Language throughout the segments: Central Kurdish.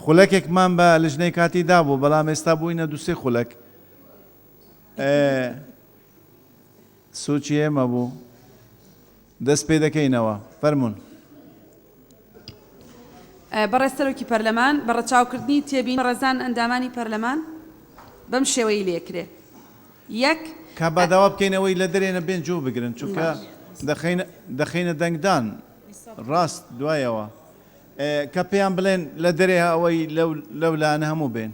خولەکێکمان بە لژنەی کاتی دابوو بەڵام ئێستا بووینە دووسێ خولەک سوچی ئێمە بوو دەست پێ دەکەینەوە فەرمونون. بەڕێستەرۆکی پەرلەمان بە ڕەچاوکردنی تێبین ڕێزان ئەندامانی پەرلەمان بەم شێوەی لێکرێ. یەک کا باداوا بکەینەوەی لە دەرێنە بێن جوو بگرن چونکە دەخینە دەنگدان ڕاست دوایەوە کە پێیان بڵێن لە دەرێ ئەوەی لەولانە هەموو بێن.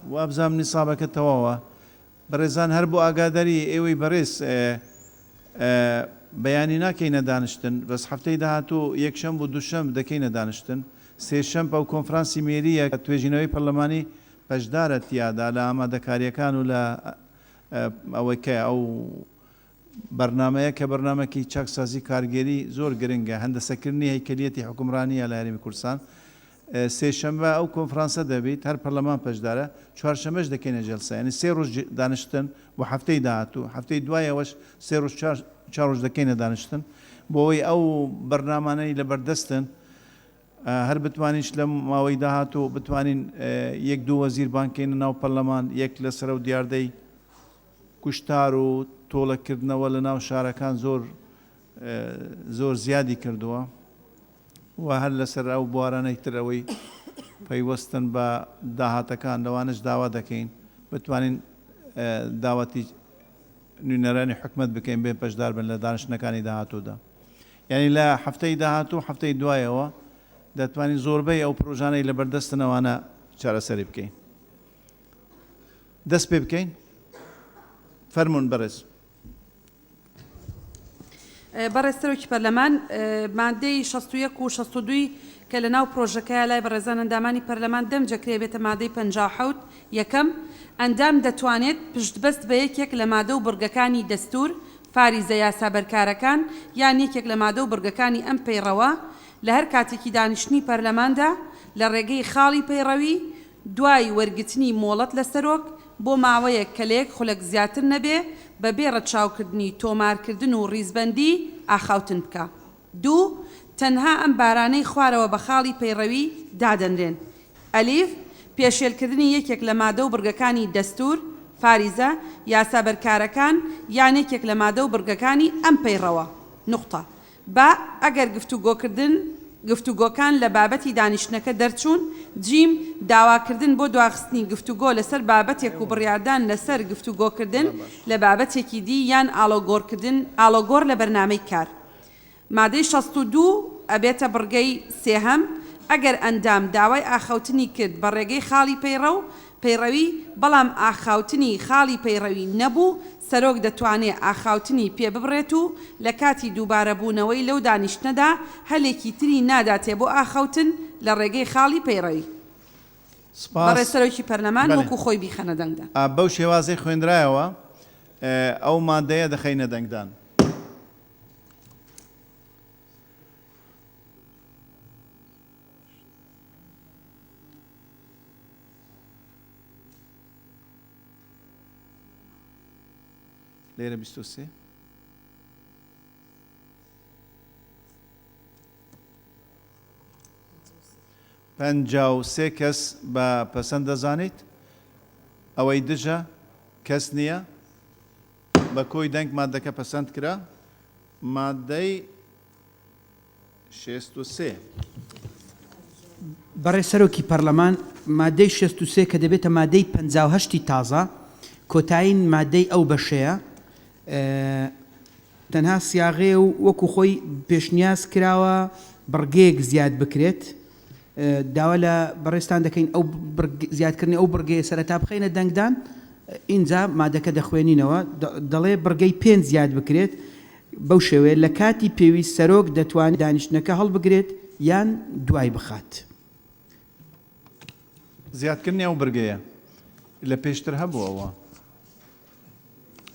وابزام نصابك التواوى برزان هربو ئاگاداری ئێوەی بەڕێز بەیانی ناکەینە دانیشتن بەس هەفتەی داهاتوو یەکشەم بۆ دووشەم دەکەینە دانیشتن سێشەم ئەو کۆنفرانسی مێریە توێژینەوەی پەرلەمانی بەشدارە تیادا لە ئامادەکاریەکان و لە ئەوەی کە ئەو بەرنمەیە کە بەرنمەکی چاکسازی کارگێری زۆر گرنگە هەندەسەکردنی هەیکەلیەتی حکومڕانیە لە یاریمی کوردستان سێشەمبە ئەو کۆنفرانسە دەبێت هەر پەرلەمان پەشدارە چوارشەمەش دەکەینە جەلسە ینی سێ ڕۆژ دانیشتن بۆ هەفتەی داهاتوو هەفتەی دوایەوەش سێ ڕۆژ چوار ڕۆژ دەکەینە دانیشتن بۆەوەی ئەو بەرنامانەی لە بەردەستن هەر بتوانیش لە ماوەی داهاتوو بتوانین یەک دوو وەزیر بانکەینە ناو پەرلەمان یەک لەسەر و دیاردەی کوشتار و تۆڵەکردنەوە لە ناو شارەکان زۆر زیادی کردووە و هەر لەسەر ئەو بوارانەی ترەوەی پەیوەستن بە داهاتەکان لەوانش داوا دەکەین بتوانین داوەتی نوێنەرانی حکومەت بکەین بێ پەشدار بن لە دانیشتنەکانی داهاتوودا یعنی لە هەفتەی داهاتوو هەفتەی دوایەوە دەتوانین زۆربەی ئەو پرۆژانەی لە بەردەستنەوانە چارەسەری بکەین دەست پێ بکەین فەرمونون بەڕێز بەڕێز سەرۆکی پەرلەمان مادەی 61 و 62 کە لە ناو پرۆژەکەیە لای بەڕێزان ئەندامانی پەرلەمان دەمجەکرێ بێتە مادەی 57 یەکەم ئەندام دەتوانێت پشتبەست بە یەکێک لە مادە و بڕگەکانی دەستور فاریزە یاسا بەرکارەکان یان یەکێک لە مادە و بڕگەکانی ئەم پەیڕەوە لە هەر کاتێکی دانیشتنی پەرلەماندا لە ڕێگەی خاڵی پەیڕەوی دوای وەرگرتنی مۆڵەت لە سەرۆک بۆ ماوەیەک کە لە یەک خولەک زیاتر نەبێ بەبێ ڕەچاوکردنی تۆمارکردن و ڕیزبەندی ئاخاوتن بکە دوو تەنها ئەم بارانەی خوارەوە بە خاڵی پەیڕەوی دادەنرێن ئەلیف پێشێلکردنی یەکێک لە مادە و بڕگەکانی دەستور فاریزە یاسا بەرکارەکان یان یەکێک لە مادە و بڕگەکانی ئەم پەیڕەوە نقطە با ئەگەر گفتوگۆکان لە بابەتی دانیشتنەکە دەرچوون جیم داواکردن بۆ دواخستنی گفتوگۆ لەسەر بابەتێک و بڕیاردان لەسەر گفتوگۆکردن لە بابەتێکی دی یان ئالۆگۆر لە بەرنامەی کار مادەی 62 ئەبێتە بڕگەی سێهەم ئەگەر ئەندام داوای ئاخەوتنی کرد بە ڕێگەی خاڵی پەیڕەوی بەڵام ئاخاوتنی خاڵی پەیڕەوی نەبوو سەرۆک دەتوانێت ئاخاوتنی پێ ببڕێت و لە کاتی دووبارەبوونەوەی لەو دانیشتنەدا هەلێکی تری ناداتێ بۆ ئاخەوتن لە ڕێگەی خاڵی پەیڕەوی بەڕێز سەرۆکی پەرلەمان وەکو خۆی بیخەنە دەنگدان بەو شێوازەی خوێندرایەوە ئەو مادەیە دەخەینە دەنگدان لێرە 23 53 کەس بە پەسەند دەزانیت ئەوەی دژە کەس نییە بە کۆی دەنگ مادەکە پەسەند کرا مادەی 63 بەڕێز سەرۆکی پەرلەمان مادەی 63 کە دەبێتە مادەی 58 تازە کۆتایین مادەی ئەو بەشەیە تەنها سیاغێ و وەکو خۆی پێشنیاز کراوە بڕگەیەک زیاد بکرێت داوا لە بەڕێستان دەکەین ئەو زیادکردنی ئەو بڕگەیە سەرەتا بخەینە دەنگدان ئینجا مادەکە دەخوێنینەوە دەڵێ بڕگەی 5 زیاد بکرێت بەو شێوەیە لە کاتی پێویست سەرۆک دەتوانێت دانیشتنەکە هەڵبگرێت یان دوای بخات زیادکردنی ئەو بڕگەیە لە پێشتر هەبووەوە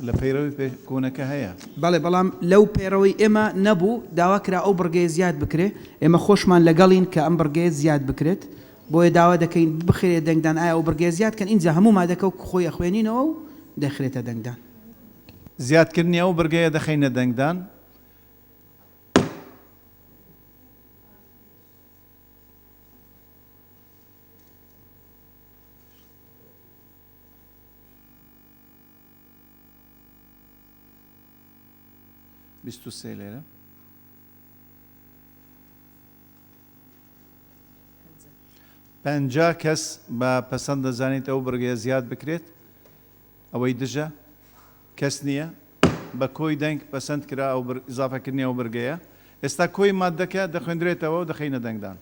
لە پەیڕەوی کۆنەکە هەیە بەڵێ بەڵام لەو پێڕەوەی ئێمە نەبوو داواکرا ئەو بڕگەیە زیاد بکرێت ئێمە خۆشمان لەگەڵین کە ئەم بڕگەیە زیاد بکرێت بۆیە داوا دەکەین بخرێت دەنگدان ئایا ئەو بڕگەیە زیادکەن اینجا هەموو مادەکە و خۆی ئەخوێنینەوە و دەخرێتە دەنگدان زیادکردنی ئەو بڕگەیە دەخەینە دەنگدان بیست و سێ لێرە پەنجا کەس بە پەسەند دەزانیت ئەو بڕگەیە زیاد بکرێت ئەوەی دژە کەس نییە بە کۆی دەنگ پەسەند کرا ئەو ئیزافەکردنی ئەو بڕگەیە ئێستا کۆی مادەکە دەخوێندرێتەوە و دەخەینە دەنگدان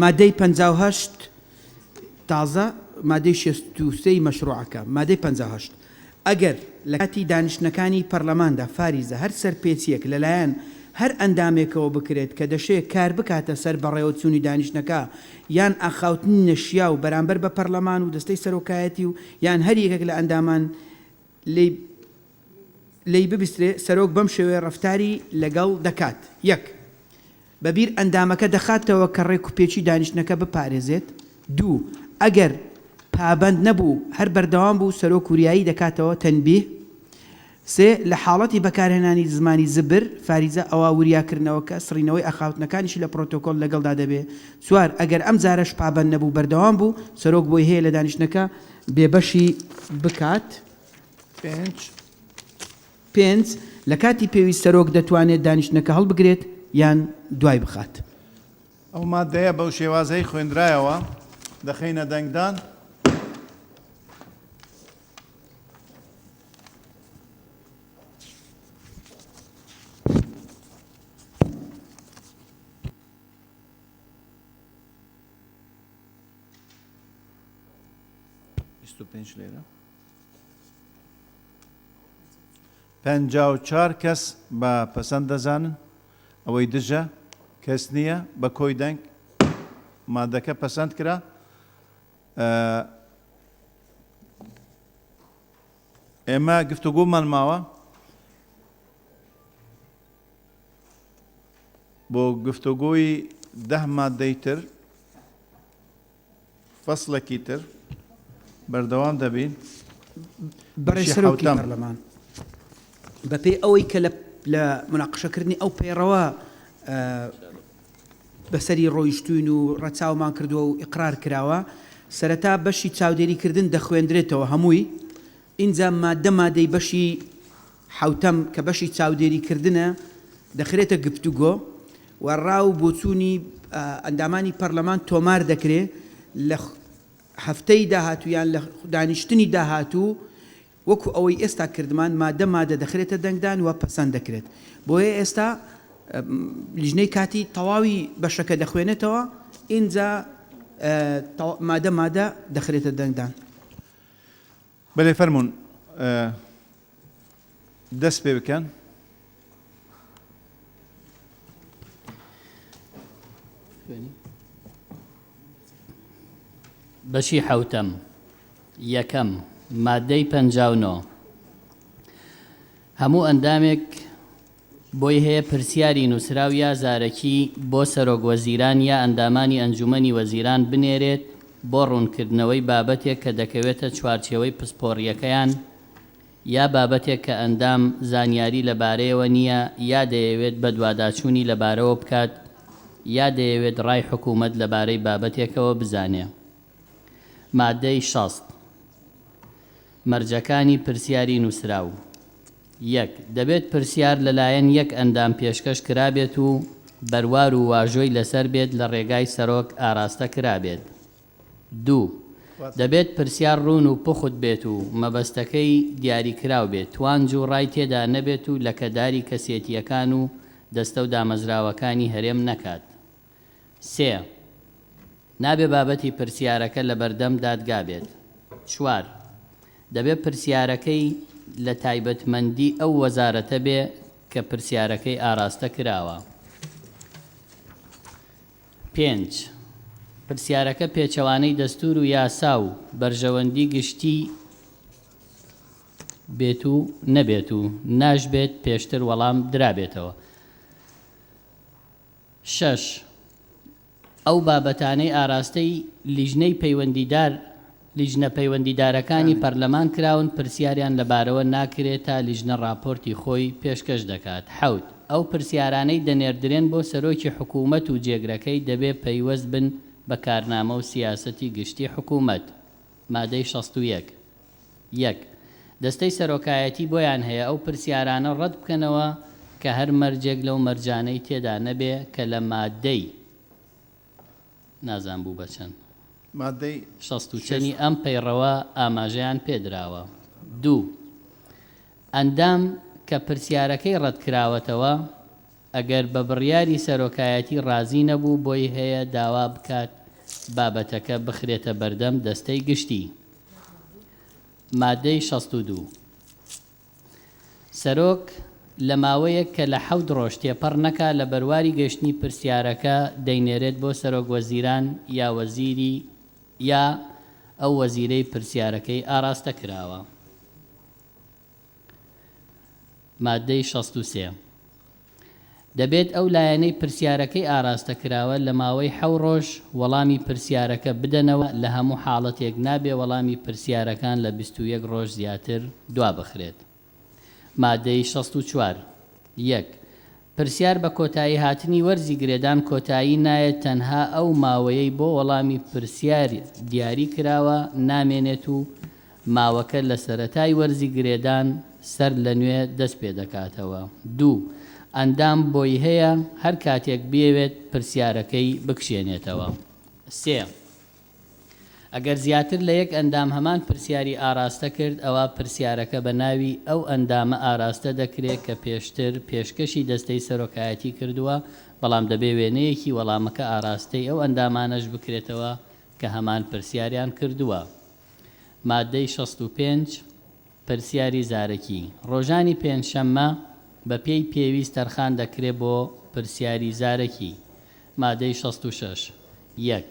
مادەی 58 تازە مادەی 63 مەشروعەکە مادەی 58 ئەگەر لە کاتی دانیشتنەکانی پەرلەماندا فاریزە هەر سەرپێچیەک لەلایەن هەر ئەندامێکەوە بکرێت کە دەشێت کار بکاتە سەر بەڕێوەچوونی دانیشتنەکە یان ئاخاوتنی نەشیا و بەرامبەر بە پەرلەمان و دەستەی سەرۆکایەتی و یان هەر یەکێک لە ئەندامان لی ببیسترێ سەرۆک بەم شێوەیە ڕەفتاری لەگەڵ دەکات یەک بەبیر ئەندامەکە دەخاتەوە کە ڕێک و پێچی دانیشتنەکە بپارێزێت دوو ئەگەر پابند نەبوو هەر بەردەوام بوو سەرۆک وریایی دەکاتەوە تەنبیه سێ لە حاڵەتی بەکارهێنانی زمانی زبر فاریزە ئەوە وریاکردنەوەکە سڕینەوەی ئەخاوتنەکانیشی لە پرۆتۆکۆل لەگەڵدا دەبێت چوار ئەگەر ئەم جارەش پابند نەبوو بەردەوام بوو سەرۆک بۆی هەیە لە دانیشتنەکە بێبەشی بکات پێنج لە کاتی پێویست سەرۆک دەتوانێت دانیشتنەکە هەڵبگرێت یان دوای بخات ئەو مادەیە بەو شێوازەی خوێندرایەوە دەخینە دەنگدان لێرە 54 کەس بە پەسەند دەزانن ئەوەی دژە کەس نییە بە کۆی دەنگ مادەکە پەسەند کرا ئێمە گفتوگومان ماوە بۆ گفتوگۆی 10 مادەی تر فەسڵێکی تر بەردەوام دەبین بەڕێ سەرۆکی پەرلەمان بەپێی ئەوەی کە لە مناقشەکردنی ئەو پەیڕەوە بەسەری ڕۆیشتوین و ڕەچاومان کردووە و ئیقرار کراوە سەرەتا بەشی چاودێریکردن دەخوێندرێتەوە هەمووی ئینجا مادەی بەشی حوتەم کە بەشی چاودێریکردنە دەخرێتە گفتوگۆ و ڕاو بۆچوونی ئەندامانی پەرلەمان تۆمار دەکرێت لە هەفتەی داهاتوو یان لە دانیشتنی داهاتوو وەکو ئەوەی ئێستا کردمان مادە دەخرێتە دەنگدان و پەسەند دەکرێت بۆیە ئێستا لیژنەی کاتی تەواوی بەشەکە دەخوێنێتەوە ئینجا مادە دەخرێتە دەنگدان بەڵێ فەرموون دەست پێ بکەن بەشی حوتەم یەکەم مادەی 59 هەموو ئەندامێک بۆی هەیە پرسیاری نووسراو یا زارەکی بۆ سەرۆک وەزیران یا ئەندامانی ئەنجومەنی وەزیران بنێرێت بۆ ڕوونکردنەوەی بابەتێک کە دەکەوێتە چوارچێوەی پسپۆڕیەکەیان یا بابەتێک کە ئەندام زانیاری لەبارەیەوە نییە یا دەیەوێت بە دواداچوونی لەبارەوە بکات یا دەیەوێت ڕای حکوومەت لەبارەی بابەتێکەوە بزانێ مادەی 60 مەرجەکانی پرسیاری نووسراو یەک دەبێت پرسیار لەلایەن یەک ئەندام پێشکەش کرابێت و بەروار و واژۆی لەسەر بێت لە ڕێگای سەرۆک ئاراستە کرابێت دوو دەبێت پرسیار ڕوون و پخت بێت و مەبەستەکەی دیاریکراو بێت توانج و ڕای تێدا نەبێت و لەکەداری کەسێتیەکان و دەستە و دامەزراوەکانی هەرێم نەکات سێ نابێ بابەتی پرسیارەکە لە بەردەم دادگا بێت چوار دەبێت پرسیارەکەی لە تایبەتمەندی ئەو وەزارەتە بێ کە پرسیارەکەی ئاراستە کراوە پێنج پرسیارەکە پێچەوانەی دەستور و یاسا و بەرژەوەندی گشتی بێت و نەبێت و ناژبێت پێشتر وەڵام درابێتەوە شەش ئەو بابەتانەی ئاراستەی لیژنە پەیوەندیدارەکانی پەرلەمان کراون پرسیاریان لەبارەوە ناکرێت تا لیژنە راپۆرتی خۆی پێشکەش دەکات حەوت ئەو پرسیارانەی دەنێردرێن بۆ سەرۆکی حکوومەت و جێگرەکەی دەبێت پەیوەست بن بە کارنامە و سیاسەتی گشتی حکوومەت مادەی 61 یەک دەستەی سەرۆکایەتی بۆیان هەیە ئەو پرسیارانە ڕەت بکەنەوە کە هەر مەرجێک لەو مەرجانەی تێدا نەبێ کە لە مادەی نازان بوو بەچەند مادەی 60 ئەم پەیڕەوە ئاماژەیان پێدراوە دوو ئەندام کە پرسیارەکەی ڕەتکراوەتەوە ئەگەر بە بڕیاری سەرۆکایەتی ڕازی نەبوو بۆی هەیە داوا بکات بابەتەکە بخرێتە بەردەم دەستەی گشتی. مادەی 62 سەرۆک لە ماوەیەک کە لە 7 ڕۆژ تێپەڕ نەکا لە بەرواری گەشتنی پرسیارەکە دەینێرێت بۆ سەرۆک وەزیران یا وەزیری یا ئەو وەزیرەی پرسیارەکەی ئاراستە کراوە. مادەی 63 دەبێت ئەو لایەنەی پرسیارەکەی ئاراستە کراوە لە ماوەی 7 ڕۆژ وەڵامی پرسیارەکە بدەنەوە، لە هەموو حاڵەتێک نابێ وەڵامی پرسیارەکان لە 21 ڕۆژ زیاتر دوا بخرێت. مادەی 64 1 پرسیار بە کۆتایی هاتنی وەرزی گرێدان کۆتایی نایەت، تەنها ئەو ماوەیەی بۆ وەڵامی پرسیار دیاری کراوە نامێنێت و ماوەکە لە سەرەتای وەرزی گرێدان سەر لە نوێ دەست پێ دەکاتەوە. 2 ئەندام بۆی هەیە هەر کاتێک بێوێت پرسیارەکەی بکشێنێتەوە. 3 ئەگەر زیاتر لە یەک ئەندام هەمان پرسیاری ئاراستە کرد، ئەوە پرسیارەکە بە ناوی ئەو ئەندامە ئاراستە دەکرێت کە پێشتر پێشکەشی دەستەی سەرۆکایەتی کردووە، بەڵام دەبێ وێنەیەکی وەڵامەکە ئاراستەی ئەو ئەندامانەش بکرێتەوە کە هەمان پرسیاریان کردووە. مادەی 65 پرسیاری زارەکی ڕۆژانی پێنجشەممە بە پێی پێویست تەرخان دەکرێت بۆ پرسیاری زارەکی. مادەی 66 1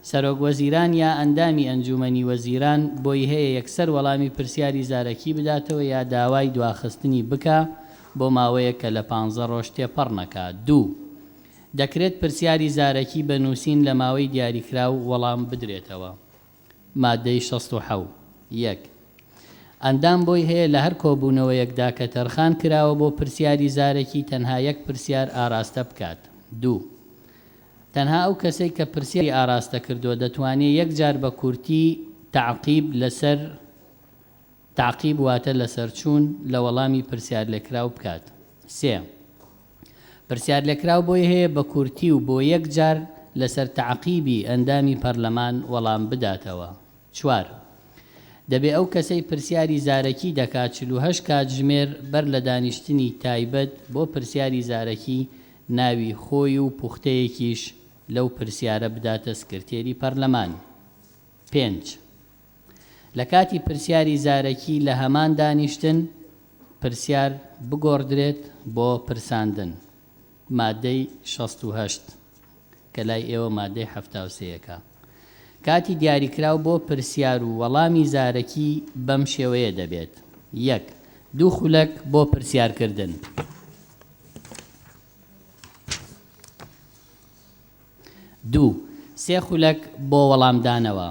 سەرۆک وەزیران یا ئەندامی ئەنجومەنی وەزیران بۆی هەیە یەکسەر وەڵامی پرسیاری زارەکی بداتەوە یا داوای دواخستنی بکە بۆ ماوەیە کە لە 15 ڕۆژ تێپەڕ نەکات. 2 دەکرێت پرسیاری زارەکی بە نووسین لە ماوەی دیاریکراو وەڵام بدرێتەوە. مادەی 67 1 ئەندام بۆی هەیە لە هەر کۆبوونەوەیەکدا کە تەرخان کراوە بۆ پرسیاری زارەکی تەنها یەک پرسیار ئاراستە بکات. 2 تەنها ئەو کەسەی کە پرسیاری ئاراستە کردووە دەتوانێت یەکجار بە کورتی تعقیب واتە لەسەرچوون لە وەڵامی پرسیار لێکراو بکات. 3 پرسیار لێکراو بۆی هەیە بە کورتی و بۆ یەکجار لەسەر تعقیبی ئەندامی پەرلەمان وەڵام بداتەوە. 4 دەبێ ئەو کەسەی پرسیاری زارەکی دەکات 48 کاتژمێر بەر لە دانیشتنی تایبەت بۆ پرسیاری زارەکی ناوی خۆی و پوختەیەکیش لەو پرسیارە بداتە سکرتێری پەرلەمان. 5 لە کاتی پرسیاری زارەکی لە هەمان دانیشتن پرسیار بگۆڕدرێت بۆ پرساندن. مادەی 68 کە لای ئێوە مادەی 73 کاتی دیاریکراو بۆ پرسیار و وەڵامی زارەکی بەم شێوەیە دەبێت. 1 2 خولەک بۆ پرسیارکردن. 2 3 خولەک بۆ وەڵامدانەوە.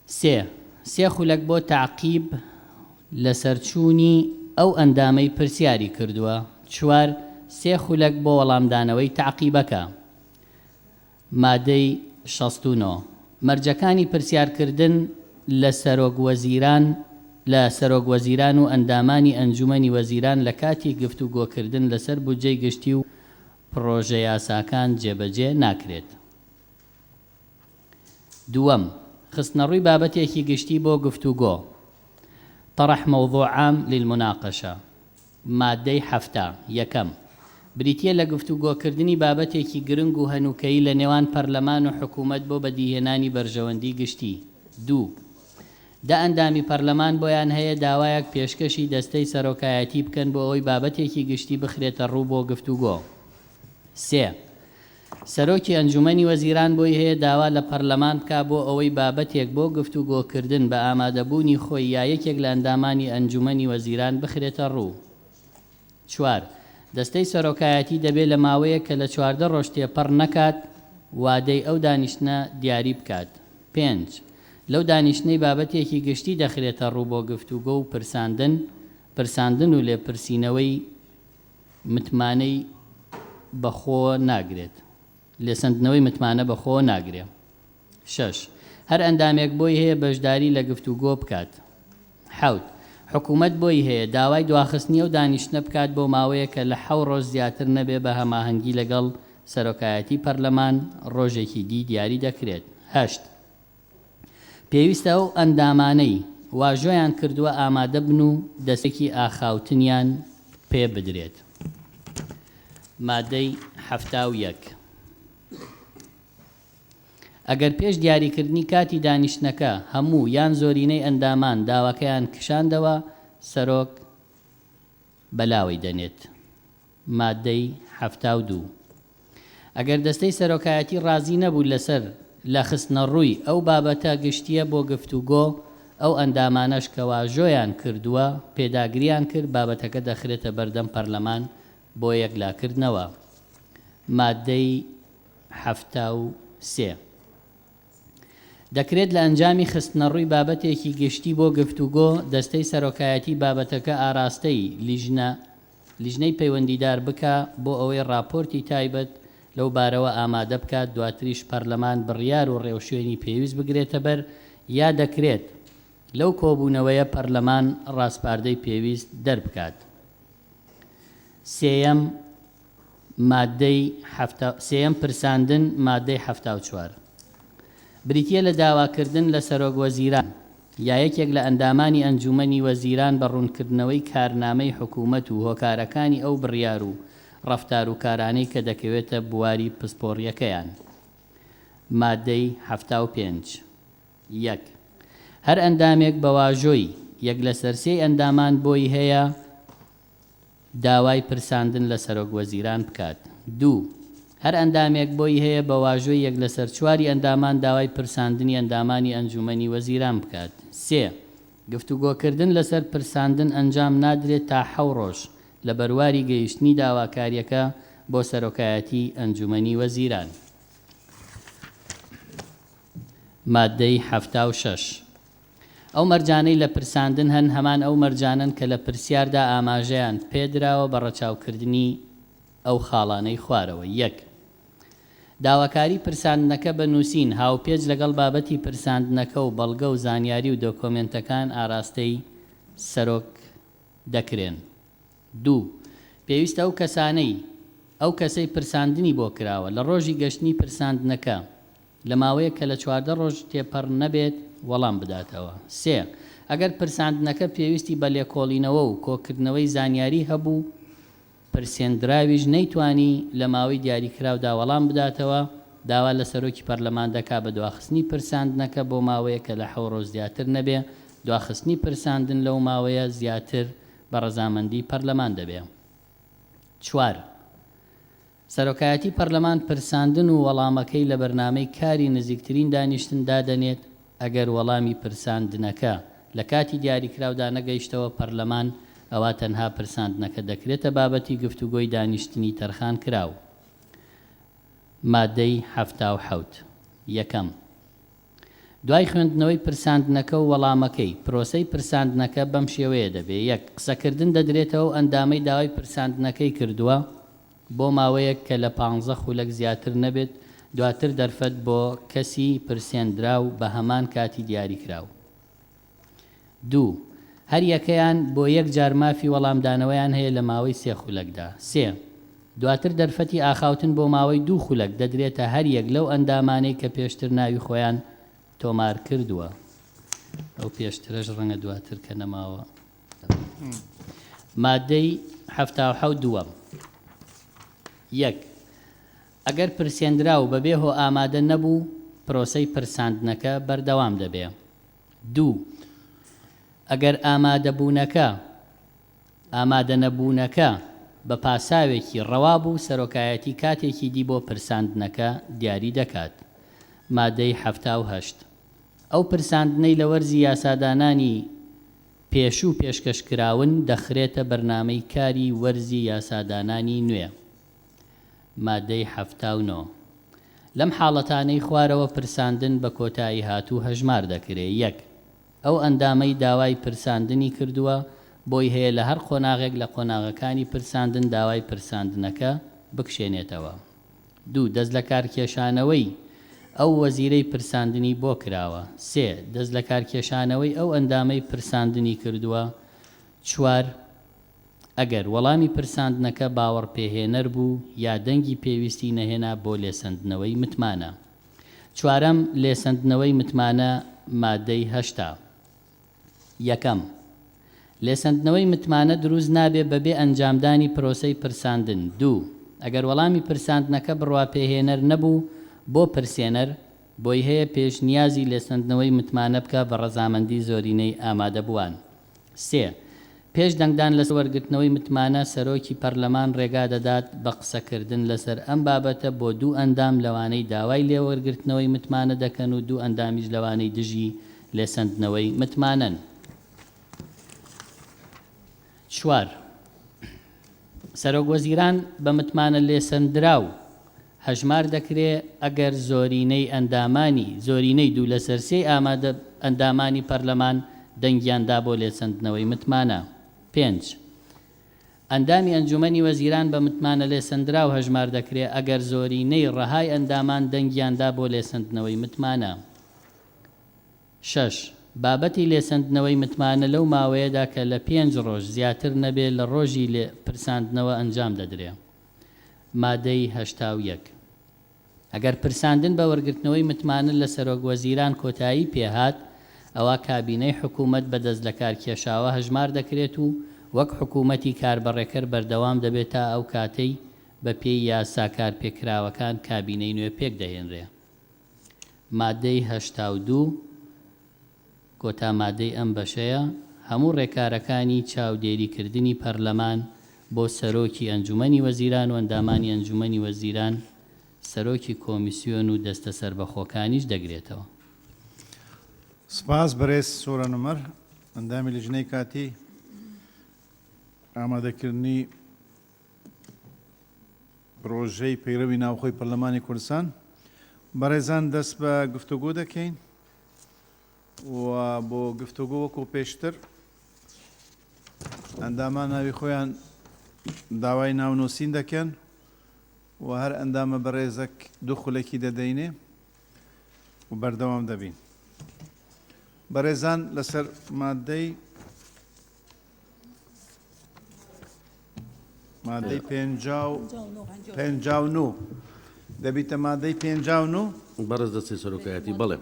3 خولەک بۆ تعقیب لە سەرچوونی ئەو ئەندامەی پرسیاری کردووە. 4 3 خولەک بۆ وەڵامدانەوەی تعقیبەکە. مادەی 69 مەرجەکانی پرسیارکردن لە سەرۆک وەزیران و ئەندامانی ئەنجومەنی وەزیران لە کاتی گفتوگۆکردن لەسەر بودجەی گشتی و پرۆژە یاساکان جێبەجێ ناکرێت. 2 خستنەڕووی بابەتێکی گشتی بۆ گفتوگۆ. طرح موضوع عام للمناقشة. مادەی 7 1 بریتیە لە گفتوگۆکردنی بابەتێکی گرنگ و هەنووکەیی لە نێوان پەرلەمان و حکوومەت بۆ بەدیهێنانی بەرژەوەندی گشتی. 2 دا ئەندامی پەرلەمان بۆیان هەیە داوایەک پێشکەشی دەستەی سەرۆکایەتی بکەن بۆ ئەوەی بابەتێکی گشتی بخرێتە ڕوو بۆ گفتوگۆ. 3 سەرۆکی ئەنجومەنی وەزیران بۆی هەیە داوا لە پەرلەمان بکا بۆ ئەوەی بابەتێک بۆ گفتوگۆکردن بە ئامادەبوونی خۆی یا یەکێک لە ئەندامانی ئەنجومەنی وەزیران بخرێتە ڕوو. 4 دەستەی سەرۆکایەتی دەبێت لە ماوەیە کە لە 14 ڕۆژ تێپەڕ نەکات وادەی ئەو دانیشتنە دیاری بکات. 5 لەو دانیشتنەی بابەتێکی گشتی دەخرێتە ڕوو بۆ گفتوگۆ و پرساندن و لێپرسینەوەی متمانەی بەخۆ ناگرێت. لێسەندنەوەی متمانە بەخۆ ناگرێت. 6 هەر ئەندامێک بۆی هەیە بەشداری لە گفتوگۆ بکات. 7 حکوومەت بۆی هەیە داوای دواخستنی و دانیشتنە بکات بۆ ماوەیە کە لە 7 ڕۆژ زیاتر نەبێ بە هەماهەنگی لەگەڵ سەرۆکایەتی پەرلەمان ڕۆژێکی دی دیاری دەکرێت. 8 پێویستە ئەو ئەندامانەی واژۆیان کردووە ئامادە بن و دەستێکی ئاخاوتنیان پێ بدرێت. مادەی 71 ئەگەر پێش دیاریکردنی کاتی دانیشتنەکە هەموو یان زۆرینەی ئەندامان داواکەیان کشاندەوە سەرۆک بەلاوەی دەنێت. مادەی 72. ئەگەر دەستەی سەرۆکایەتی ڕازی نەبوو لەسەر لە خستنە ڕووی ئەو بابەتە گشتیە بۆ گفتوگۆ ئەو ئەندامانەش کە واژۆیان کردووە پێداگریان کرد بابەتەکە دەخرێتە بەردەم پەرلەمان بۆ یەکلاکردنەوە. مادەی 73. دەکرێت لە ئەنجامی خستنە ڕووی بابەتێکی گشتی بۆ گفتوگۆ دەستەی سەرۆکایەتی بابەتەکە ئاراستەی لیژنەی پەیوەندیدار بکە بۆ ئەوەی راپۆرتی تایبەت لەو بارەوە ئامادە بکات، دواتریش پەرلەمان بڕیار و ڕێوشوێنی پێویست بگرێتە بەر، یا دەکرێت لەو کۆبوونەوەیە پەرلەمان ڕاستپاردەی پێویست دەربکات. سێەم پرساندن. مادەی 74. بریتیە لە داواکردن لە سەرۆک وەزیران یا یەکێک لە ئەندامانی ئەنجومەنی وەزیران بە ڕوونکردنەوەی کارنامەی حکوومەت و هۆکارەکانی ئەو بڕیار و ڕەفتار و کارانەی کە دەکەوێتە بواری پسپۆڕیەکەیان. مادەی 75. 1. هەر ئەندامێک بە واژۆی یەک لە سەرسێی ئەندامان بۆی هەیە داوای پرساندن لە سەرۆک وەزیران بکات. 2. هەر ئەندامێک بۆی هەیە بە واژۆی یەک لە سەر چواری ئەندامان داوای پرساندنی ئەندامانی ئەنجومەنی وەزیران بکات. 3. گفتوگۆکردن لەسەر پرساندن ئەنجام نادرێت تا 7 ڕۆژ لە بەرواری گەیشتنی داواکاریەکە بۆ سەرۆکایەتی ئەنجومەنی وەزیران. مادەی 76. ئەو مەرجانەی لە پرساندن هەن هەمان ئەو مەرجانن کە لە پرسیاردا ئاماژەیان پێدراوە بە ڕەچاوکردنی ئەو خاڵانەی خوارەوە. 1. داواکاری پرساندنەکە بە نووسین هاوپێچ لەگەڵ بابەتی پرساندنەکە و بەڵگە و زانیاری و دۆکۆمنتەکان ئاراستەی سەرۆک دەکرێن. 2. پێویستە ئەو کەسەی پرساندنی بۆ کراوە لە ڕۆژی گەشتنی پرساندنەکە لە ماوەیە کە لە 14 ڕۆژ تێپەڕ نەبێت وەڵام بداتەوە. 3. ئەگەر پرساندنەکە پێویستی بە لێکۆڵینەوە و کۆکردنەوەی زانیاری هەبوو پرسێنراویش نەیتوانی لە ماوەی دیاریکراودا وەڵام بداتەوە، داوا لە سەرۆکی پەرلەمان دەکا بە دواخستنی پرساندنەکە بۆ ماوەیە کە لە 7 ڕۆژ زیاتر نەبێ. دواخستنی پرساندن لەو ماوەیە زیاتر بە ڕەزامەندی پەرلەمان دەبێ. 4. سەرۆکایەتی پەرلەمان پرساندن و وەڵامەکەی لە بەرنامەی کاری نزیکترین دانیشتن دادەنێت. ئەگەر وەڵامی پرساندنەکە لە کاتی دیاریکراودا نەگەیشتەوە پەرلەمان ئەوە تەنها پرساندنەکە دەکرێتە بابەتی گفتوگۆی دانیشتنی تەرخان کراو. مادەی 77. 1. دوای خوێندنەوەی پرساندنەکە و وەڵامەکەی پرۆسەی پرساندنەکە بەم شێوەیە دەبێت. 1. قسەکردن دەدرێتەوە ئەندامەی داوای پرساندنەکەی کردووە بۆ ماوەیەک کە لە 15 خولەک زیاتر نەبێت، دواتر دەرفەت بۆ کەسی پرسێنراو بە هەمان کاتی دیاریکراو. 2. هەر یەکەیان بۆ یەک جار مافی وەڵامدانەوەیان هەیە لە ماوەی 3 خولەکدا. 3. دواتر دەرفەتی ئاخاوتن بۆ ماوەی 2 خولەک دەدرێتە هەر یەک لەو ئەندامانەی کە پێشتر ناوی خۆیان تۆمار کردووە. ئەو پێشترش ڕەنگە دواتر کە نەماوە. مادەی 77. 1. ئەگەر پرسێنراو بەبێ هۆ ئامادە نەبوو پرۆسەی پرساندنەکە بەردەوام دەبێ. 2. ئەگەر ئامادە نەبوونەکە بە پاساوێکی ڕەوا بوو سەرۆکایەتی کاتێکی دی بۆ پرساندنەکە دیاری دەکات. مادەی 78. ئەو پرساندنەی لە وەرزی یاسادانانی پێشوو پێشکەشکراون دەخرێتە بەرنامەی کاری وەرزی یاسادانانی نوێ. مادەی 79. لەم حاڵەتانەی خوارەوە پرساندن بە کۆتایی هاتوو هەژمار دەکرێت. 1. ئەو ئەندامەی داوای پرساندنی کردووە بۆی هەیە لە هەر قۆناغێک لە قۆناغەکانی پرساندن داوای پرساندنەکە بکشێنێتەوە. 2. دەست لە کارکێشانەوەی ئەو وەزیرەی پرساندنی بۆ کراوە. 3. دەست لە کارکێشانەوەی ئەو ئەندامەی پرساندنی کردووە. 4. ئەگەر وەڵامی پرساندنەکە باوەڕ پێهێنەر بوو یا دەنگی پێویستی نەهێنا بۆ لێسەندنەوەی متمانە. 4. لێسەندنەوەی متمانە. مادەی 80. 1. لێسەندنەوەی متمانە دروست نابێ بەبێ ئەنجامدانی پرۆسەی پرساندن. 2. ئەگەر وەڵامی پرساندنەکە بڕوا پێهێنەر نەبوو بۆ پرسێنەر بۆی هەیە پێشنیازی لێسەندنەوەی متمانە بکە بە ڕەزامەندی زۆرینەی ئامادەبووان. 3. پێش دەنگدان لە وەرگرتنەوەی متمانە سەرۆکی پەرلەمان ڕێگا دەدات بە قسەکردن لەسەر ئەم بابەتە بۆ 2 ئەندام لەوانەی داوای لێوەرگرتنەوەی متمانە دەکەن و 2 ئەندامیش لەوانەی دژی لێسەندنەوەی متمانەن. 4. سەرۆکوەزیران بە متمانە لێسەندراو هەژمار دەکرێت ئەگەر زۆرینەی 2 لەسەر 3 ئەندامانی پەرلەمان دەنگیاندا بۆ لێسەندنەوەی متمانە. 5. ئەندامی ئەنجومەنی وەزیران بە متمانە لێسەندراو هەژمار دەکرێت ئەگەر زۆرینەی ڕەهای ئەندامان دەنگیاندا بۆ لێسەندنەوەی متمانە. 6. بابەتی لێسەندنەوەی متمانە لەو ماوەیەدا کە لە 5 ڕۆژ زیاتر نەبێت لە ڕۆژی پرساندنەوە ئەنجام دەدرێت. مادەی 81. ئەگەر پرساندن بە وەرگرتنەوەی متمانە لە سەرۆکوەزیران کۆتایی پێهات، ئەوە کابینەی حکوومەت بەدەست لە کارکێشاوە هەژمار دەکرێت و وەک حکوومەتی کاربەڕێکەر بەردەوام دەبێت تا ئەو کاتەی بە پێی یاسا کارپێکراوەکان کابینەی نوێ پێک دەهێنرێ. مادەی 82 کۆتا مادەی ئەم بەشەیە هەموو ڕێکارەکانی چاودێریکردنی پەرلەمان بۆ سەرۆکی ئەنجومەنی وەزیران و ئەندامانی ئەنجومەنی وەزیران، سەرۆکی کۆمیسیۆن و دەستە سەربەخۆکانیش دەگرێتەوە. سپاس بەڕێز سۆرە نمەر ئەندامی لیژنەی کاتی ئامادەکردنی پرۆژەی پەیڕەوی ناوخۆی پەرلەمانی کوردستان. بەڕێزان دەست بە گفتوگۆ دەکەین و بۆ گفتوگۆ وەکو پێشتر ئەندامان ناوی خۆیان داوای ناونووسین دەکەن و هەر ئەندامە بەڕێزەک دوو خولێکی دەدەینێ و بەردەوام دەبین. بەڕێزان لەسەر مادەی 59 دەبیتە مادەی 59 بەڕێز دەستی سەرۆکایەتی بەڵێ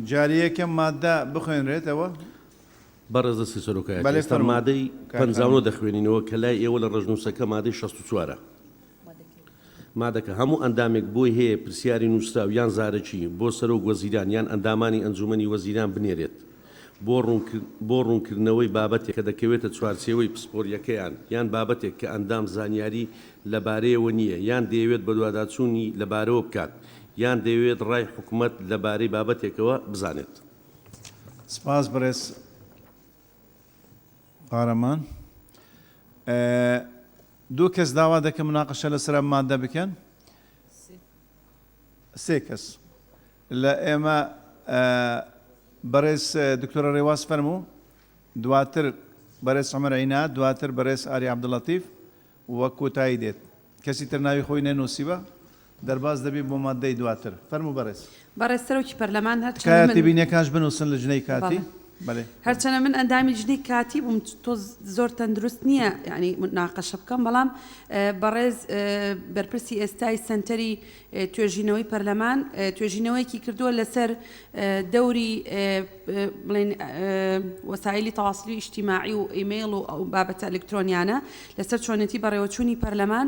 جاریەکە مادە بخوێنرێتەوە. بەڕێز دەستی سەرۆکایەتی ئێستا مادەی 59 دەخوێنینەوە کە لای ئێوە لە ڕژنووسەکە مادەی 64 مادەکە هەموو ئەندامێک بۆی هەیە پرسیاری نووسراو یان زارەکی بۆ سەرۆک وەزیران یان ئەندامانی ئەنجومەنی وەزیران بنێرێت بۆ ڕوونکردنەوەی بابەتێک کە دەکەوێتە چوارچێوەی پسپۆریەکەیان یان بابەتێک کە ئەندام زانیاری لەبارەیەوە نییە یان دەیەوێت بە دوواداچوونی لەبارەوە بکات یان دەیەوێت ڕای حکوومەت لەبارەی بابەتێکەوە بزانێت. سپاس بەڕێز قارەمان. دوو کەس داوا دەکەن مناقەشە لەسەر ئەم مادە بکەن. 3 کەس لە ئێمە بەڕێز دکتۆرە ڕێواز فەرموو، دواتر بەڕێز عومەر عینات، دواتر بەڕێز ئاری عەبدوڵەتیف وە کۆتایی دێت. کەسی تر ناوی خۆی نەنووسیوە دەرباز دەبێت بۆ مادەی دواتر. فەرموو بەڕێز. بەڕێز سەرۆکی پەرلەمان کاتی بینیەکانش بنووسن لە ژنەی کاتی. هەرچەنە من ئەندامی ژنەی کاتی بووم تۆ زۆر تەندروست نییە یعنی ناقەشە بکەم، بەڵام بەڕێز بەرپرسی ئێستای سنتەری توێژینەوەی پەرلەمان توێژینەوەیکی کردووە لەسەر دەوری بڵێن وەسایلی تەواصلی ئیجتیماعی و ئیمەیل و ئەو بابەتە ئەلکترۆنیانە لەسەر چۆنێتی بەڕێوەچوونی پەرلەمان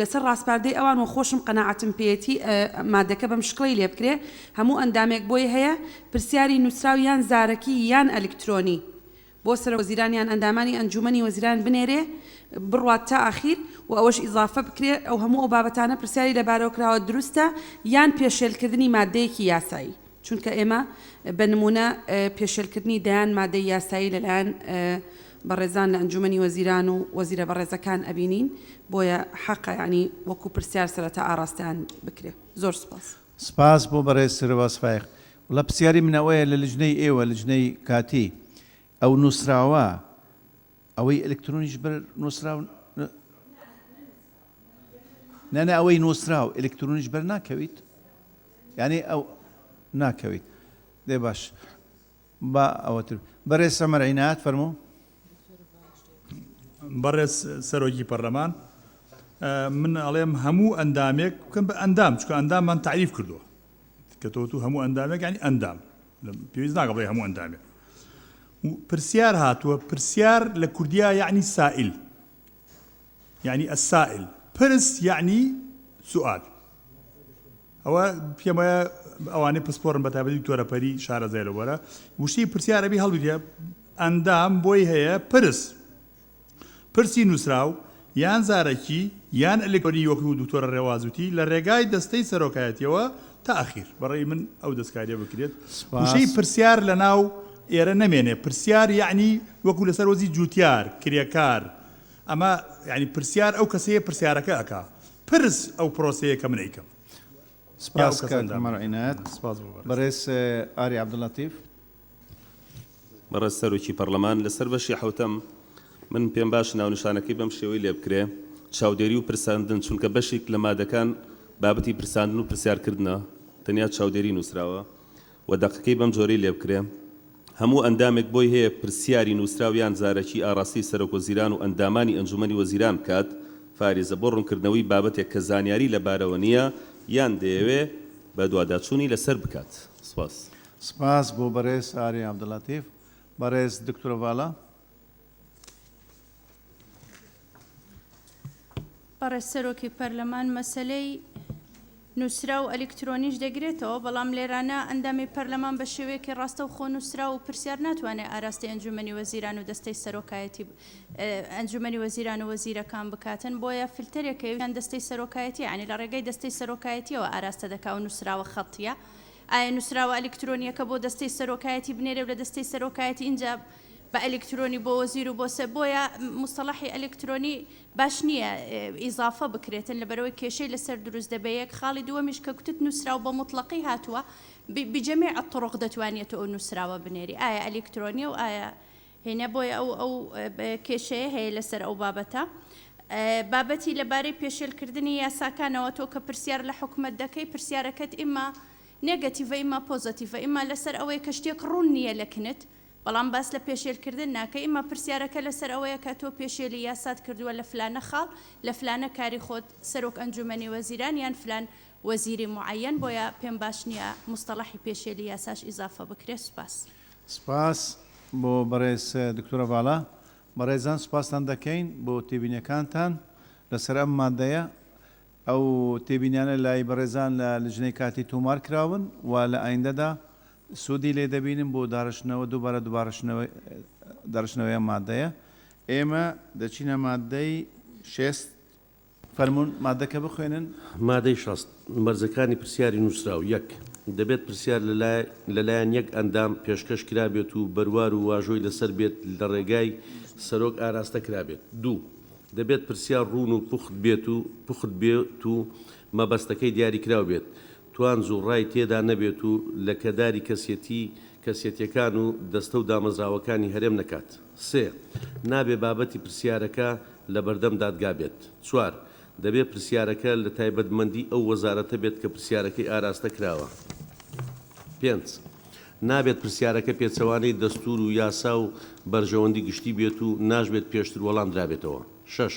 لەسەر ڕاستپاردەی ئەوان و خۆشم قەناعەتم پێیەتی مادەکە بەم شکڵی لێ بکرێ هەموو ئەندامێک بۆی هەیە پرسیاری نووسراو یان زارەکی یان ئەلکترۆنی بۆ سەرۆک وەزیران یان ئەندامانی ئەنجومەنی وەزیران بنێرێ بڕوات تا ئاخیر و ئەوەش ئیزافە بکرێ ئەو هەموو ئەو بابەتانە پرسیاری لەبارەوە کراوە دروستە یان پێشێلکردنی مادەیەکی یاسایی، چونکە ئێمە بە نمونە پێشێلکردنی دەیان مادەی یاسایی لەلایەن بەڕێزان لە ئەنجومەنی وەزیران و وەزیرە بەڕێزەکان ئەبینین، بۆیە حەقە ینی وەکو پرسیار سەرەتا ئاراستیان بکرێ. زۆر سپاس. سپاس بۆ بەڕێز سرباس فایق. وڵا پرسیاری منەوەیە لە لجنەی ئێوە لجنەی کاتی ئەو نووسراوە ئەوەی ئەلکترۆنیش بەر نووسراو نانە ئەوەی نووسراو ئەلکترۆنیش بەر ناکەویت یعنی ئەو ناکەویت. دێ باش با ئەوەتر بەڕێز عومەر عینات فەرموو. بەڕێز سەرۆکی پەرلەمان من ئەڵێم هەموو ئەندامێک بکەم بە ئەندام چکە ئەنداممان تعریف کردووە کە تۆ هەموو ئەندامێک ینی ئەندام پێویست ناکە بڵێ هەموو ئەندامێک. پرسیار هاتووە پرسیار لە کوردیا یعنی سائل یعنی ئەسائل پرس یعنی سوال ئەوە پێم وایە ئەوانەی پسپۆرن بە تایبەتی دکتۆرە پەری شارەزای لەوەرە وشەی پرسیارەبی هەڵبیێ ئەندام بۆی هەیە پرسی نووسراو یان زارەکی یان ئەلکترۆنی وەکو دکتۆرە ڕێوازوتی لە ڕێگای دەستەی سەرۆکایەتیەوە تا ئەخیر بەڕێی من ئەو دەستکاریە بکرێت وشەی پرسیار لە ناو ئێرە نەمێنێ پرسیار یعنی وەکو لەسەر وەزی جوتیار کرێکار ئەمە یعنی پرسیار ئەو کەسەیە پرسیارەکە ئەکا پرس ئەو پرۆسەیە کە من ئەیکەم سپاس کەمەڕ عینات بەڕێز ئاری عەبدوڵەتیف بەڕێز سەرۆکی پەرلەمان لەسەر بەشی حوتەم من پێم باش ناونیشانەکەی بەم شێوەی لێ بکرێ چاودێری و پرساندن چونکە بەشێک لە مادەکان بابەتی پرساندن و پرسیارکردنە تەنیا چاودێری نووسراوە و دەقەکەی بەم جۆرەی لێ بکرێ هەموو ئەندامێک بۆی هەیە پرسیاری نووسراویان زارەکی ئاراستی سەرۆکوەزیران و ئەندامانی ئەنجومەنی وەزیران بکات فارێزە بۆ ڕوونکردنەوەی بابەتێک کە زانیاری لەبارەوە نییە یان دەیەوێ بە دوواداچوونی لەسەر بکات سپاس بۆ بەڕێز ئاری عەبدوڵەتیف بەڕێز دکتۆرە ڤاڵا بەڕێز سەرۆکی پەرلەمان مەسەلەی نووسرا و ئەلکترۆنیش دەگرێتەوە بەڵام لێرانە ئەندامی پەرلەمان بە شێوەیەکی ڕاستە و خۆ نووسرا و پرسیار ناتوانێت ئاراستی ئەنجومەنی وەزیران و دەستەی سەرۆکایەتی ئەنجومەنی وەزیران و وەزیرەکان بکاتن بۆیە فیلتەرێکە یان دەستەی سەرۆکایەتی یعنی لە ڕێگەی دەستەی سەرۆکایەتیەوە ئاراستە دەکا و نووسراوە خەڵتیە ئایا نووسراوە ئەلکترۆنیەکە بۆ دەستەی سەرۆکایەتی بنێرە و لە دەستەی سەرۆکایەتی اینجا بە ئەلکترۆنی بۆ وەزیر و بۆ سە بۆیە مستەڵەحی ئەلکترۆنی باش نییە ئیزافە بکرێتن لەبەرەوەی کێشەی لەسەر دروست دەبەیەک خاڵی دووەمیش کە کوتت نووسراو بە مطلقی هاتووە بجەمیع الطرق دەتوانێتەوە ئەو نووسراوە بنێری ئایا ئەلکترۆنیە و ئایا هێنە بۆیە ئەو کێشەیە هەیە لەسەر ئەو بابەتە بابەتی لەبارەی پێشێلکردنی یاساکانەوە تۆ کە پرسیار لە حکومەت دەکەی پرسیارەکەت ئیما نێگەتیڤە ئیما پۆزەتیڤە ئیما لەسەر ئەوەی کە شتێک ڕوون نییە لە کنت بەڵام باس لە پێشێلکردن ناکە ئیمە پرسیارەکە لەسەر ئەوەیە کە تۆ پێشێلی یاسات کردووە لە فلانە خاڵ لە فلانە کاری خۆت سەرۆک ئەنجومەنی وەزیران یان فلان وەزیری معەن بۆیە پێم باش نییە مستەڵەحی پێشێلی یاساش ئیزافە بکرێت سپاس بۆ بەڕێز دکتۆرە ڤاڵا بەڕێزان سوپاسان دەکەین بۆ تێبینیەکانتان لەسەر ئەم مادەیە ئەو تێبینیانە لای بەڕێزان لە لژنەی کاتی تۆمار کراون و لە ئایندەدا سوودی لێ دەبینم بۆ داڕشنەوە دووبارە داڕشنەوەی مادەیە ئێمە دەچینە مادەی شێست فەرمونون مادەکە بخوێنن مادەی شەست مەرزەکانی پرسیاری نووسراو یەک دەبێت پرسیار لەلایەن یەک ئەندام پێشکەش کرابێت و بەروار و واژۆی لەسەر بێت لە ڕێگای سەرۆک ئاراستە کرابێت دوو دەبێت پرسیار ڕوون و پوخت بێت و مەبەستەکەی دیاری کراو بێت توان زوڕای تێدا نەبێت و لە کەداری کەسیەتیەکان و دەستە و دامەزراوەکانی هەرێم نەکات سێ نابێ بابەتی پرسیارەکە لە بەردەم دادگا بێت چوار دەبێت پرسیارەکە لە تایبەتمەندی ئەو وەزارەتە بێت کە پرسیارەکەی ئاراستە کراوە پێنج نابێت پرسیارەکە پێچەوانەی دەستور و یاسا و بەرژەوەندی گشتی بێت و ناژبێت پێشتر وەڵام درابێتەوە شەش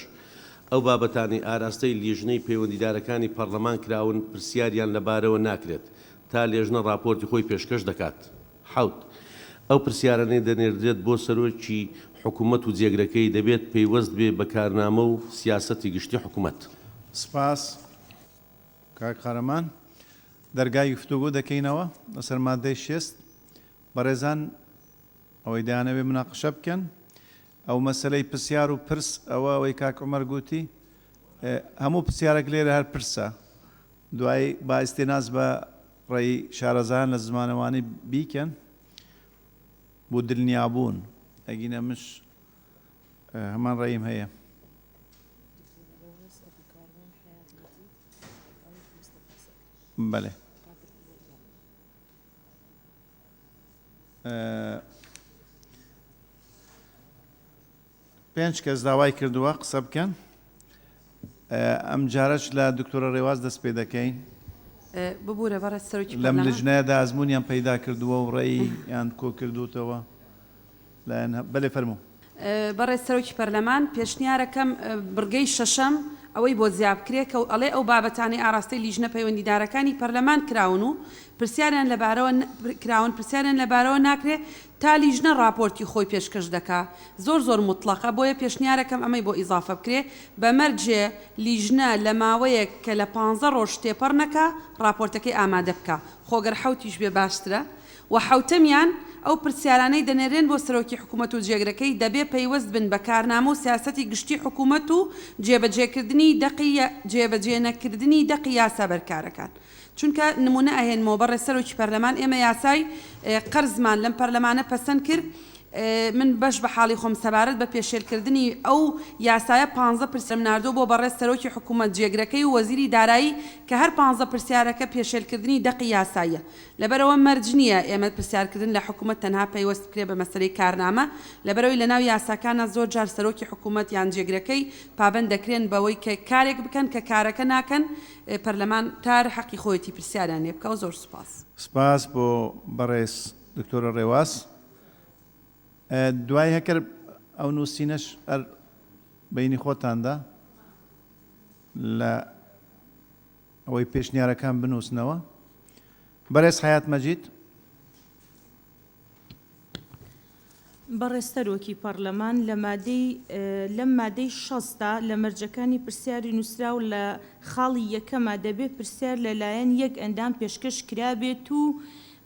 ئەو بابەتانی ئاراستەی لیژنەی پەیوەندیدارەکانی پەرلەمان کراون پرسیاریان لەبارەوە ناکرێت تا لێژنە راپۆرتی خۆی پێشکەش دەکات حوت ئەو پرسیارانەی دەنێردرێت بۆ سەرۆکی حکوومەت و جێگرەکەی دەبێت پەیوەست بێ بە کارنامە و سیاسەتی گشتی حکوومەت سپاس کاک قارەمان دەرگای گفتوگۆ دەکەینەوە لەسەر مادەی شێست بەڕێزان ئەوەی دایانەوێ مناقشە بکەن ئەو مەسلەی پرسیار و پرس ئەوە ئەوەی کاک عومەر گوتی هەموو پرسیارێک لێرە هەر پرسە دوای با ئیستێناس بە ڕێی شارەزایان لە زمانەوانی بیکەن بۆ دڵنیابوون ئەگینە مش هەمان ڕێیم هەیە بەڵێ پێنج کەس داوای کردووە قسە بکەن ئەم جارەش لە دکتۆرە ڕێواز دەست پێ دەکەین ببوورە بەڕێز سەرۆکی لەم لژنەیەدا ئەزممویان پەیدا کردووە و ڕێی یان کۆ کردوتەوە لایەن بەلێ فەرموو بەڕێز سەرۆکی پەرلەمان پێشنیارەکەم بڕگەی شەشەم ئەوەی بۆ زیاب کرێ کە ئەڵێ ئەو بابەتانی ئاراستەی لیژنە پەیوەندیدارەکانی پەرلەمان کراون و پرسیاریان لەبارەوە کراون پرسیاریان لەبارەوە ناکرێ تا لیژنە راپۆرتی خۆی پێشکەش دەکا زۆر مطلقە بۆیە پێشنیارەکەم ئەمەی بۆ ئیزافە بکرێ بەمەرجێ لیژنە لە ماوەیەک کە لە 15 ڕۆژ تێپەڕ نەکا راپۆرتەکەی ئامادە بکە خۆگەر حوتیش بێ باشترە و حوتەمیان ئەو پرسیارانەی دەنێرێن بۆ سەرۆکی حکوومەت و جێگرەکەی دەبێ پەیوەست بن بە کارنامە و سیاسەتی گشتی حکوومەت و جێبەجێ نەکردنی دەقی یاسا بەرکارەکان چونکە نمونە ئەهێنمەوە بەڕێ سەرۆکی پەرلەمان ئێمە یاسای قەرزمان لەم پەرلەمانە پەسەند کرد من بەش بە حاڵی خۆم سەبارەت بە پێشێلکردنی ئەو یاسایە 15 پرسیارم ناردۆ بۆ بەڕێ سەرۆکی حکوومەت جێگرەکەی و وەزیری دارایی کە هەر 15 پرسیارەکە پێشێلکردنی دەقی یاساییە لەبەرەوە مەرج نییە ئێمە پرسیارکردن لە حکوومەت تەنها پەیوەست بکرێ بە مەسەلەی کارنامە لەبەرەوەی لەناو یاساکانە زۆر جار سەرۆکی حکوومەت یان جێگرەکەی پابەند دەکرێن بەوەی کە کارێک بکەن کە کارەکە ناکەن پەرلەمان تار حەقی خۆیەتی پرسیاریان لێ بکە و زۆر سپاس بۆ بەڕێز دکتۆرە ڕێواز دوای هەکەر ئەو نووسینەش بینی خۆتاندا لە ئەوەی پێشنیارەکان بنووسنەوە بەڕێز حەیات مەجید بەڕێستەرۆکی پەرلەمان لەم مادەی 60 لە مەرجەکانی پرسیاری نووسرا و لە خاڵی یەکەمە دەبێت پرسیار لەلایەن یەک ئەندام پێشکەش کرابێت و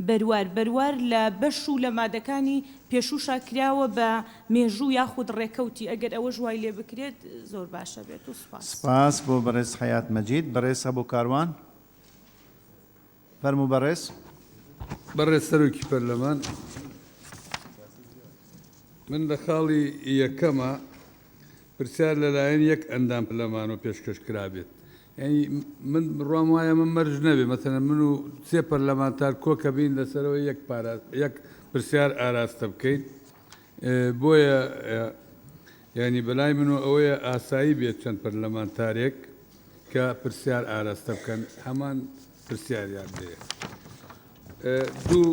بەروار لە بەش و لە مادەکانی پێشوشا کراوە بە مێژوو یاخود ڕێکەوتی ئەگەر ئەوە ژوای لێ بکرێت زۆر باشە بێت و سپاس بۆ بەڕێز حەیات مەجید بەڕێز هەبوو کاروان فەرموو بەڕێز بەڕێز سەرۆکی پەرلەمان من لە خاڵی یەکەمە پرسیار لەلایەن یەک ئەندام پەرلەمان و پێشکەش کرابێت یعنی من ڕوام وایە من مەرج نەبێ مەسەلەن من و سێ پەرلەمانتار کۆکە بین لەسەرەوە یەک پرسیار ئاراستە بکەین بۆیە ینی بەلای من و ئەوەیە ئاسایی بێت چەند پەرلەمانتارێک کە پرسیار ئاراستە بکەن هەمان پرسیاریان دەیە دوو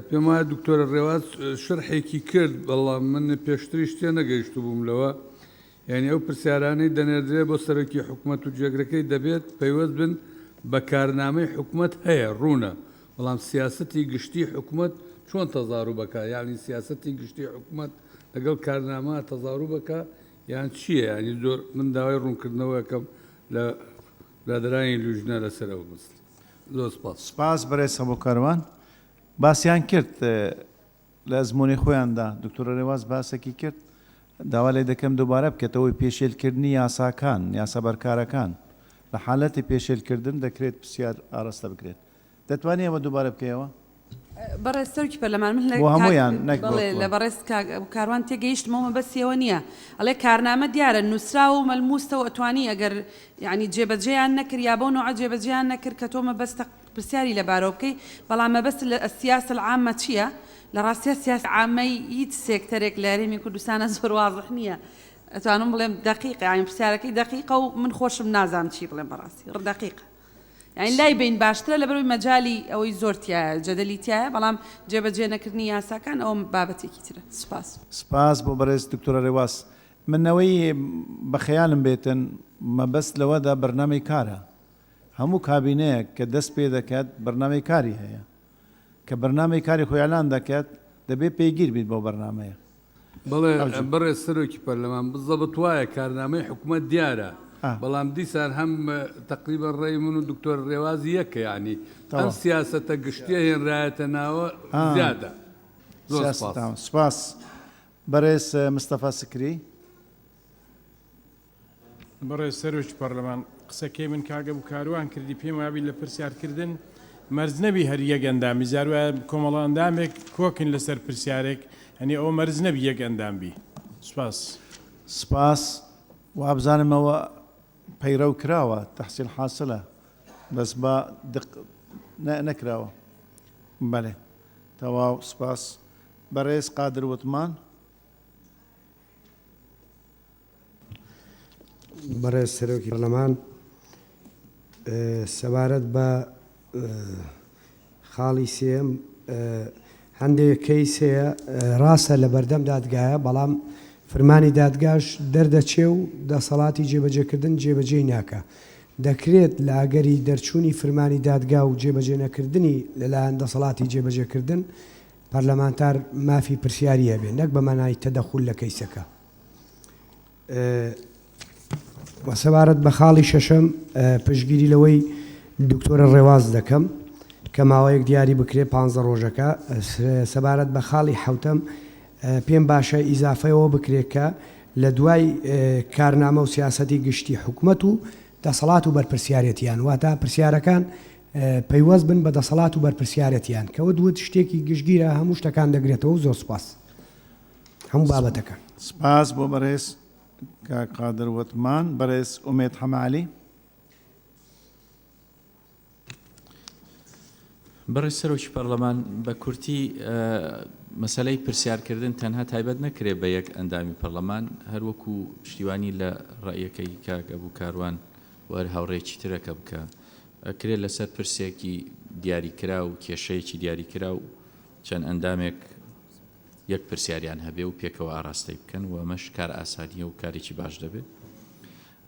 پێم وایە دکتۆرە ڕێواز شەرحێکی کرد بەڵام من پێشتری شتێ نەگەیشت بووم لەوە یعنی ئەو پرسیارانەی دەنێردرێ بۆ سەرۆکی حکوومەت و جێگرەکەی دەبێت پەیوەست بن بە کارنامەی حکوومەت هەیە ڕوونە بەڵام سیاسەتی گشتی حکوومەت چۆن تەزاڕوو بکە یعنی سیاسەتی گشتی حکوومەت لەگەڵ کارنامە تەزاڕوو بکە یان چییە ینی زۆر من داوای ڕوونکردنەوە یەکەم لە برادرانی لیژنە لەسەر ئەو مەسڵ زۆر سپاس بەڕێز هەبوو کاروان باسییان کرد لە ئەزمموی خۆیاندا دکتۆرە ڕێواز باسێکی کرد داوا لێ دەکەم دووبارە بکێتەوەی پێشێلکردنی یاساکان یاسا بەرکارەکان لە حالەتی پێشێلکردن دەکرێت پرسیار ئاراستە بکرێت دەتوانێت ئەوە دووبارە بکەیەوە بەڕێز سەرۆکی پەرلەمان من هەمویان لە بەڕێز کاروان تێگەیشتمەوە بەسیەوە نییە ئەڵێ کارنامە دیارە نووسرا و مەلموستەوە ئەتوانی ئەگەر یعنی جێبەجێیان نەکرد یا بۆ نوع جێبەجێیان نەکرد کە تۆ مەبەستە پرسیاری لەبارەوە بکەی بەڵام مەبەست لە سیاسە العامە چییە لە ڕاستیە سیاسی عامەی هیچ سێکتەرێک لە هەرێمی کوردستانە زۆر واضح نییە ئەتوانم بڵێم دقیق یعنی پرسیارەکەی دقیقە و من خۆشم نازانم چی بڵێم بەڕاستی دقیقە یعنی لای بین باشترە لەبەرەوەی مەجای ئەوەی زۆرتیایە جەدەلیتیایە بەڵام جێبەجێ نەکردنی یاساکان ئەوە بابەتێکی ترە سپاس بۆ بەڕێز دکتۆرە ڕێواز منەوەی بە خەیالم بێتن مەبەست لەوەدا بەرنامەی کارە هەموو کابینەیە کە دەست پێ دەکات بەرنامەی کاری هەیە کە بەرنامەی کاری خۆیان دەکات دەبێت پێگیر بیت بۆ بەرنمەیە بڵێ بەڕێز سەرۆکی پەرلەمان بزەبت وایە کارنامەی حکوومەت دیارە بەڵام دیسان هەم تقریبا ڕێی من و دکتۆر ڕێوازی یەکە ینی ئەم سیاسەتە گشتیە هێنرایەتە ناوە زیادە سپاس بەڕێز مستەفا سکری بەڕێز سەرۆکی پەرلەمان قسەکەی من کاگە بوو کاروان کردی پێم وابی لە پرسیارکردن مەرز نەبی هەر یەک ئەندامی زاروە کۆمەڵ ئەندامێک کۆکن لەسەر پرسیارێک هەنی ئەوە مەرز نەبی یەک ئەندامبی سپاس وابزانمەوە پەیرە و کراوە تەحسیل حاصلە بەس بە نەکراوە بەڵێ تەواو سپاس بەڕێز قادر وتمان بەڕێز سەرۆکی پەرلەمان سەبارەت بە خاڵی سێم هەندێک کەیس هەیە ڕاستە لە بەردەم دادگایە بەڵام فرمانی دادگاش دەردەچێ و دەسەڵاتی جێبەجێکردن جێبەجێ ناکە دەکرێت لە ئاگەری دەرچوونی فرمانی دادگا و جێبەجێ نەکردنی لەلایەن دەسەڵاتی جێبەجێکردن پەرلەمانتار مافی پرسیاری هەبێ نەک بە مانای تەدەخول لە کەیسەکە. وەسەبارەت بە خاڵی شەشەم پشتگیری لەوەی دکتۆرە ڕێواز دەکەم کە ماوەیەک دیاری بکرێ 15 ڕۆژەکە. سەبارەت بە خاڵی حوتەم پێم باشە ئیزافەیەوە بکرێت کە لە دوای کارنامە و سیاسەتی گشتی حکوومەت و دەسەڵات و بەرپرسیارەتیان واتە پرسیارەکان پەیوەست بن بە دەسەڵات و بەرپرسیارەتیان کەەوە دووت شتێکی گشتگیرە هەموو شتەکان دەگرێتەوە. زۆر سپاس هەموو بابەتەکان. سپاس بۆ بەڕێز قادر وتمان. بەڕێز ئومێد حەمالی. بەڕێز سەرۆکی پەرلەمان بە کورتی مەسەلەی پرسیارکردن تەنها تایبەت نەکرێ بە یەک ئەندامی پەرلەمان هەروەکو پشتیوانی لە ڕێیەکەی کاک ئەبوو کاروان وەر هاوڕێکی ترەکە بکە ئەکرێت لەسەر پرسێکی دیاریکرا و کێشەیەکی دیاریکرا و چەند ئەندامێک یەک پرسیاریان هەبێ و پێکەوە ئاراستەی بکەن و ئەمەش کار ئاسانیە و کارێکی باش دەبێت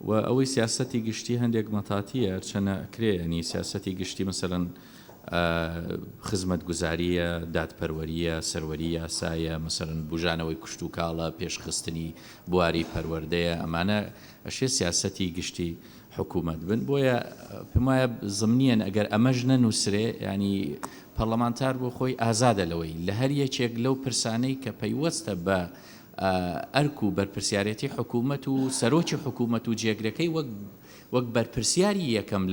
و ئەوەی سیاسەتی گشتی هەندێک مەتاتیە چەنە ئەکرێ ینی سیاسەتی گشتی مەسەڵەن خزمەت گوزاریە دادپەروەریە سەروەری یاسایە مەسەرن بژانەوەی کوشت و کاڵە پێشخستنی بواری پەروەردەیە ئەمانە ئەشێ سیاسەتی گشتی حکوومەت بن بۆیە پێم وایە زمنیەن ئەگەر ئەمەش نەنووسرێ ینی پەرلەمانتار بۆ خۆی ئازادە لەوەی لە هەر یەکێک لەو پرسانەی کە پەیوەستە بە ئەرک و بەرپرسیارەتی حکوومەت و سەرۆکی حکوومەت و جێگرەکەی وەک بەرپرسیاری یەکەم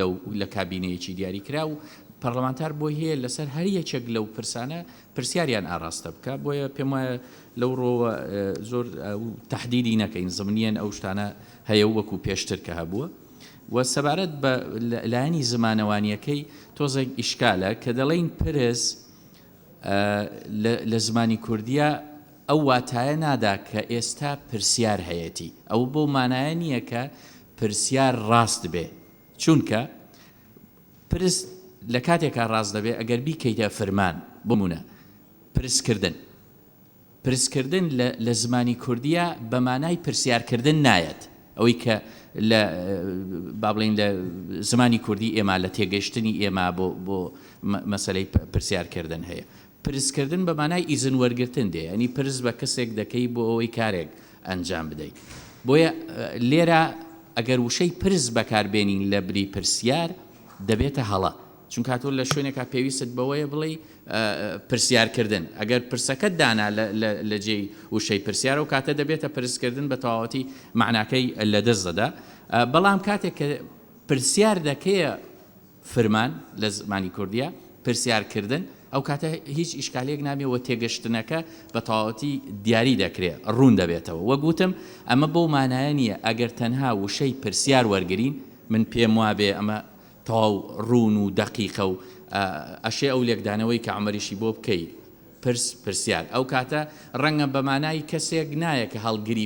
لە کابینەیەکی دیاریکرا و پەرلەمانتار بۆی هەیە لەسەر هەر یەکێک لەو پرسانە پرسیاریان ئاراستە بکە بۆیە پێم وایە لەو ڕۆوە زۆر تەحدیدی نەکەین زمنیەن ئەو شتانە هەیە وەکو پێشتر کە هەبووە و سەبارەت بە لایەنی زمانەوانیەکەی تۆزێک ئیشکالە کە دەڵێن پرس لە زمانی کوردیە ئەو واتایە نادا کە ئێستا پرسیار هەیەی ئەو بۆ مانایە نییە کە پرسیار ڕاست بێ چونکە پرس لە کاتێکا ڕاست دەبێ ئەگەر بیکەیتە فەرمان بمونە پرسکردن لە زمانی کوردیە بە مانای پرسیارکردن نایەت ئەوەی کە لە با بڵێن لە زمانی کوردی ئێمە لە تێگەشتنی ئێمە بۆ مەسەلەی پرسیارکردن هەیە پرسکردن بە مانای ئیزن وەرگرتن دێ ئەنی پرس بە کەسێک دەکەی بۆ ئەوەی کارێک ئەنجام بدەیت بۆیە لێرە ئەگەر وشەی پرس بەکاربێنین لە بری پرسیار دەبێتە هەڵە چونکە تۆ لە شوێنێکا پێویست بەوەیە بڵێ پرسیارکردن ئەگەر پرسەکەت دانا لە جێی وشەی پرسیار و کاتە دەبێتە پرسکردن بە تەواوەتی معناکەی لە دەست دەدا بەڵام کاتێک کە پرسیار دەکەیە فرمان لە زمانی کوردیە پرسیارکردن ئەو کاتە هیچ ئیشکالێک نابێەوە تێگەشتنەکە بە تەواوەتی دیاری دەکرێت ڕوون دەبێتەوە وەگوتم ئەمە بۆ مانایە نییە ئەگەر تەنها وشەی پرسیار وەرگین من پێم وابێ ئەمە تاو ڕوون و دەقیقە و ئەشێ ئەو لێکدانەوەی کە عمەریشی بۆ بکەی پرسیار ئەو کاتە ڕەنگە بە مانای کەسێک نایە کە هەڵگری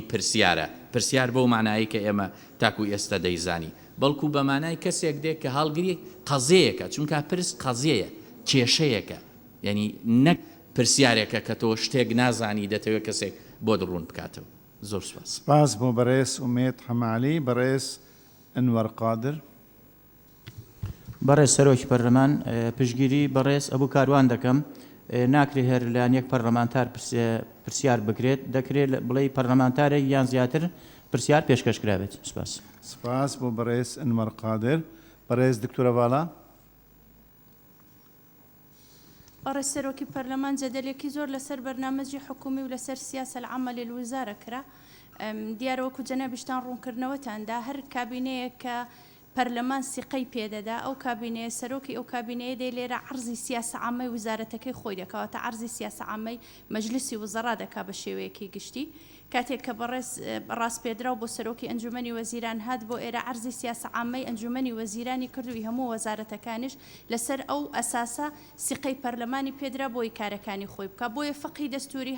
پرسیار بەو مانایی کە ئێمە تاکو ئێستا دەیزانی بەڵکو بە مانای کەسێک دێک کە هەڵگری قەزەیەکە چونکە پرس قەزەیە کێشەیەکە یعنی نەک پرسیارێکە کە تۆ شتێک نازانی دەتەوێت کەسێک بۆ دڕوون بکاتەوە. زۆر سپاس بۆ بەڕێز ئومێد حەمالی. بەڕێز ئەنوەر قادر. بەڕێز سەرۆکی پەرلەمان پشتگیری بەڕێز ئەبوو کاروان دەکەم ناکرێت هەر لایەن یەک پەرلەمانتار پرسیار بکرێت دەکرێت بڵێ پەرلەمانتارێک یان زیاتر پرسیار پێشکەش کرابێت. سپاس بۆ بەڕێز ئەنوەر قادر. بەڕێز دکتۆرە ڤاڵا. بەڕێز سەرۆکی پەرلەمان جەدەلێکی زۆر لەسەر بەرنامەجی حکومی و لەسەر سیاسە العەمەلی الوزارە کرا دیارەوەکو جەنابیشتان ڕوونکردنەوەتاندا هەر کابینەیە کە پەرلەمان سیقەی پێدەدا ئەو کابینەیە سەرۆکی ئەو کابینەیە دێ لێرە عەرزی سیاسە عامەی وزارەتەکەی خۆی دەکەواتە عەرزی سیاسە عامەی مەجلیسی وزەرا دەکا بە شێوەیەکی گشتی کاتێک کە ڕاستپێدرا و بۆ سەرۆکی ئەنجومەنی وەزیران هات بۆ ئێرە عەرزی سیاسە عامەی ئەنجومەنی وەزیرانی کردووی هەموو وەزارەتەکانیش لەسەر ئەو ئەساسە سیقەی پەرلەمانی پێدرا بۆی کارەکانی خۆی بکە بۆیە فەقی دەستوری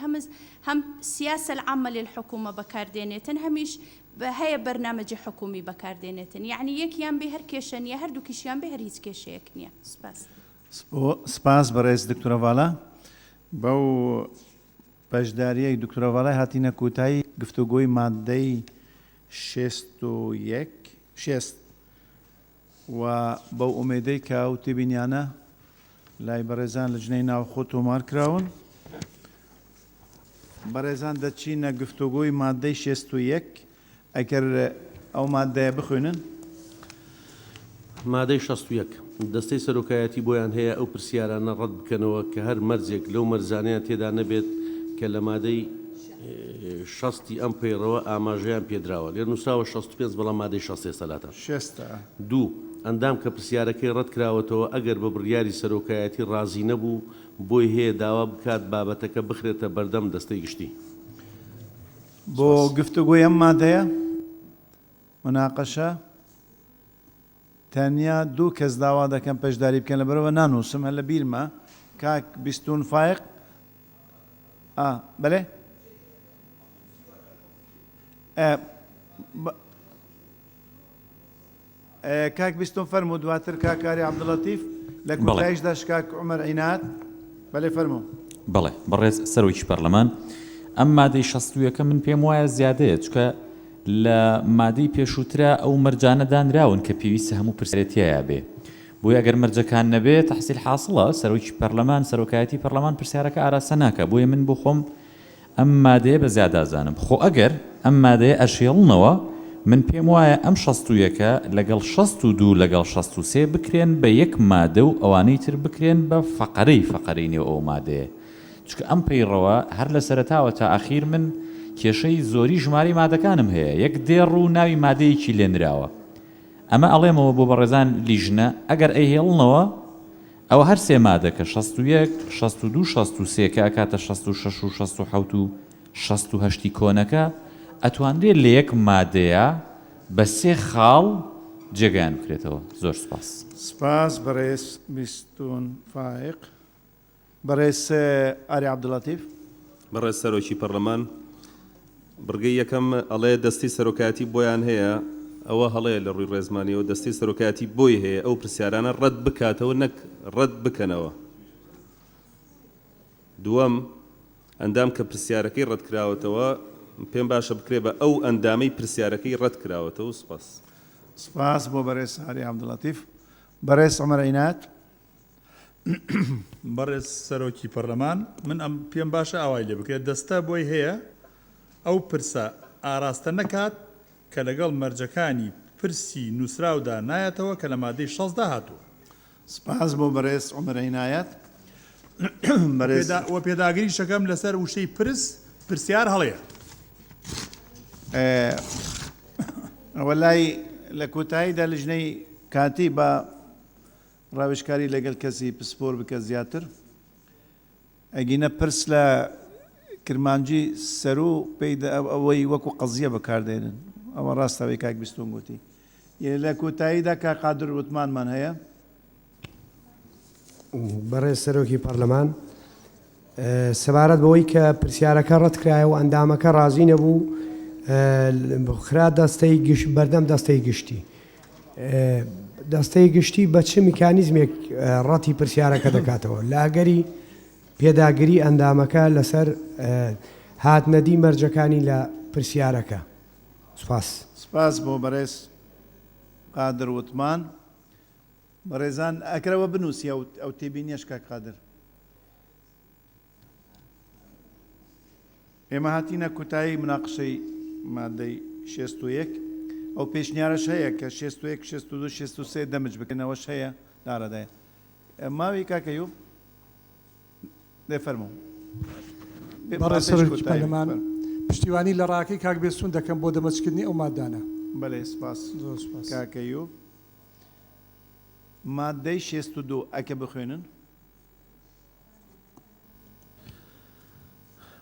هەم سیاسە العەمەلی الحکومە بەکاردێنێتن هەمیش هەیە بەرنامەجی حکومی بەکاردێنێتن یعنی یەکیان بێ هەر کێشە نیە هەردووکیشیان بێ هەر هیچ کێشەیەک نییە. سپاس بەڕێز دکتۆرە ڤاڵا. بەو بەشداریەک دکتۆرەڤڵای هاتینە کوتایی گفتوگۆی مادەی 6 و بەو ئومێدەی کە ئەو تێبینیانە لای بەڕێزان لە ژنەی ناوخۆ تۆمار کراون بەڕێزان دەچینە گفتوگۆی مادەی 61 ئەگەر ئەو مادەیە بخوێنن مادەی 61 دەستەی سەرۆکایەتی بۆیان هەیە ئەو پرسیارانە ڕەت بکەنەوە کە هەر مەرجێک لەو مەرزانەیە تێدا نەبێت کە لە مادەی 60 ئەم پەیڕەوە ئاماژەیان پێدراوە لێر نووسراوە 65 بەڵام مادەی 60 سەلاتە 2 ئەندام کە پرسیارەکەی ڕەت کراوەتەوە ئەگەر بە بڕیاری سەرۆکایەتی ڕازی نەبوو بۆی هەیە داوا بکات بابەتەکە بخرێتە بەردەم دەستەی گشتی بۆ گفتوگۆی ئەم مادەیە مناقەشە تەنیا دوو کەس داوا دەکەم پەشداری بکەن لەبەرەوە نانووسم هەر لە بیرمە کاک بیستون فایق بەڵێ کاک بیستون فەرموو دواتر کاکاری عەبدوڵەتیف لە کۆتاییشدا کاک عومەر عینات بەڵێ فەرموو بەڵێ بەڕێز سەرۆکی پەرلەمان ئەم مادەی 61 من پێم وایە زیادەیە چکە لە مادەی پێشووترا ئەو مەرجانە دانراون کە پێویستە هەموو پرسیارەتیایە بێ بۆی ئەگەر مەرجەکان نەبێت تەحسیل حاصڵە سەرۆکی پەرلەمان سەرۆکایەتی پەرلەمان پرسیارەکە ئاراسە ناکە بۆیە من بۆ خۆم ئەم مادەیە بە زیادازانم خۆ ئەگەر ئەم مادەیە ئەشێڵنەوە من پێم وایە ئەم 61 لەگەڵ 62 لەگەڵ 63 بکرێن بە یەک مادە و ئەوانەی تر بکرێن بە فەقەرەی نێو ئەو مادەیە چکە ئەم پەیڕەوە هەر لە سەرەتاوە تا ئاخیر من کێشەی زۆری ژماری مادەکانم هەیە یەک دێڕ و ناوی مادەیەکی لێنراوە ئەمە ئەڵێمەوە بۆ بەڕێزان لیژنە ئەگەر ئەیهێڵنەوە ئەوە هەر سێ مادەکە 61 62 63 کە ئەکاتە 66 و 67 و 68 کۆنەکە ئەتوانرێت لە یەک مادەیە بە سێ خاڵ جێگەیان بکرێتەوە زۆر سپاس سپاس بەڕێز بیستون فایق بەڕێز ئاری عەبدوڵەتیف بەڕێز سەرۆکی پەرلەمان بڕگەی یەکەم ئەڵێ دەستی سەرۆکایەتی بۆیان هەیە ئەوە هەڵەیە لە ڕووی ڕێزمانیەوە دەستی سەرۆکایەتی بۆی هەیە ئەو پرسیارانە ڕەت بکاتەوە نەک ڕەت بکەنەوە دووەم ئەندام کە پرسیارەکەی ڕەت کراوەتەوە پێم باشە بکرێ بە ئەو ئەندامەی پرسیارەکەی ڕەت کراوەتەوە سپاس سپاس بۆ بەڕێز ئاری عەبدوڵەتیف بەڕێز عومەر عینات بەڕێز سەرۆکی پەرلەمان من ئەم پێم باشە ئاوای لێ بکرێت دەستە بۆی هەیە ئەو پرسە ئاراستە نەکات کە لەگەڵ مەرجەکانی پرسی نووسراودا نایەتەوە کە لە مادەی 16 هاتووە سپاس بۆ بەڕێز عومەر عینایەت وە پێداگیری شەکەم لەسەر وشەی پرسیار هەڵەیە ئەوە لای لە کۆتاییدا لە ژنەی کاتی بە ڕاوێژکاری لەگەڵ کەسی پسپۆر بکە زیاتر ئەگینە پرس لە کرمانجی سەر و پێیدا ئەوەی وەکو قەزیە بەکاردێنن ئەوە ڕاستەوەی کاک بیستون گوتی لە کۆتاییدا کا قادر وتمانمان هەیە بەڕێز سەرۆکی پەرلەمان سەبارەت بەوەی کە پرسیارەکە ڕەتکرایە و ئەندامەکە ڕازی نەبوو خرا دەستەی گشت بەردەم دەستەی گشتی دەستەی گشتی بە چه میکانیزمێک ڕەتی پرسیارەکە دەکاتەوە لە ئەگەری پێداگیری ئەندامەکە لەسەر هاتنەدی مەرجەکانی لە پرسیارەکە سپاس بۆ بەڕێز قادر وتمان بەڕێزان ئەکرەوە بنووسی ئەو تێبینیەش کاک قادر ئێمە هاتینە کۆتایی مناقشەی مادەی 61 ئەو پێشنیارەش هەیە کە 61 62 63 دەمج بکەنەوەش هەیە دارەدایە ماوەی کاکەیوب دەفەرموو بەڕێز سەرۆکی پەرلەمان پشتیوانی لە ڕاکەی کاک بێسوون دەکەم بۆ دەمەچکردنی ئەو مادانە بەڵێ سپاس کاکەیوب مادەی 62 ئەکە بخوێنن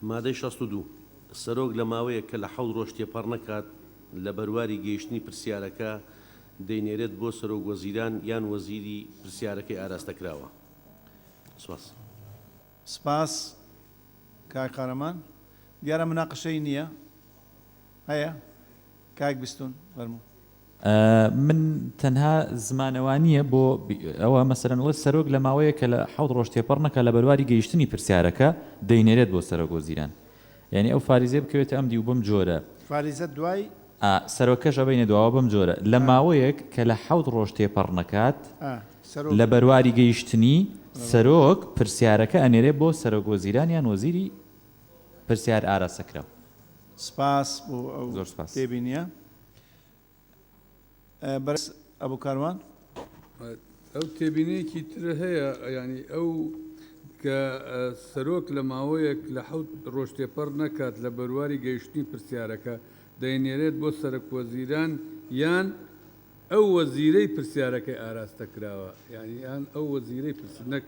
مادەی 62 سەرۆک لە ماوەیە کە لە حەوت ڕۆژ تێپەڕ نەکات لە بەرواری گەیشتنی پرسیارەکە دەینێرێت بۆ سەرۆک وەزیران یان وەزیری پرسیارەکەی ئاراستەکراوە سپاس کاک قارەمان دیارە مناقشەی نییە هەیە کاک بیستون فەرموو من تەنها زمانەوانیە بۆ ئەوە مەسەرەنڵێت سەرۆک لە ماوەیە کە لە حەوت ڕۆژ تێپەڕ نەکە لە بەرواری گەیشتنی پرسیارەکە دەینێرێت بۆ سەرۆک وەزیران یعنی ئەو فاریزێ بکەوێتە ئەم دی و بەم جۆرە فاریزە دوای سەرۆکەش ئەبینە دواوە بەم جۆرە لە ماوەیەک کە لە 7 ڕۆژ تێپەڕ نەکات لە بەرواری گەیشتنی سەرۆک پرسیارەکە ئەنێرێ بۆ سەرۆک وەزیران یان وەزیری پرسیار ئاراستەکراو. سپاس بۆ زۆر سپاس. تێبینیە بەرز ئەبوو کاروان. ئەو تێبینەیەکی تر هەیە ینی ئەو کە سەرۆک لە ماوەیەک لە 7 ڕۆژ تێپەڕ نەکات لە بەرواری گەیشتنی پرسیارەکە دەینێرێت بۆ سەرۆک وەزیران یان ئەو وەزیرەی پرسیارەکەی ئاراستە کراوە ینی یان ئەو وەزیرەی پرسنەک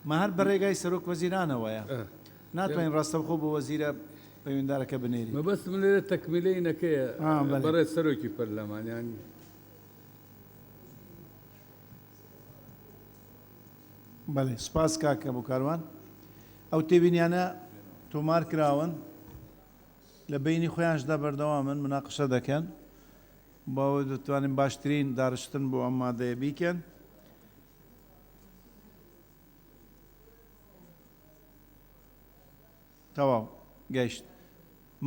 مە هەر بەڕێگای سەرۆک وەزیرانەوەیە ناتوانین ڕاستەوخۆ بۆ وەزیرە پەیوەنددارەکە بنێری. مەبەستم لێرە تەکمیلەی نەکەیە بەڕێ سەرۆکی پەرلەمانیانی. بەڵێ سپاس کاکە بۆ کاروان. ئەو تێبینیانە تۆمار کراون لە بینی خۆیانشدا بەردەوامن مناقشە دەکەن باوە دەتوانین باشترین داڕشتن بۆ ئەم مادەیە بیکەن. تەواو گەیشت.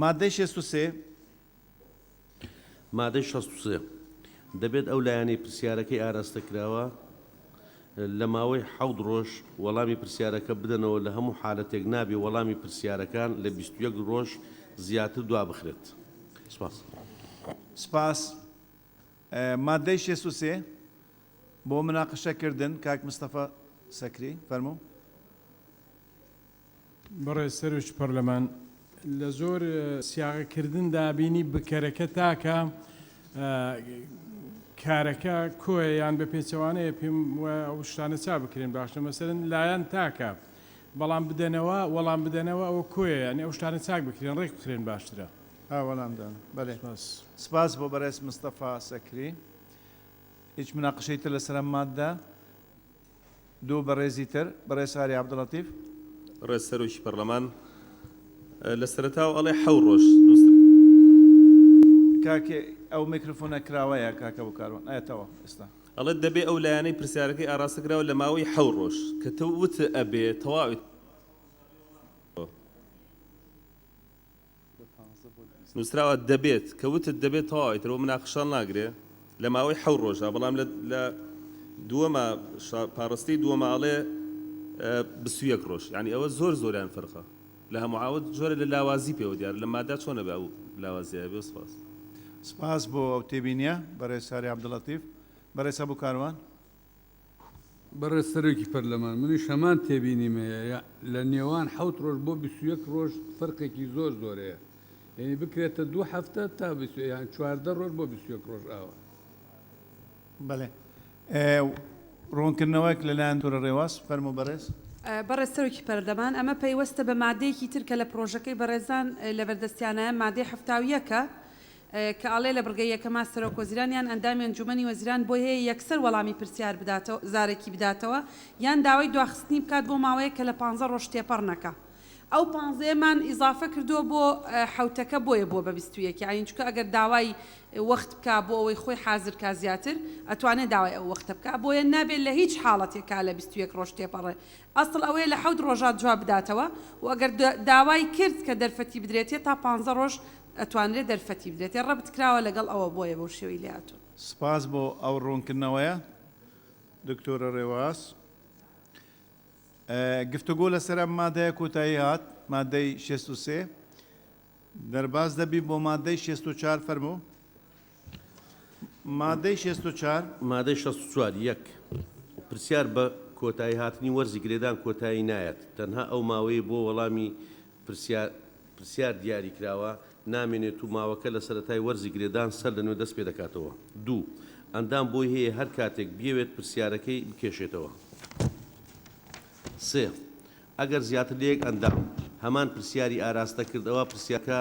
مادەی 63 مادەی 63 دەبێت ئەو لایەنەی پرسیارەکەی ئاراستە کراوە لە ماوەی 7 ڕۆژ وەڵامی پرسیارەکە بدەنەوە لە هەموو حالەتێک نابێ وەڵامی پرسیارەکان لە 21 ڕۆژ زیاتر دوا بخرێت. سپاس. سپاس. مادەی 63 بۆ مناقشەکردن کاک مستەفا سەکری فەرموو. بەڕێز سەرۆکی پەرلەمان لە زۆر سیاغەکردندا بینی بکەرەکە تاکە کارەکە کۆیە یان بە پێچەوانەیە پێم ئەو شتانە چا بکرێن باشە مەسەرن لایەن تاکە بەڵام بدەنەوە وەڵام بدەنەوە ئەوە کۆیە ینی ئەو شتانە چاک بکرێن ڕێک بکرێن باشترە. وەڵامدان بەێ سپاس بۆ بەڕێز مستەفا سەکری. هیچ مناقشەی تر لەسەر ئەم مادە دوو بەڕێزی تر بەڕێز ساری عەبدوڵەتیف. ڕێز سەرۆکی پەرلەمان لە سەرەتاو ئەڵێ 7 ڕۆژ کاکێ ئەو میکرۆفۆنە کراوەیە کاکە بۆ کاروان ئاەتەوە ئێستا ئەڵێ دەبێ ئەو لایەنەی پرسیارەکەی ئاراستەکراوە لە ماوەی 7 ڕۆژ کە تە وتە ئەبێ تەواوی نووسراوە دەبێت کە وتت دەبێت تەواویترەوە مناقشان ناگرێ لە ماوەی 7 ڕۆژە بەڵام لە دووەمە پاڕستی دووەماڵێ 21 ڕۆژ ینی ئەوە زۆر زۆریان فەرقە لە هەموعاوت جۆرە لە لاوازی پێوە دیار لە مادا چۆنە بە ئەو لاوازیە بێ. سپاس. سپاس بۆ ئەو تێبینیە بەڕێز ساری عەبدوڵەتیف. بەڕێز ئەبوو کاروان. بەڕێز سەرۆکی پەرلەمان منیش هەمان تێبینیمەیە لە نێوان 7 ڕۆژ بۆ 21 ڕۆژ فەرقێکی زۆر زۆرەیە یعنی بکرێتە 2 هەفتە تا یان 14 ڕۆژ بۆ 21 ڕۆژ ئاوە. بەڵێ ڕوونکردنەوەیەک لەلایەن تۆرە ڕێواز فەرموو بەڕێز. بەڕێز سەرۆکی پەرلەمان ئەمە پەیوەستە بە مادەیەکی تر کە لە پرۆژەکەی بەڕێزان لە بەردەستیانەیە مادەی 70یەکە کە ئاڵێ لە بڕگەی یەکەما سەرۆک وەزیران یان ئەندامی ئەنجومەنی وەزیران بۆ هەیە یەکسەر وەڵامی پرسیار بداتەوە زارێکی بداتەوە یان داوای دواخستنی بکات بۆ ماوەیە کە لە 15 ڕۆژ تێپەڕ نەکە. ئەو 15مان ئیزافە کردووە بۆ حوتەکە بۆیە بۆ بە 21 یان چونکە ئەگەر داوای وەخت بکا بۆ ئەوەی خۆی حازر کا زیاتر ئەتوانێت داوای ئەو وەختە بکە بۆیە نابێت لە هیچ حاڵەتێکا لە 21 ڕۆژ تێپەڕێ ئەسڵ ئەوەیە لە 7 ڕۆژات جواب بداتەوە و ئەگەر داوای کرد کە دەرفەتی بدرێتێت تا 15 ڕۆژ ئەتوانرێت دەرفەتی بدرێتێ ڕەبت کراوە لەگەڵ ئەوە بۆیە بەو شێوەی لاتون. سپاس بۆ ئەو ڕوونکردنەوەیە دکتۆرە ڕێواز. گفتوگۆ لەسەر ئەم مادەیە کۆتایی هات مادەی 63 دەرباز دەبی بۆ مادەی 64 فەرموو. مادەی 64 مادەی 64 یەک پرسیار بە کۆتایی هاتنی وەرزی گرێدان کۆتایی نایەت تەنها ئەو ماوەی بۆ وەڵامی پرسیار دیاری کراوە نامێنێت و ماوەکە لە سەرەتای وەرزی گرێدان سەر لەنوێ دەست پێ دەکاتەوە. دوو ئەندام بۆی هەیە هەر کاتێک بێوێت پرسیارەکەی بکێشێتەوە. سێ ئەگەر زیاتر لە یەک ئەندام هەمان پرسیاری ئاراستە کردەوە پرسیارەکە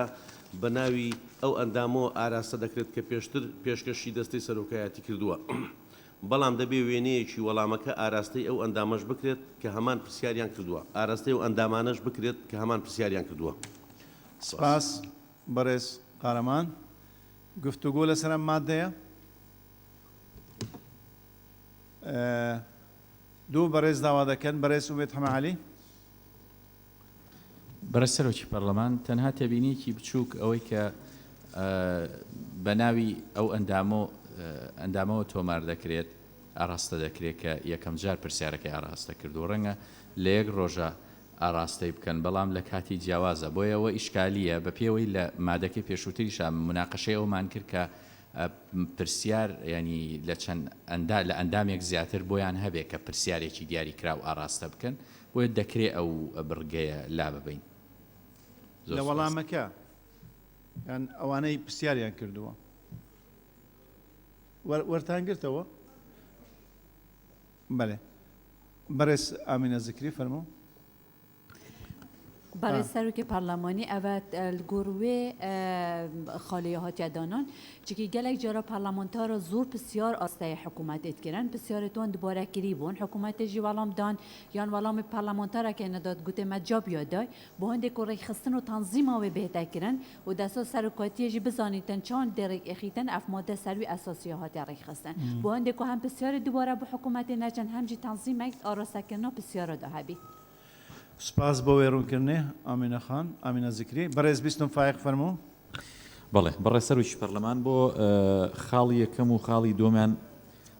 بە ناوی ئەو ئەندامەوە ئاراستە دەکرێت کە پێشتر پێشکەشی دەستەی سەرۆکایەتی کردووە بەڵام دەبێ وێنەیەکی وەڵامەکە ئاراستەی ئەو ئەندامەش بکرێت کە هەمان پرسیاریان کردووە ئاراستەی و ئەندامانەش بکرێت کە هەمان پرسیاریان کردووە. سپاس بەڕێز قارەمان. گفتوگۆ لەسەر ئەم مادەیە دوو بەڕێز داوا دەکەن بەڕێز ئومێد حەمەعەلی. بەرەسەرۆکی پەرلەمان تەنها تێبینیکی بچووک ئەوەی کە بە ناوی ئەو ئەندامەوە تۆمار دەکرێت ئاراستە دەکرێت کە یەکەم جار پرسیارەکەی ئاراستە کردو ڕەنگە لە یەک ڕۆژە ئاراستەی بکەن بەڵام لە کاتی جیاوازە بۆیە ئەوە ئیشکالیە بە پێوەی لە مادەکەی پێشووتریشە مناقەشەی ئەومان کرد کە پرسیار ینی لە چەند لە ئەندامێک زیاتر بۆیان هەبێت کە پرسیارێکی دیاری کراو ئاراستە بکەن بۆیە دەکرێت ئەو بڕگەیە لا ببین لە وەڵامەکە یان ئەوانەی پرسیاریان کردووە وەرتانگرتەوە بەێ بەڕێز ئامینە زکری فەرمو برای سروک پارلمانی اوت الگروه خالی هاتیه دانان چیکه گلک جرا پارلمانتار زور بسیار آسته حکومت اتکرن بسیار تون دوباره کری بون حکومت جی ولام دان یان ولام پارلمانتار که نداد گوته مجاب یادای با هنده که خستن و تنظیم ها بهتر کرن و دستا سرکاتی جی بزانیتن چون درک اخیتن اف ماده سروی اساسی هاتی رای خستن با هنده که هم بسیار دوباره با حکومت نچن هم جی تنظیم اکت آراسته کرنا بسیار دهبی سپاس بۆ وێڕوونکردنێ ئامینە خان ئامینە زیکری بەڕێز بیستم فایق فەرموو بەڵێ بەڕێسەرۆکی پەرلەمان بۆ خاڵی یەکەم و خاڵی دۆمیان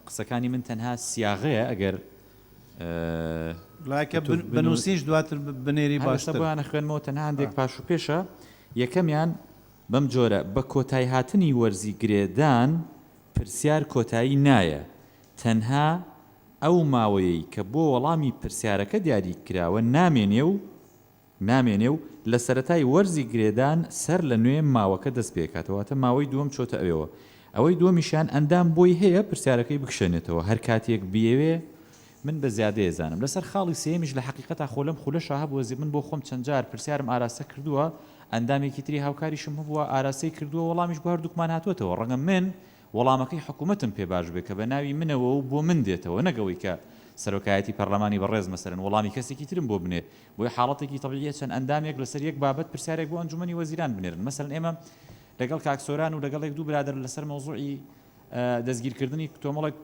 قسەکانی من تەنها سیاغەیە ئەگەر لایکە بنووسیش دواتر بنێری باشتر بۆیانە خوێنمەوە تەنها هەندێک پاش و پێشە یەکەمیان بەم جۆرە بە کۆتایی هاتنی وەرزی گرێدان پرسیار کۆتایی نایە تەنها ئەو ماوەیەی کە بۆ وەڵامی پرسیارەکە دیاری کراوە نامێنێ و لە سەرەتای وەرزی گرێدان سەر لە نوێ ماوەکە دەست پێکاتەوەتە ماوەی دووەم چۆتە ئەوێەوە ئەوەی دووەمیشیان ئەندام بۆی هەیە پرسیارەکەی بکشێنێتەوە هەر کاتێک بیەوێ من بە زیادەیە زانم لەسەر خاڵی سێمیش لە حەقیقەتا خۆلم خولەشە هەبووە من بۆ خۆم چەند جار پرسیارم ئاراستە کردووە ئەندامێکی تری هاوکاریشم هەبووە ئاراستەی کردووە وەڵامیش بۆ هەردووکمان هاتووەتەوە ڕەنگە من وەڵامەکەی حکوومەتم پێ باش بێت کە بە ناوی منەوە و بۆ من دێتەوە نەگەوەی کە سەرۆکایەتی پەرلەمانی بەڕێز مەسەرن وەڵامی کەسێکی ترم بۆ بنێت بۆی حاڵەتێکی تەبیعیە چەند ئەندامێک لەسەر یەک بابەت پرسیارێک بۆ ئەنجومەنی وەزیران بنێرن مەسەرەن ئێمە لەگەڵ کاکسۆران و لەگەڵ دوو برادر لەسەر مەوزوعی دەستگیرکردنی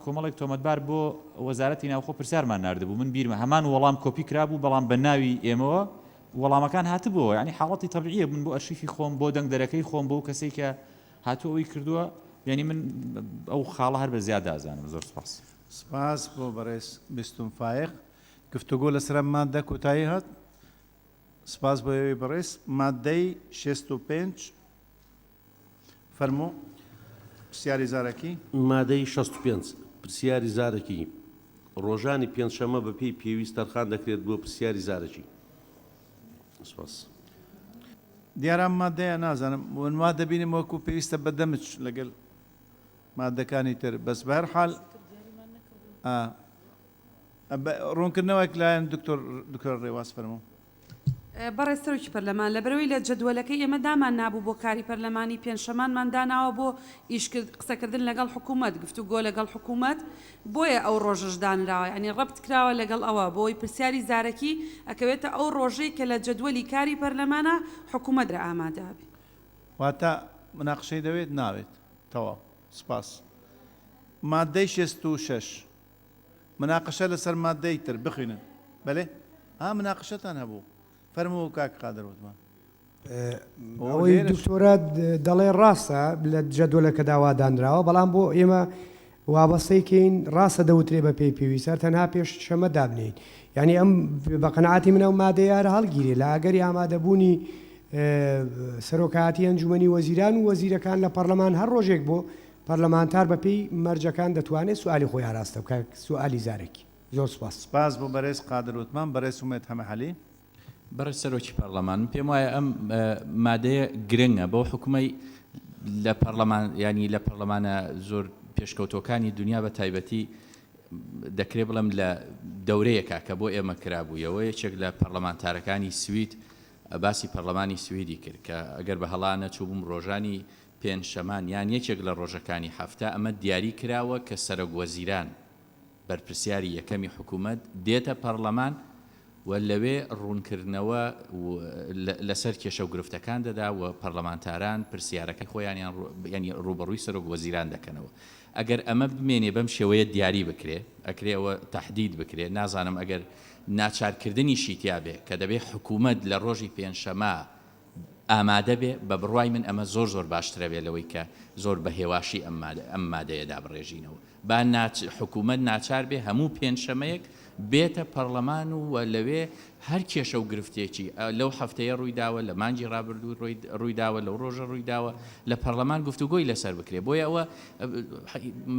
کۆمەڵێک تۆمەتبار بۆ وەزارەتی ناوخۆ پرسیارمان ناردبوو من بیرمە هەمان وەڵام کۆپی کرابوو بەڵام بە ناوی ئێمەوە وەڵامەکان هاتبووە یعنی حاڵەتی تەبیعیە من بۆ ئەرشیفی خۆم بۆ دەنگدەرەکەی خۆم بۆ کەسێک کە هاتووەوەی کردووە یعنی من ئەو خاڵە هەر بە زیاد ئازانم زۆر سپاس سپاس بۆ بەڕێز بیستم فایق گفتوگۆ لەسەر مادە کۆتایی هات سپاس بۆ ئەوەی بەڕێز مادەی 65 فەرموو پرسیاری زارەکی مادەی 65 پرسیاری زارەکی ڕۆژانی پێنجشەمە بە پێی پێویست تەرخان دەکرێت بۆ پرسیاری زارەکی سپاس دیاران مادەیە نازانم ونوا دەبینیم وەکو پێویستە بەدەمچ لەگەڵ مادەکانی تر بەس بە هەر حاڵ ڕوونکردنەوەک لایەن دکتۆر ڕێواز فەرموو بەڕێز سەرۆکی پەرلەمان لەبەرەوەی لە جەدوەلەکەی ئێمە دامان نابوو بۆ کاری پەرلەمانی پێنجشەمانمان داناوە بۆ قسەکردن لەگەڵ حکوومەت گفتوگۆ لەگەڵ حکوومەت بۆیە ئەو ڕۆژەش دانراوە ینی ڕەبت کراوە لەگەڵ ئەوە بۆی پرسیاری زارەکی ئەکەوێتە ئەو ڕۆژەی کە لە جەدوەلی کاری پەرلەمانە حکوومەت رە ئامادەبی واتە مناقشەی دەوێت ناوێت تەواو سپاس مادەی 66 مناقشە لەسەر مادەی تر بخوێنن بەڵێ مناقشەتان هەبوو فەرموو کاک قادر وتمان ئەوەی دکتۆرە دەڵێ ڕاستە لە جەدوەلەکە داوادانراوە بەڵام بۆ ئێمە وابەستەیکەین ڕاستە دەوترێ بە پێی پێویستە تەنها پێش شەمە دابنین یعنی ئەم بە قەنەعاتی منە و مادەیارە هەڵگیرێ لە ئەگەری ئامادەبوونی سەرۆکایەتی ئەنجومەنی وەزیران و وەزیرەکان لە پەرلەمان هەر ڕۆژێک بۆ پەرلەمانتار بەپێی مەرجەکان دەتوانێت سوالی خۆی ئاراستە بکە سوالی زارێکی زۆر سپاس سپاس بۆ بەڕێز قادر وتمان بەڕێز ومێد هەمەحەلی بەڕێز سەرۆکی پەرلەمان پێم وایە ئەم مادەیە گرنگە بۆ حکومەی لە پەرلەمان ینی لە پەرلەمانە زۆر پێشکەوتۆکانی دنیا بە تایبەتی دەکرێت بڵم لە دەورەیەکە کە بۆ ئێمە کرابوویەوە یەکێک لە پەرلەمانتارەکانی سوید باسی پەرلەمانی سویدی کرد کە ئەگەر بە هەڵانە چوو بووم ڕۆژانی پێنجشەمان یان یەکێک لە ڕۆژەکانی هەفتە ئەمە دیاری کراوە کە سەرۆک وەزیران بەرپرسیاری یەکەمی حکوومەت دێتە پەرلەمان و لەوێ ڕوونکردنەوە لەسەر کێشە و گرفتەکان دەدا و پەرلەمانتاران پرسیارەکە خۆیان ینی ڕوبەڕووی سەرۆک وەزیران دەکەنەوە. ئەگەر ئەمە بمێنێ بەم شێوەیە دیاری بکرێ ئەکرێ ئەوە تهدید بکرێ نازانم ئەگەر ناچارکردنی شیتیا بێ کە دەبێت حکوومەت لە ڕۆژی پێنجشەمە ئامادە بێ بە بڕوای من ئەمە زۆر باشترە بێ لەوەی کە زۆر بە هێواشی ئەم مادەیەدا بڕێژینەوە با حکوومەت ناچار بێ هەموو پێنجشەمەیەک بێتە پەرلەمان و لەوێ هەر کێشە و گرفتێکی لەو هەفتەیە ڕوویداوە لە مانجی ڕابردوو ڕوویداوە لەو ڕۆژە ڕوویداوە لە پەرلەمان گفتوگۆی لەسەر بکرێ بۆیە ئەوە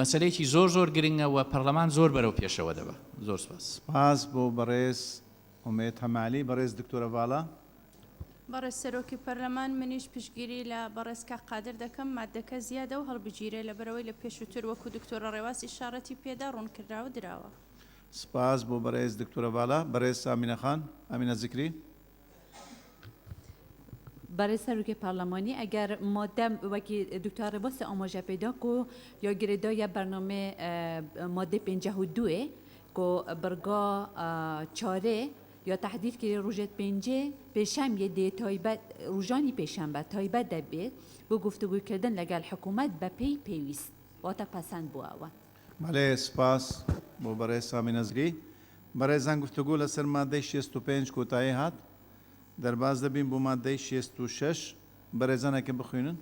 مەسەلەیەکی زۆر گرنگە و پەرلەمان زۆر بەرەو پێشەوە دەبە. زۆر سپاس بۆ بەڕێز ئومێد هەمالی. بەڕێز دکتۆرە ڤاڵا. بەڕێز سەرۆکی پەرلەمان منیش پشتگیری لە بەڕێزکە قادر دەکەم مادەکە زیادە و هەڵبگیرێ لە بەرەوەی لە پێشووتر وەکو دکتۆرە ڕێواز ئیشارەتی پێدا ڕوونکراوە درراوە. سپاس بۆ بەڕێز دکتۆرە ڤاڵا. بەڕێز ئامینە خان ئامینە زیکری. برای سروک پارلمانی اگر ماده وکی دکتر باس آماده پیدا کو یا گریدا یا برنامه ماده 52 کو برگا چاره یا تحدید که روزت پنجه پیشنبه دی تایبت روزانی پیشنبه تایبت دبیر با گفتگو کردن لگل حکومت به پیوست و تا پسند بوا. بله سپاس بۆ بەڕێز سامی نەزگری. بەڕێزان گفتوگۆ لەسەر مادەی 65 کۆتایی هات دەرباز دەبین بۆ مادەی 66 بەڕێزانێکە بخوێنن.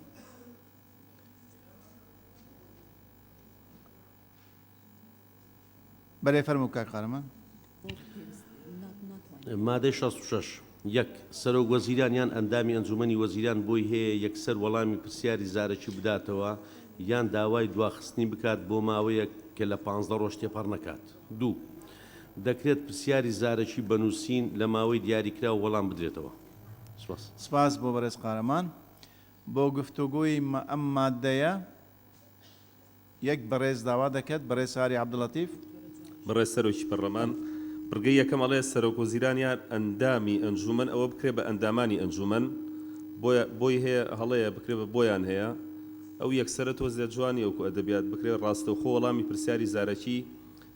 بەرێ فەرموو کاک قارەمان. مادەی 66 یەک سەرۆک وەزیران یان ئەندامی ئەنجومەنی وەزیران بۆی هەیە یەکسەر وەڵامی پرسیاری زارەکی بداتەوە یان داوای دواخستنی بکات بۆ ماوەیەک کە لە 15 ڕۆژ تێپەڕ نەکات. دوو دەکرێت پرسیاری زارەکی بنووسین لە ماوەی دیاریکرا و وەڵام بدرێتەوە. سپاس بۆ بەڕێز قارەمان. بۆ گفتوگۆی ئەم مادەیە یەک بەڕێز داوا دەکەت بەڕێز ساری عەبدوڵەتیف. بەڕێز سەرۆکی پەرلەمان بڕگەی یەکەم ئەڵێ سەرۆک وەزیرانیان ئەندامی ئەنجومەن ئەوە بکرێ بە ئەندامانی ئەنجومەن بۆی هەیە هەڵەیە بکرێ بە بۆیان هەیە ئەو یەکسرە تۆزیە جوانی ئەوکو ئەدەبیات بکرێ ڕاستەوخۆ وەڵامی پرسیاری زارەکی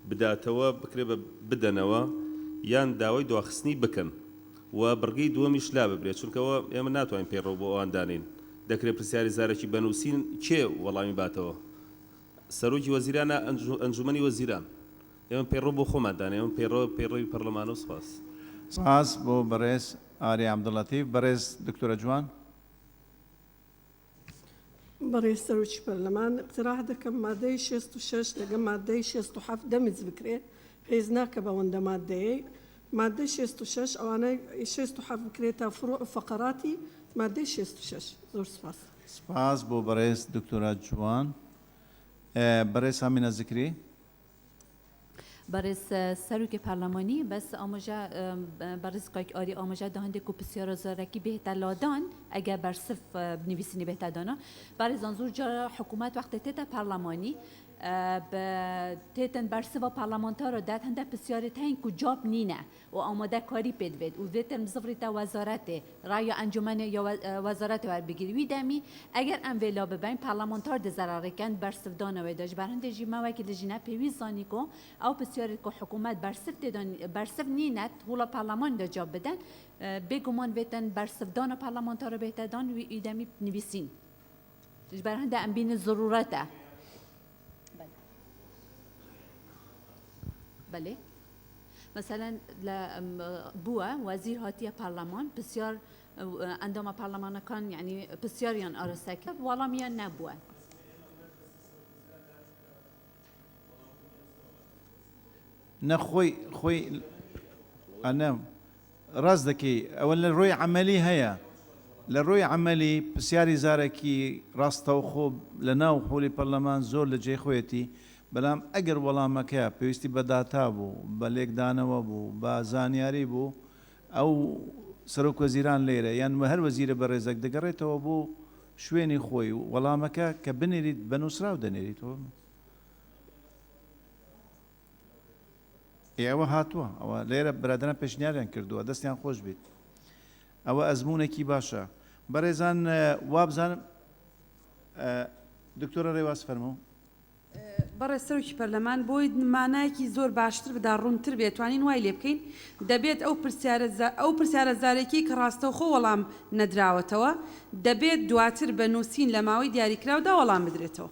بداتەوە بکرێ بە بدەنەوە یان داوای دواخستنی بکەن و بڕگەی دووەمیش لا ببرێت چونکەوە ئێمە ناتوانین پێڕەو بۆ ئەوان دانین دەکرێت پرسیاری زارەکی بنووسین کێ وەڵامی باتەوە سەرۆکی وەزیرانە ئەنجومەنی وەزیران ئێمە پێڕۆ بۆ خۆمان دانێ ئێمە پێڕۆی پەرلەمانە و سپاس. سپاس بۆ بەڕێز ئاری عەبدوڵەتیف. بەڕێز دکتۆرە جوان. بەڕێز سەرۆکی پەرلەمان اقتراح دەکەم مادەی 66 لەگەڵ مادەی 67 دەمج بکرێت پێز ناکە بەوەندە مادەیە مادەی 66 ئەوانەی 67 بکرێتە فڕۆ فەقەراتی مادەی 66. زۆر سپاس. سپاس بۆ بەڕێز دکتۆرە جوان. بەڕێز هەمینە زیکری. برای سروک پارلمانی بس آموزه برای سکایک آری آموزه دهنده کو بسیار زارکی بهتر لادان اگر بر صف بنویسینی بهتر دانا برای زنجور جا حکومت وقت تیت پارلمانی به تیتن بر صف پارلمانتار رو داد هنده بسیار تاین کو جاب نینه و آماده کاری پدوید و ویتن مزفریت وزارت رای انجمن یا وزارت ور بگیری ویدمی اگر ام ویلا ببین پارلمانتار ده ضرر کند بر صف دانه ویداش برهنده جیما وکیل جنه پیویزانی کو او بسیاری که حکومت برصف نینت ولا پارلمان دا جاب بدن بگمان ویتن برصف دان پارلمانتار بهتر دان و ایدمی نویسین برهنده ام بین ضرورته. بله مثلا بوا وزیر هاتیه پارلمان بسیار عندما پارلمان کان یعنی بسیاریان آرسته والا میان نبوه نەخۆی ئەنە ڕاست دەکەی ئەوە لە ڕۆی عەمەلی هەیە لە ڕۆی عەمەلی پرسیاری زارێکی ڕاستەوخۆ لە ناو حوڵی پەرلەمان زۆر لە جێی خۆیەتی بەڵام ئەگەر وەڵامەکە پێویستی بە داتا بوو بە لێکدانەوە بوو بە زانیاری بوو ئەو سەرۆک وەزیران لێرە یان هەر وەزیرە بەڕێزێک دەگەڕێتەوە بۆ شوێنی خۆی وەڵامەکە کە بنێریت بە نووسراو دەنێریتەوە. ئێوە هاتووە ئەوە لێرە برادران پێشنیاریان کردووە دەستیان خۆش بیت ئەوە ئەزمونێکی باشە. بەڕێزان وابزانم دکتۆرە ڕێواز فەرموو. بەڕێ سەرۆکی پەرلەمان بۆی مانایەکی زۆر باشتر بدا ڕوونتر بێت توانین وای لێ بکەین دەبێت ئەو پرسیارە زارێکی کە ڕاستەوخۆ وەڵام نەدراوەتەوە دەبێت دواتر بە نووسین لە ماوەی دیاریکراودا وەڵام بدرێتەوە.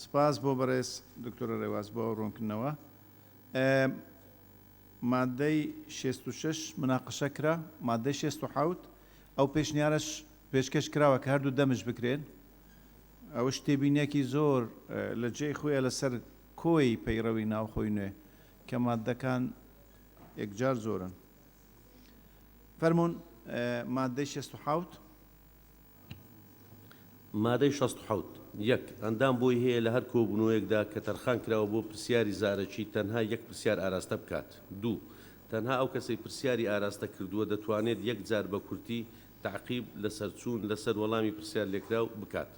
سپاس بۆ بەڕێز دکتۆرە ڕێواز بۆ ڕوونکردنەوە. مادەی 66 مناقەشە کرا، مادەی 67 ئەو پێشنیارش پێشکەش کراوە کە هەردوو دەمش بکرێن. ئەو شتێبینێکی زۆر لە جێی خۆیە لەسەر کۆی پەیڕەوی ناوخۆی نوێ کە مادەکان یەکجار زۆرن. فەرمونون مادەی 67 مادەی 67 یەک ئەندام بۆی هەیە لە هەر کۆبوونەوەیەکدا کە تەرخان کراوە بۆ پرسیاری زارەکی تەنها یەک پرسیار ئاراستە بکات. دوو تەنها ئەو کەسەی پرسیاری ئاراستە کردووە دەتوانێت یەک جار بە کورتی تعقیب لەسەر چوون لەسەر وەڵامی پرسیار لێکراو بکات.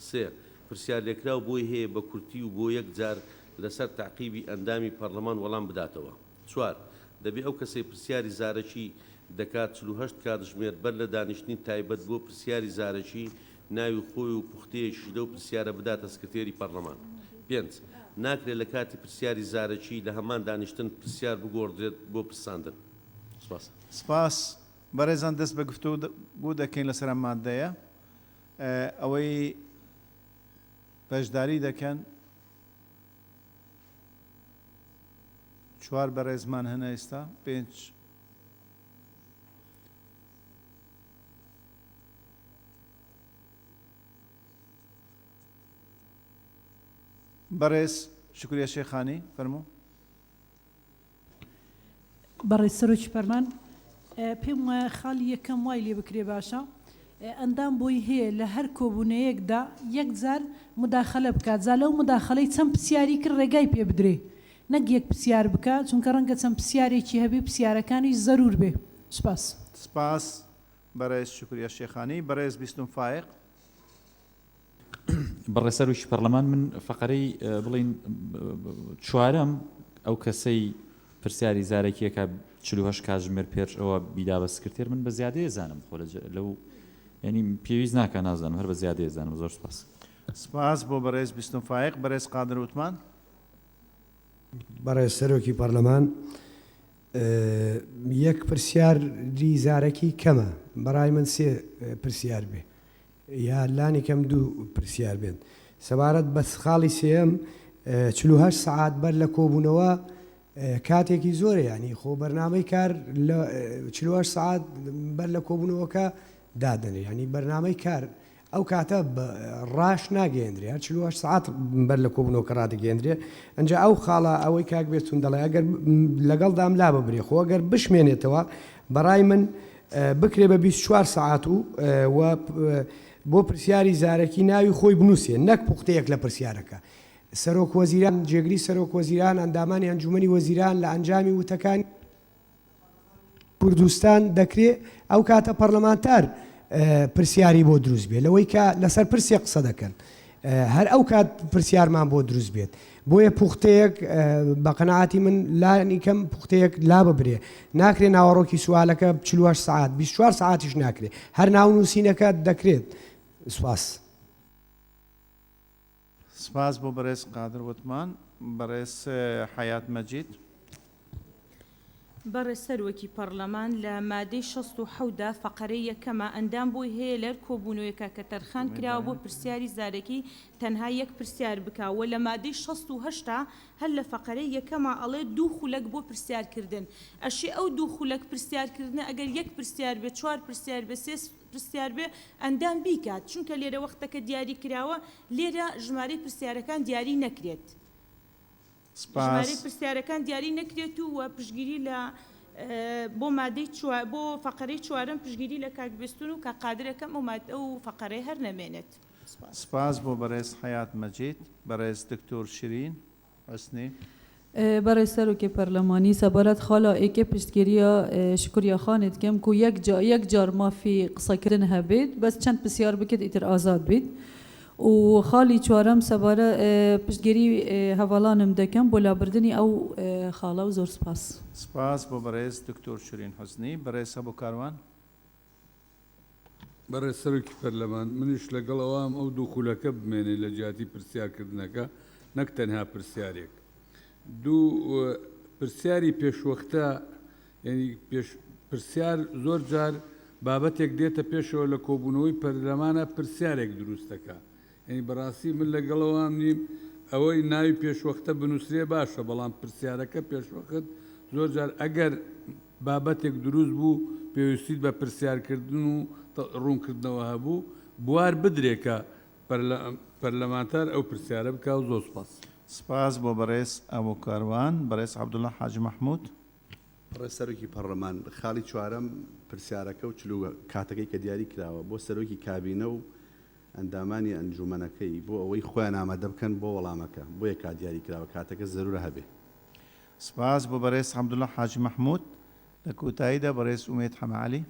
سێ پرسیار لێکراو بۆی هەیە بە کورتی و بۆ یەک جار لەسەر تعقیبی ئەندامی پەرلەمان وەڵام بداتەوە. چوار دەبێت ئەو کەسەی پرسیاری زارەکی دەکات 48 کاتژمێر بەر لە دانیشتنی تایبەت بۆ پرسیاری زارەکی ناوی خۆی و پوختەیەکی لەو پرسیارە بداتە سکرتێری پەرلەمان. پێنج ناکرێت لە کاتی پرسیاری زارەکی لە هەمان دانیشتن پرسیار بگۆڕدرێت بۆ پرساندن. سپاس بەڕێزان دەست بە گفتو بۆ دەکەین لەسەر ئەم مادەیە ئەوەی بەشداری دەکەن چوار بەڕێزمان هەنە ئێستا پێنج بەڕێز شکریە شێخانی فەرموو. بەڕێز سەرۆکی پەرلەمان پێم وایە خاڵی یەکەم وای لێ بکرێ باشە ئەندام بۆی هەیە لە هەر کۆبوونەیەکدا یەک جار مداخەلە بکات زا لەو مداخەلەی چەند پرسیاری کرد ڕێگای پێ بدرێ نەک یەک پرسیار بکات چونکە ڕەنگە چەند پرسیارێکی هەبێ پرسیارەکانی زەرور بێ. سپاس بەڕێز شکریە شێخانی. بەڕێز بیستم فایق. بەڕێسەرۆکی پەرلەمان من فەقەرەی بڵین چوارەم ئەو کەسەی پرسیاری زارێکیەکە 48 کاتژمێر پێش ئەوە بیدا بە سکرتێر من بە زیادەیە زانم خۆ لەو ینی پێویست ناکە نازانم هەر بە زیادەیە زانم. زۆر سپاس. سپاس بۆ بەڕێز بیستم فایق. بەڕێز قادر وتمان. بەڕێز سەرۆکی پەرلەمان یەک پرسیاری زارەکی کەمە بەڕای من سێ پرسیار بێ یا لانی کەم دوو پرسیار بێن سەبارەت بە خاڵی سێم 48 سعات بەر لە کۆبوونەوە کاتێکی زۆرە ینی خۆ بەرنامەی کار لە 48 سعات بەر لە کۆبوونەوەکە دادنێ ینی بەرنامەی کار ئەو کاتە ڕاش ناگەێنرێ 48 سعات بەر لە کۆبوونەوەکە ڕادەگەێنرێ ئەنجا ئەو خاڵە ئەوەی کاک بێتون دەڵێ ئەگەر لەگەڵدام لا ببرێ خۆ ئەگەر بشمێنێتەوە بەڕای من بکرێ بە 24 سعات و بۆ پرسیاری زارەکی ناوی خۆی بنووسێ نەک پوختەیەک لە پرسیارەکە. سەرۆک وەزیران جێگری سەرۆک وەزیران ئەندامانی ئەنجومەنی وەزیران لە ئەنجامی وتەکان کوردستان دەکرێت ئەو کاتە پەرلەمانتار پرسیاری بۆ دروست بێت لەوەی کە لەسەر پرسێک قسە دەکەن هەر ئەو کات پرسیارمان بۆ دروست بێت بۆیە پوختەیەک بە قەنەعاتی من لانی کەم پوختەیەک لا ببرێ ناکرێت ناوەڕۆکی سوالەکە 48 سعات 24 سعاتیش ناکرێت هەر ناونووسینەکە دەکرێت. سپاس. سپاس بۆ بەڕێز قادر وتمان. بەڕێز حەیات مەجید. بەڕێز سەرۆکی پەرلەمان لە مادەی 67دا فەقەرەی یەکەمە ئەندام بۆی هەیە لەر کۆبوونەوەیەکە کە تەرخان کراوە بۆ پرسیاری زارەکی تەنها یەک پرسیار بکاوە لە مادەی 68 هەر لە فەقەرەی یەکەمە ئەڵێ دوو خولەک بۆ پرسیارکردن ئەشی ئەو دوو خولەک پرسیارکردن ئەگەر یەک پرسیار بێ چوار پرسیار بێ سێ پرسیار بێ ئەندام بیکات چونکە لێرە وەختەکە دیاری کراوە لێرە ژمارەی پرسیارەکان دیاری نەکرێت. ژمارەی پرسیارەکان دیاری نەکرێت و پشگیری لە بۆ مادەی بۆ فەقەرەی چوارەم پشگیری لە کاکبستون و کە قادرەکەم ئەو فەقەرەی هەر نەمێنێت. سپاس بۆ بەڕێز حەیات مەجید. بەڕێز دکتۆر شیرین حسنی. بەڕێز سەرۆکی پەرلەمانی سەبارەت خاڵا ئێکێ پشتگیریە شکریە خانت کەم و یەک جار مافی قسەکردن هەبێت بەس چەند پرسیار بکرد ئیتر ئازاد بیت و خاڵی چوارەم سەبارە پشتگیری هەواڵانم دەکەم بۆ لابردنی ئەو خاڵە و زۆر سپاس. سپاس بۆ بەڕێز دکتۆر شیرین حسنی. بەڕێز هەبوو کاروان. بەڕێ سەرۆکی پەرلەمان منیش لەگەڵ ئەوام ئەو دوو خولەکە بمێنێ لە جیاتی پرسیارکردنەکە نەک تەنها پرسیارێک دوو پرسیاری پێشوەختە یعنی پرسیار زۆر جار بابەتێک دێتە پێشەوە لە کۆبوونەوەی پەرلەمانە پرسیارێک دروستەکە یعنی بەڕاستی من لەگەڵەوەم نیم ئەوەی ناوی پێشوەختە بنووسێ باشە بەڵام پرسیارەکە پێشوەخت زۆر جار ئەگەر بابەتێک دروست بوو پێویستیت بە پرسیارکردن و ڕوونکردنەوە هەبوو بوار بدرێکە پەرلەمانتار ئەو پرسیارە بکە و زۆر سپاس سپاس بۆ بەڕێز ئەبوو کاروان بەڕێز عەبدوڵڵا حاجی مەحموود بەڕێز سەرۆکی پەرلەمان خاڵی چوارەم پرسیارەکە و چلو کاتەکەی کە دیاری کراوە بۆ سەرۆکی کابینە و ئەندامانی ئەنجومەنەکەی بۆ ئەوەی خۆیان ئامادە بکەن بۆ وەڵامەکە بۆ یە کات دیاری کراوە کاتەکە زەرورە هەبێ سپاس بۆ بەڕێز عەبدوڵڵا حاجی مەحموود لە کۆتاییدا بەڕێز ئومێد حەمەعەلی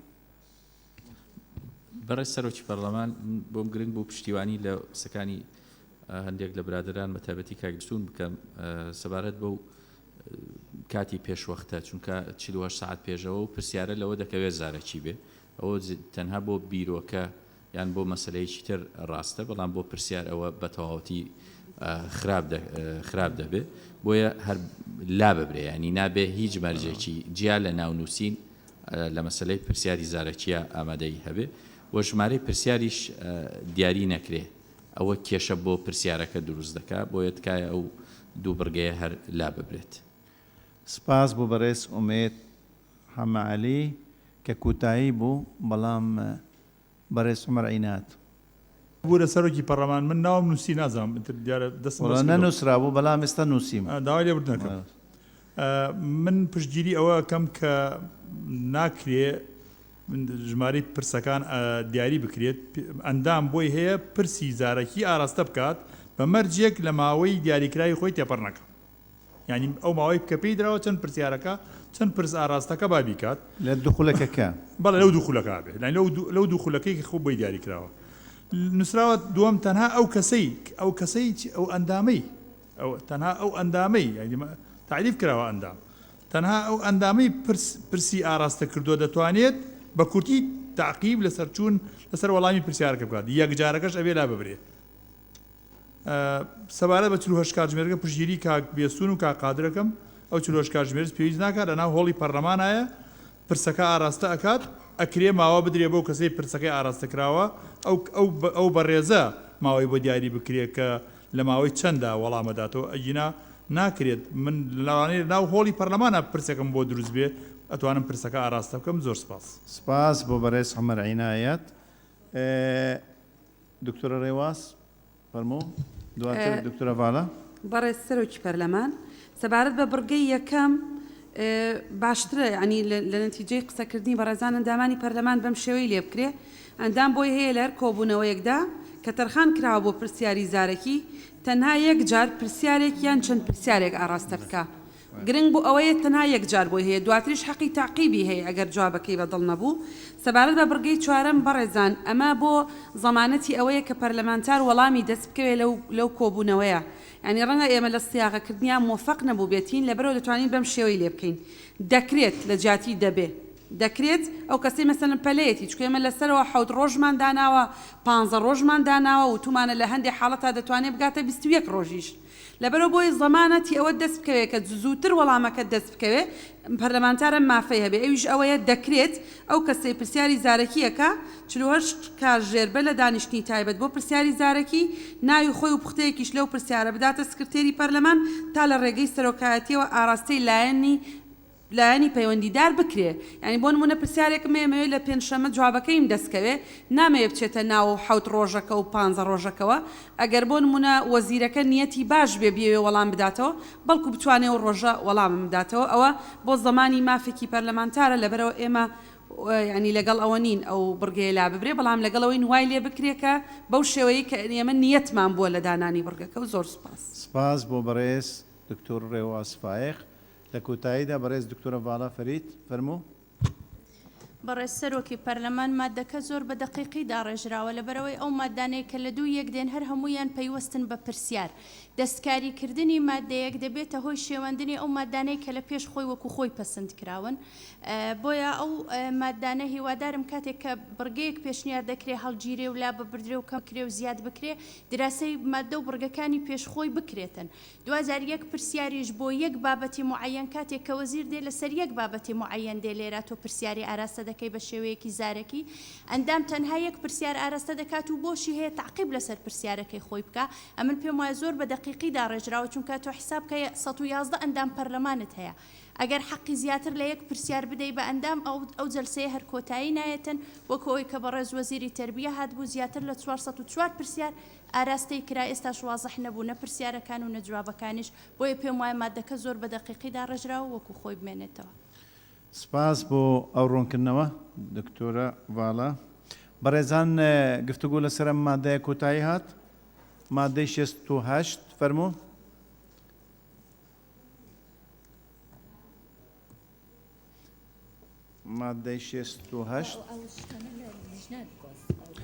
بەڕێز سەرۆکی پەرلەمان بۆم گرنگ بوو پشتیوانی لە قسەکانی هەندێک لە برادران بە تایبەتی کاکدستون بکەم سەبارەت بەو کاتی پێشوەختە چونکە 48 ساعت پێشەوە و پرسیارە لەوە دەکەوێت زارەکی بێ ئەوە تەنها بۆ بیرۆکە یان بۆ مەسلەیەکی تر ڕاستە بەڵام بۆ پرسیار ئەوە بە تەواوەتی خراپ دەبێ بۆیە هەر لا ببرێ ینی نابێ هیچ مەرجێکی جیا لە ناونووسین لە مەسلەی پرسیاری زارەکیە ئامادەی هەبێ بۆ ژمارەی پرسیاریش دیاری نەکرێ ئەوە کێشە بۆ پرسیارەکە دروست دەکات بۆیە تکایە ئەو دوو بڕگەیە هەر لا ببرێت سپاس بۆ بەڕێز ئومێد حەمەعەلی کە کوتایی بوو بەڵام بەڕێز عومەر عینات بوو لە سەرۆکی پەرلەمان من ناوم نووسی نازانم دیارە دەستم نەنووسرا بوو بەڵام ئێستا نووسیم داوای لێ بردنەکەم من پشتگیری ئەوە کەم کە ناکرێ ژمارەی پرسەکان دیاری بکرێت ئەندام بۆی هەیە پرسی زارەکی ئاراستە بکات بە مەرجێک لە ماوەی دیاریکراوی خۆی تێپەڕ نەکە ینی ئەو ماوەی کە پێی درراوە چەند پرسیارەکە چەند پرس ئاراستەکە بابی کات لە دووخولەکەکە بەڵێ لەو دووخولەکە بێ لەو دووخولەکەی خۆ بۆی دیاری کراوە نووسراوە دووەم تەنها ئەو کەسەی ئەو ئەندامەی تەنها ئەو ئەندامەی تعریف کراوە ئەندام تەنها ئەو ئەندامەی پرسی ئاراستە کردووە دەتوانێت بە کورتی تعقیب لەسەر چوون لەسەر وەڵامی پرسیارەکە بکات یەک جارەکەش ئەوێ لا ببرێت سەبارەت بە 48 کاتژمێرەکە پشتگیری کاک بێستون و کاک قادرەکەم ئەو 48 کاتژمێرەش پێویست ناکات لەناو هۆڵی پەرلەمانایە پرسەکە ئاراستە ئەکات ئەکرێ ماوە بدرێ بۆ کەسەی پرسەکەی ئاراستە کراوە ئەو بەڕێزە ماوەی بۆ دیاری بکرێت کە لە ماوەی چەندە وەڵامەداتەوە ئەگینا ناکرێت من لەوانەیە ناو هۆڵی پەرلەمانە پرسەکەم بۆ دروست بێ ئەتوانم پرسەکە ئاراستە بکەم زۆر سپاس سپاس بۆ بەڕێز عومەر عینایەت دکتۆرە ڕێواز فەرموو دواتر دکتۆرە ڤاڵە بەڕێز سەرۆکی پەرلەمان سەبارەت بە بڕگەی یەکەم باشترە ینی لە نەتیجەی قسەکردنی بەڕێزان ئەندامانی پەرلەمان بەم شێوەی لێ بکرێ ئەندام بۆی هەیە لەر کۆبوونەوەیەکدا کە تەرخان کراوە بۆ پرسیاری زارەکی تەنها یەک جار پرسیارێک یان چەند پرسیارێک ئاراستە بکە گرنگ بوو ئەوەیە تەنها یەک جار بۆی هەیە دواتریش حەقی تعقیبی هەیە ئەگەر جوابەکەی بەدڵ نەبوو سەبارەت بە بڕگەی چوارەم بەڕێزان ئەمە بۆ زەمانەتی ئەوەیە کە پەرلەمانتار وەڵامی دەست بکەوێت لەو کۆبوونەوەیە ینی ڕەنگە ئێمە لە سیاغەکردنیان مۆفەق نەبوو بێتین لەبەرەوە دەتوانین بەم شێوەی لێ بکەین دەکرێت لە جیاتی دەبێ دەکرێت ئەو کەسی مەسەن پەلەیەتی چکە ئێمە لەسەرەوە 7 ڕۆژمان داناوە 15 ڕۆژمان داناوە و تومانە لە هەندێک حاڵەتا دەتوانێت بگاتە 21 ڕۆژیش لەبەرەوە بۆی زەمانەتی ئەوە دەست بکەوێت کە زووتر وەڵامەکە دەست بکەوێت پەرلەمانتارە مافەی هەبێ ئەویش ئەوەیە دەکرێت ئەو کەسەی پرسیاری زارەکیەکە 48 کاتژێربە لە دانیشتنی تایبەت بۆ پرسیاری زارەکی ناوی خۆی و پوختەیەکیش لەو پرسیارە بداتە سکرتێری پەرلەمان تا لە ڕێگەی سەرۆکایەتیەوە ئاراستەی لایەنی پەیوەندیدار بکرێ ینی بۆ نمونە پرسیارێکم ئێمەوێت لە پێنجشەمە جوابەکەیم دەستکەوێ نامەوێت بچێتە ناو 7 ڕۆژەکە و 15 ڕۆژەکەوە ئەگەر بۆ نمونە وەزیرەکە نیەتی باش بێ بێوێ وەڵام بداتەوە بەڵکو بتوانێت و ڕۆژە وەڵامم بداتەوە ئەوە بۆ زەمانی مافێکی پەرلەمانتارە لەبەرەوە ئێمە ینی لەگەڵ ئەوە نین ئەو بڕگەیە لا ببرێ بەڵام لەگەڵەوەی وای لێ بکرێکە بەو شێوەیە کە ئێمە نیەتمان بووە لە دانانی بڕگەکە و زۆر سپاس سپاس بۆ بەڕێز دکتۆر ڕێواز فایق لە کۆتاییدا بەڕێز دکتۆرە ڤاڵە فەرید فەرموو بەڕێز سەرۆکی پەرلەمان مادەکە زۆر بە دقیقی داڕێژراوە لەبەرەوەی ئەو مادانەی کە لە دوو یەک دێن هەر هەمویان پەیوەستن بە پرسیار دەستکاریکردنی مادەیەک دەبێتە هۆی شێوەندنی ئەو مادانەی کە لە پێش خۆی وەکو خۆی پەسەند کراون بۆیە ئەو مادانە هیوادارم کاتێک کە بڕگەیەک پێشنیار دەکرێت هەڵگیرێ و لا ببردرێ و کەم کرێ و زیاد بکرێ دراسی مادە و بڕگەکانی پێشخۆی بکرێتن دوازار یەک پرسیاریش بۆ یەک بابەتی معەن کاتێک کە وەزیر دێ لەسەر یەک بابەتی معەن دێ لێرە تۆ پرسیاری ئاراستە دەکەی بە شێوەیەکی زارەکی ئەندام تەنها یەک پرسیار ئاراستە دەکات و بۆشی هەیە تعقیب لەسەر پرسیارەکەی خۆی بکە ئەمن پێم وایە زۆر بە دقیقی داڕێژراوە چونکە تۆ حساب کە 111 ئەندام پەرلەمانت هەیە ئەگەر حەقی زیاتر لە یەک پرسیار بدەی بە ئەندام ئەو جەلسەیە هەر کۆتایی نایەتن وەکەوەی کە بەڕێز وەزیری تەربیە هاتبوو زیاتر لە 404 پرسیار ئاراستەی کرا ئێستاش وازەح نەبوو نە پرسیارەکان و نەجوابەکانیش بۆیە پێم وایە مادەکە زۆر بە دقیقی داڕێژراوە وەکو خۆی بمێنێتەوە سپاس بۆ ئەو ڕوونکردنەوە دکتۆرە ڤاڵە بەڕێزان گفتوگۆ لەسەر ئەم مادەیە کۆتایی هات مادەی 68 فەرموو مادەی 68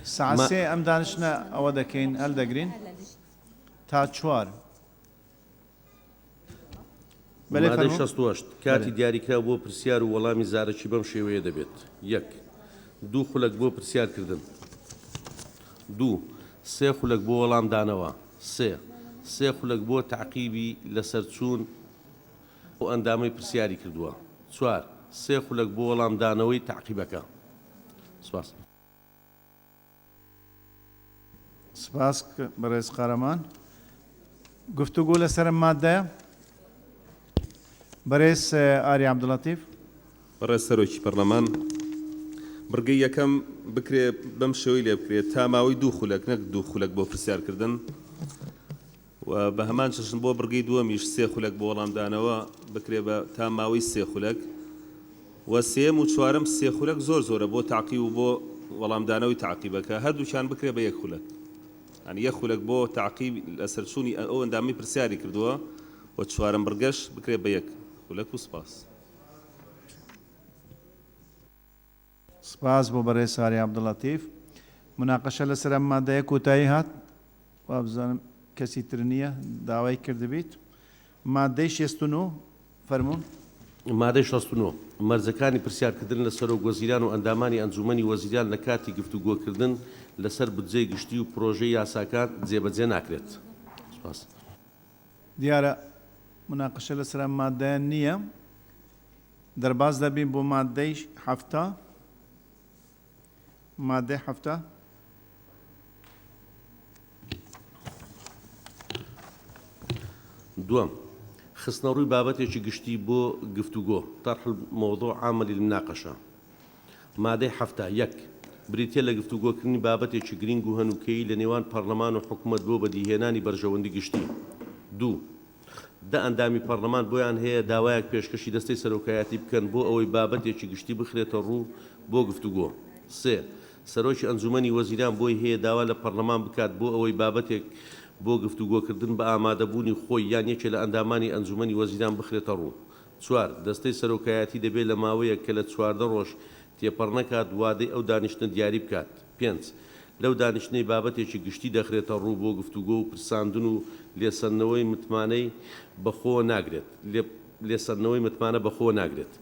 سعسێ ئەم دانیشتە ئەوە دەکەین هەڵدەگرین تا 4 مادەی 68 کاتی دیاریکرا بۆ پرسیار و وەڵامی زارەکی بەم شێوەیە دەبێت یەک دوو خولەک بۆ پرسیارکردن دوو سێ خولەک بۆ وەڵامدانەوە سێ خولەک بۆ تعقیبی لەسەرچوون بۆ ئەندامەی پرسیاری کردووە 4 سێ خولەک بۆ وەڵامدانەوەی تعقیبەکە سپاس سپاس بەڕێز قارەمان گفتوگۆ لەسەر ئەم مادەیە بەڕێز ئاری عەبدوڵەتیف بەڕێز سەرۆکی پەرلەمان بڕگەی یەکەم بکرێ بەم شێوەی لێ بکرێت تا ماوەی دوو خولەک نەک دوو خولەک بۆ پرسیارکردن و بە هەمان چشن بۆ بڕگەی دووەمیش سێ خولەک بۆ وەڵامدانەوە بکرێ بە تا ماوەی سێ خولەک و سێم و چوارم سێ خولەک زۆر زۆرە بۆ تعقیب و بۆ وەڵامدانەوەی تعقیبەکە هەردووچیان بکرێ بە یەک خولەک ئەنی یەک خولەک بۆ تعقیب لەسەرچوونی ئەو ئەندامی پرسیاری کردووە و چوارم بڕگەش بکرێ بە یەک خولەک و سپاس سپاس بۆ بەڕێز ئاری عەبدوڵەتیف مناقەشە لەسەر ئەم مادەیە کۆتایی هات وابزانم کەسی تر نییە داوای کردبیت مادەی 69 فەرموون مادەی 69 مەرجەکانی پرسیارکردن لەسەر و وەزیران و ئەندامانی ئەنجومەنی وەزیران لە کاتی گفتوگۆکردن لەسەر بودجەی گشتی و پرۆژەی یاساکان جێبەجێ ناکرێت سپاس دیارە مناقەشە لەسەر ئەم مادەیە نییە دەرباز دەبین بۆ مادەی 7 مادەی 7 دووەم خستنەڕووی بابەتێکی گشتی بۆ گفتوگۆ طرح الموضوع عامل المناقشة مادەی 7 یەک بریتە لە گفتوگۆکردنی بابەتێکی گرنگ و هەنووکەیی لە نێوان پەرلەمان و حکوومەت بۆ بەدیهێنانی بەرژەوەندی گشتی دوو دە ئەندامی پەرلەمان بۆیان هەیە داوایەک پێشکەشی دەستەی سەرۆکایەتی بکەن بۆ ئەوەی بابەتێکی گشتی بخرێتە ڕوو بۆ گفتوگۆ سێ سەرۆکی ئەنجومەنی وەزیران بۆی هەیە داوا لە پەرلەمان بکات بۆ ئەوەی بابەتێک بۆ گفتوگۆکردن بە ئامادەبوونی خۆی یان یەکێ لە ئەندامانی ئەنجومەنی وەزیران بخرێتە ڕوو چوار دەستەی سەرۆکایەتی دەبێت لە ماوەیە کە لە 14 ڕۆژ تێپەڕ نەکات وادەی ئەو دانیشتن دیاری بکات پێنج لەو دانیشتنەی بابەتێکی گشتی دەخرێتە ڕوو بۆ گفتوگۆ و پرساندن و لێسەندنەوەی متمانەی بەخۆ ناگرێت لێسەندنەوەی متمانە بەخۆ ناگرێت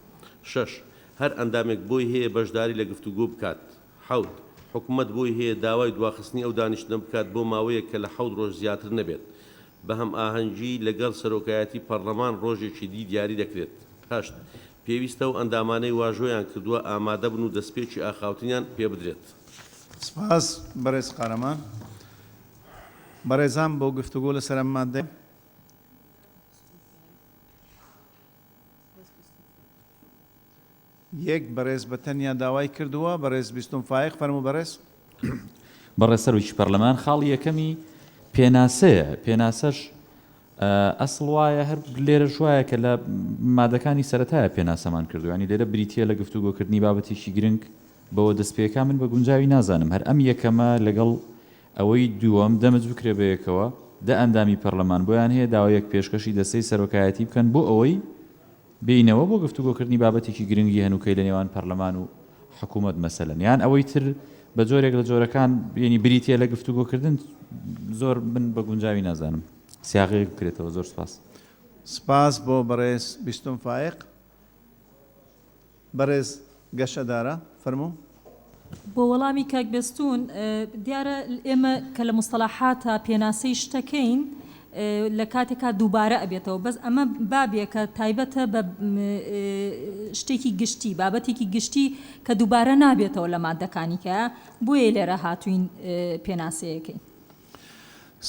شەش هەر ئەندامێک بۆی هەیە بەشداری لە گفتوگۆ بکات حەوت حکوومەت بۆی هەیە داوای دواخستنی ئەو دانیشتنە بکات بۆ ماوەیە کە لە 7 ڕۆژ زیاتر نەبێت بە هەم ئاهەنگی لەگەڵ سەرۆکایەتی پەرلەمان ڕۆژێکی دیاری دەکرێت هەشت پێویستە و ئەندامانەی واژۆیان کردووە ئامادە بن و دەستپێکی ئاخاوتنیان پێ بدرێت سپاس بەڕێز قارەمان بەڕێزان بۆ گفتوگۆ لەسەر ئەم مادەیە یەک بەڕێز بە تەنیا داوای کردووە بەڕێز بیستم فایق فەرموو بەڕێز بەڕێز سەرۆکی پەرلەمان خاڵی یەکەمی پێناسەیە پێناسەش ئەسڵ وایە هەر لێرە ژوایە کە لە مادەکانی سەرەتایە پێناسەمان کردو ینی لێرە بریتە لە گفتوگۆکردنی بابەتێکی گرنگ بەوە دەستپێکا من بە گونجاوی نازانم هەر ئەم یەکەمە لەگەڵ ئەوەی دووەم دەمەج بکرێ بەیەکەوە دە ئەندامی پەرلەمان بۆیان هەیە داوایەک پێشکەشی دەستەی سەرۆکایەتی بکەن بۆ ئەوەی بینەوە بۆ گفتوگۆکردنی بابەتێکی گرنگی هەنووکەی لە نێوان پەرلەمان و حکوومەت مەسەلەن یان ئەوەی تر بە جۆرێک لە جۆرەکان ینی بریتە لە گفتوگۆکردن زۆر من بە گونجاوی نازانم سیاغی بکرێتەوە زۆر سپاس. سپاس بۆ بەڕێز بیستم فایق بەڕێز گەشەدارە فەرموو. بۆ وەڵامی کاکبێستون دیارە ئێمە کە لە مستەلاحاتە پێناسەی شتەکەین لە کاتێکا دووبارە ئەبێتەوە بەس ئەمە بابێکە تایبەتە بە شتێکی گشتی بابەتێکی گشتی کە دووبارە نابێتەوە لە مادەکانی کە بۆیە لێرە هاتوین پێناسەیەکەی.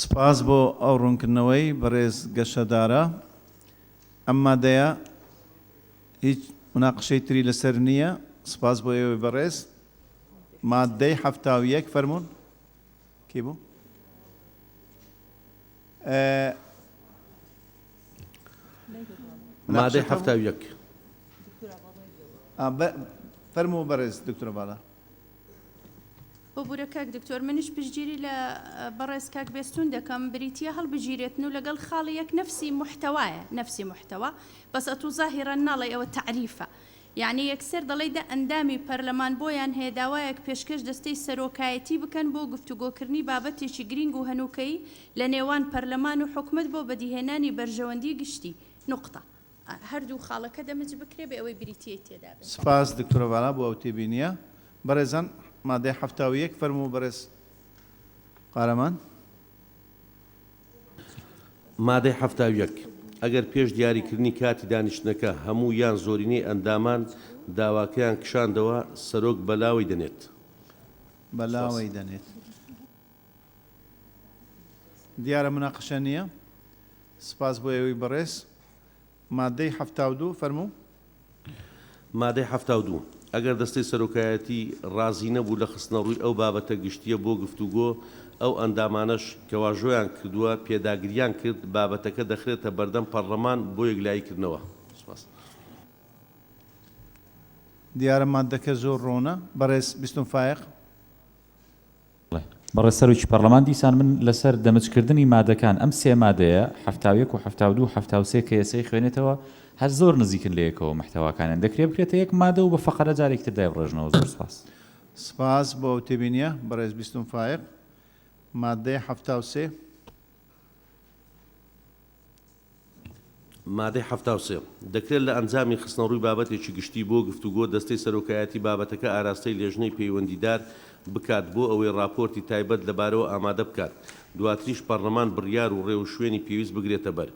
سپاس بۆ ئەو ڕوونکردنەوەی بەڕێز گەشەدارە ئەم مادەیە هیچ مناقشەی تری لەسەر نییە. سپاس بۆ ئێوەی بەڕێز مادەی 71 فەرموون کێ بوو؟ مادەی 71 فەرموو بەڕێز دکتۆرە باڵا. بۆ بورە کاک دکتۆر منش پشتگیری لە بەڕێز کاک بێستون دەکەم بریتە هەڵبژیرێتن و لەگەڵ خاڵیەک نفسی محتەوایە نفسی محتەوە بەس ئەتو زاهیرە ناڵێ ئەوە تعریفە یعنی یەکسەر دەڵێ دە ئەندامی پەرلەمان بۆیان هەیە داوایەک پێشکەش دەستەی سەرۆکایەتی بکەن بۆ گفتوگۆکردنی بابەتێکی گرنگ و هەنووکەی لە نێوان پەرلەمان و حکومت بۆ بەدیهێنانی بەرژەوەندی گشتی نقطە هەردوو خاڵەکە دەمەج بکرێ بە ئەوەی بریتیە تێدا بێت. سپاس دکتۆرە باڵا بۆ ئەو تێبینیە. بەڕێزان مادەی 71 فەرموو بەڕێز قارەمان. مادەی 71 ئەگەر پێش دیاریکردنی کاتی دانیشتنەکە هەموو یان زۆرینەی ئەندامان داواکەیان کشاندەوە سەرۆک بەلاوی دەنێت. بەلاوی دەنێت. دیارە مناقشە نییە. سپاس بۆ ئێوەی بەڕێز. مادەی 72 فەرموو. مادەی 72 ئەگەر دەستەی سەرۆکایەتی ڕازی نەبوو لە خستنە ڕووی ئەو بابەتە گشتیە بۆ گفتوگۆ ئەو ئەندامانەش کەواژۆیان کردووە پێداگریان کرد بابەتەکە دەخرێتە بەردەم پەرلەمان بۆ یەکلاییکردنەوە. دیارە مادەکە زۆر ڕۆنە. بەڕێز بیستم فایق. بەڕێز سەرۆکی پەرلەمان دیسان من لەسەر دەمەچکردنی مادەکان ئەم سێ مادەیە 71 و 72 73 کە یەسەی خوێنێتەوە هەر زۆر نزیکن لە یەکەوە محتەواکانیان دەکرێت بکرێتە یەک مادە و بە فەقەرە جارێکتر دایڕێژنەوە. زۆر سپاس. سپاس بۆ ئەو تێبینیە بەڕێز بیستم فایق. مادەی 73 مادەی 73 دەکرێت لە ئەنجامی خستنەڕووی بابەتێکی گشتی بۆ گفتوگۆ دەستەی سەرۆکایەتی بابەتەکە ئاراستەی لێژنەی پەیوەندیدار بکات بۆ ئەوەی راپۆرتی تایبەت لەبارەوە ئامادە بکات دواتریش پەرلەمان بڕیار و ڕێو شوێنی پێویست بگرێتە بەر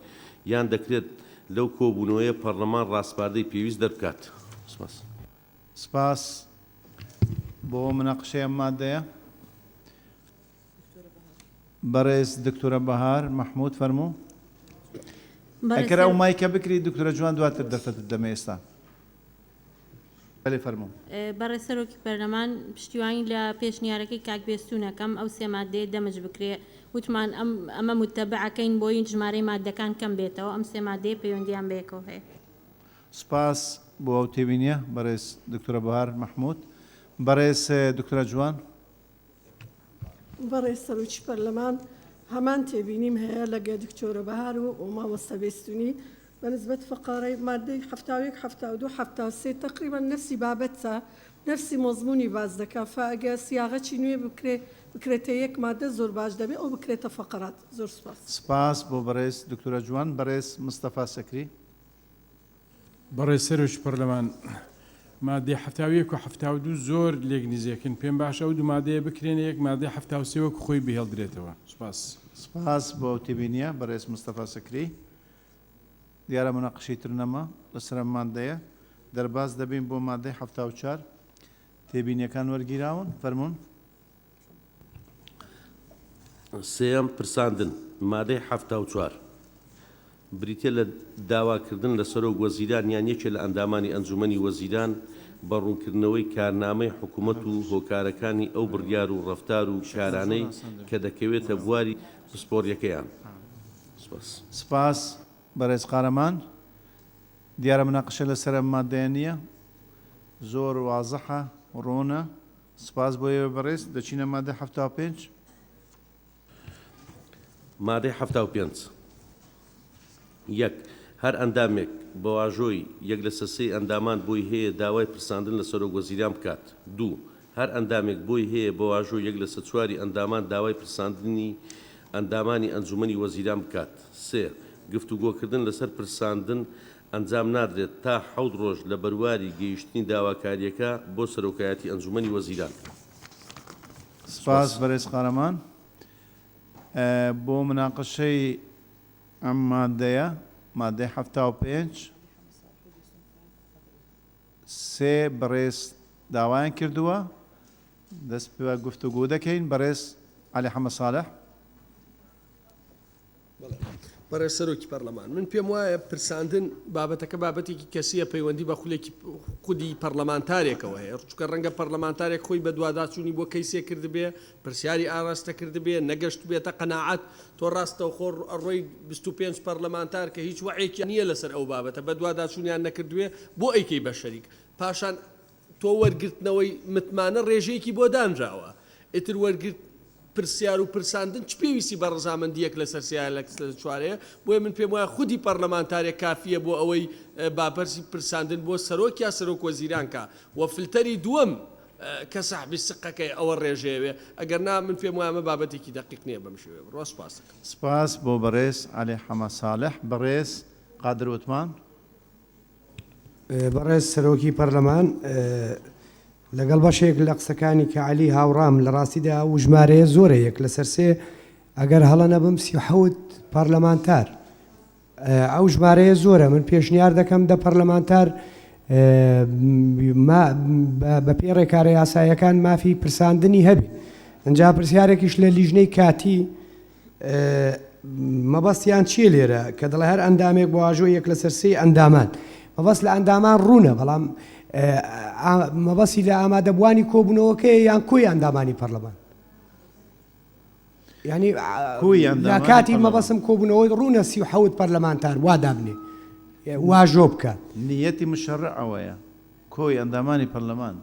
یان دەکرێت لەو کۆبوونەوەیە پەرلەمان ڕاستپاردەی پێویست دەربکات. سپاس بۆ مناقشەیە مادەیە. بەڕێز دکتۆرە بەهار مەحموود فەرموو. ئەکەرە ئەو مایکە بکری دکتۆرە جوان دواتر دەستت دەمە ئێستا. بەڵێ فەرموو. بەڕێز سەرۆکی پەرلەمان پشتیوانی لە پێشنیارەکەی کاکبێستونەکەم ئەو سێ مادەیە دەمەج بکرێ وتمان ئەمە متەبعەکەین بۆی ژمارەی مادەکان کەم بێتەوە ئەم سێ مادەیە پەیوەندیان بەیەکەوە هەیە. سپاس بۆ ئەو تێبینیە بەڕێز دکتۆرە بەهار مەحموود. بەڕێز دکتۆرە جوان. بەڕێز سەرۆکی پەرلەمان هەمان تێبینیم هەیە لەگە دکتۆرە بەهار و مامۆستا بێستونی بنسبة فقرة مادة 71 72 73 تقريبا نفس بابتها نفس مضموني باز دكا فاجا صياغه شنو بكريت هيك ماده زور باش دبي او بكريت فقرات زور سپاس بو بريس دكتوره جوان بريس مصطفى سكري بريس سروش برلمان مادة 71 و 72 زۆر لێک نزیکن پێم باشە و دوو مادەیە بکرێن یەک مادەی 73 وەک خۆی بهێڵدرێتەوە. سپاس. سپاس بۆ تێبینیە بەڕێز مستەفا سکری. دیارە مناقشەی تر نەما لەسەر ئەم مادەیە دەرباز دەبین بۆ مادەی 74 تێبینیەکان وەرگیراون فەرموون. سێەم پرساندن مادەی 74 بریتە لە داواکردن لە سەرۆک وەزیران یان یەکێک لە ئەندامانی ئەنجومەنی وەزیران بەڕوونکردنەوەی کارنامەی حکوومەت و هۆکارەکانی ئەو بڕیار و ڕەفتار و کارانەی کە دەکەوێتە بواری پسپۆڕیەکەیان. سپاس بەڕێز قارەمان. دیارە مناقشە لەسەر ئەم مادەیە نییە زۆر وازەحە ڕۆنە. سپاس بۆ ئێوە بەڕێز دەچینە مادەی 75 مادەی 75 یەک هەر ئەندامێک بە واژۆی یەک لە سەسەی ئەندامان بۆی هەیە داوای پرساندن لە سەرۆک وەزیران بکات. دوو، هەر ئەندامێک بۆی هەیە بە واژۆی یەک لە چواری ئەندامان داوای پرساندنی ئەندامانی ئەنجومەنی وەزیران بکات. سێ، گفتوگۆکردن لەسەر پرساندن ئەنجام نادرێت تا 7 ڕۆژ لە بەرواری گەیشتنی داواکاریەکە بۆ سەرۆکایەتی ئەنجومەنی وەزیران. سپاس بەڕێز قارەمان. بۆ مناقەشەی ئەم مادەیە مادەی 75 سێ بەڕێز داوایان کردووە دەست پێ گفتوگۆ دەکەین. بەڕێز عەلی حەمەد ساڵح. بەڕێز سەرۆکی پەرلەمان، من پێم وایە پرساندن بابەتەکە بابەتێکی کەسیە پەیوەندی بە خولێکی خودی پەرلەمانتارێکەوە هەیە. چونکە ڕەنگە پەرلەمانتارێک خۆی بە دوواداچوونی بۆ کەیسێ کردبێ، پرسیاری ئاراستە کردبێ، نەگەشت بێتە قەناعەت، تۆ ڕاستەو خۆ ڕۆی 25 پەرلەمانتار کە هیچ وەعێکی نییە لەسەر ئەو بابەتە بە دوواداچوونیان نەکردوێ بۆ ئەیکەی بە شەریک. پاشان تۆ وەرگرتنەوەی متمانە ڕێژەیەکی بۆ دانراوە. ئیتر وەرگرت پرسیار و پرساندن چ پێویستی بە ڕەزامەندیەک لەسەر سیار لە چوارەیە. بۆیە من پێم وایە خودی پەرلەمانتارێک کافیە بۆ ئەوەی باپەرسی پرساندن بۆ سەرۆک یا سەرۆک وەزیران کە و فلتەری دووەم کە ساحبی سقەکەی ئەوە ڕێژەیەوێ. ئەگەر نا من پێم وایە بابەتێکی دەقیق نییە بەم شێوەیە. بڕوا سپاس دەکەم. سپاس بۆ بەڕێز عەلی حەمەد ساڵح. بەڕێز قادر وتمان. بەڕێز سەرۆکی پەرلەمان، لەگەڵ بەشێک لە قسەکانی کە عەلی هاوڕام لە ڕاستیدا ئەو ژمارەیە زۆرەیەک لەسەر سێ ئەگەر هەڵە نەبم 37 پەرلەمانتار. ئەو ژمارەیە زۆرە. من پێشنیار دەکەم دە پەرلەمانتار بە پێ ڕێکارە یاسایەکان مافی پرساندنی هەبێ. ئەنجا پرسیارێکیش لە لیژنەی کاتی مەبەستیان چیە لێرە کە دەڵێ هەر ئەندامێک بۆ واژۆ یەک لەسەر سێ ئەندامان. مەبەست لە ئەندامان ڕوونە، بەڵام مەبەستی لە ئامادەبوانی کۆبوونەوەکەی یان کۆی ئەندامانی پەرلەمان. ینی لە کاتی مەبەسم کۆبوونەوەی ڕوونە 37 پەرلەمانتار وا دابنێ واژۆ بکات. نیەتی مشەڕعەوەیە کۆی ئەندامانی پەرلەمان.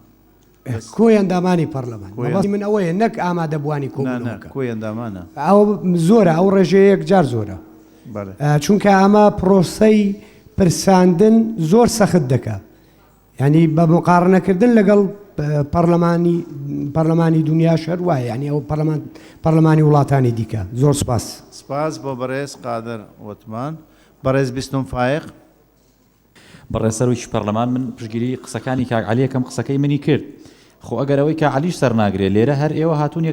کۆی ئەندامانی پەرلەمان. مەبەستی من ئەوەیە نەک ئامادەبوانی کۆبوونەوەکە. کۆی ئەندامانە. ئەو زۆرە، ئەو ڕێژەیەک جار زۆرە. چونکە ئەمە پرۆسەی پرساندن زۆر سەخت دەکات. ینی بە مقارنەکردن لەگەڵ پەرلەمانی دنیا شەر وایە، ینی ئەو پەرلەمانی وڵاتانی دیکە. زۆر سپاس. سپاس بۆ بەڕێز قادر وتمان. بەڕێز بیستم فایق. بەڕێز سەرۆکی پەرلەمان، من پشگیری قسەکانی کاک عەلی یەکەم قسەکەی منی کرد. خۆ ئەگەر ئەوەی کە عەلیش سەر ناگرێت لێرە هەر ئێوە هاتوون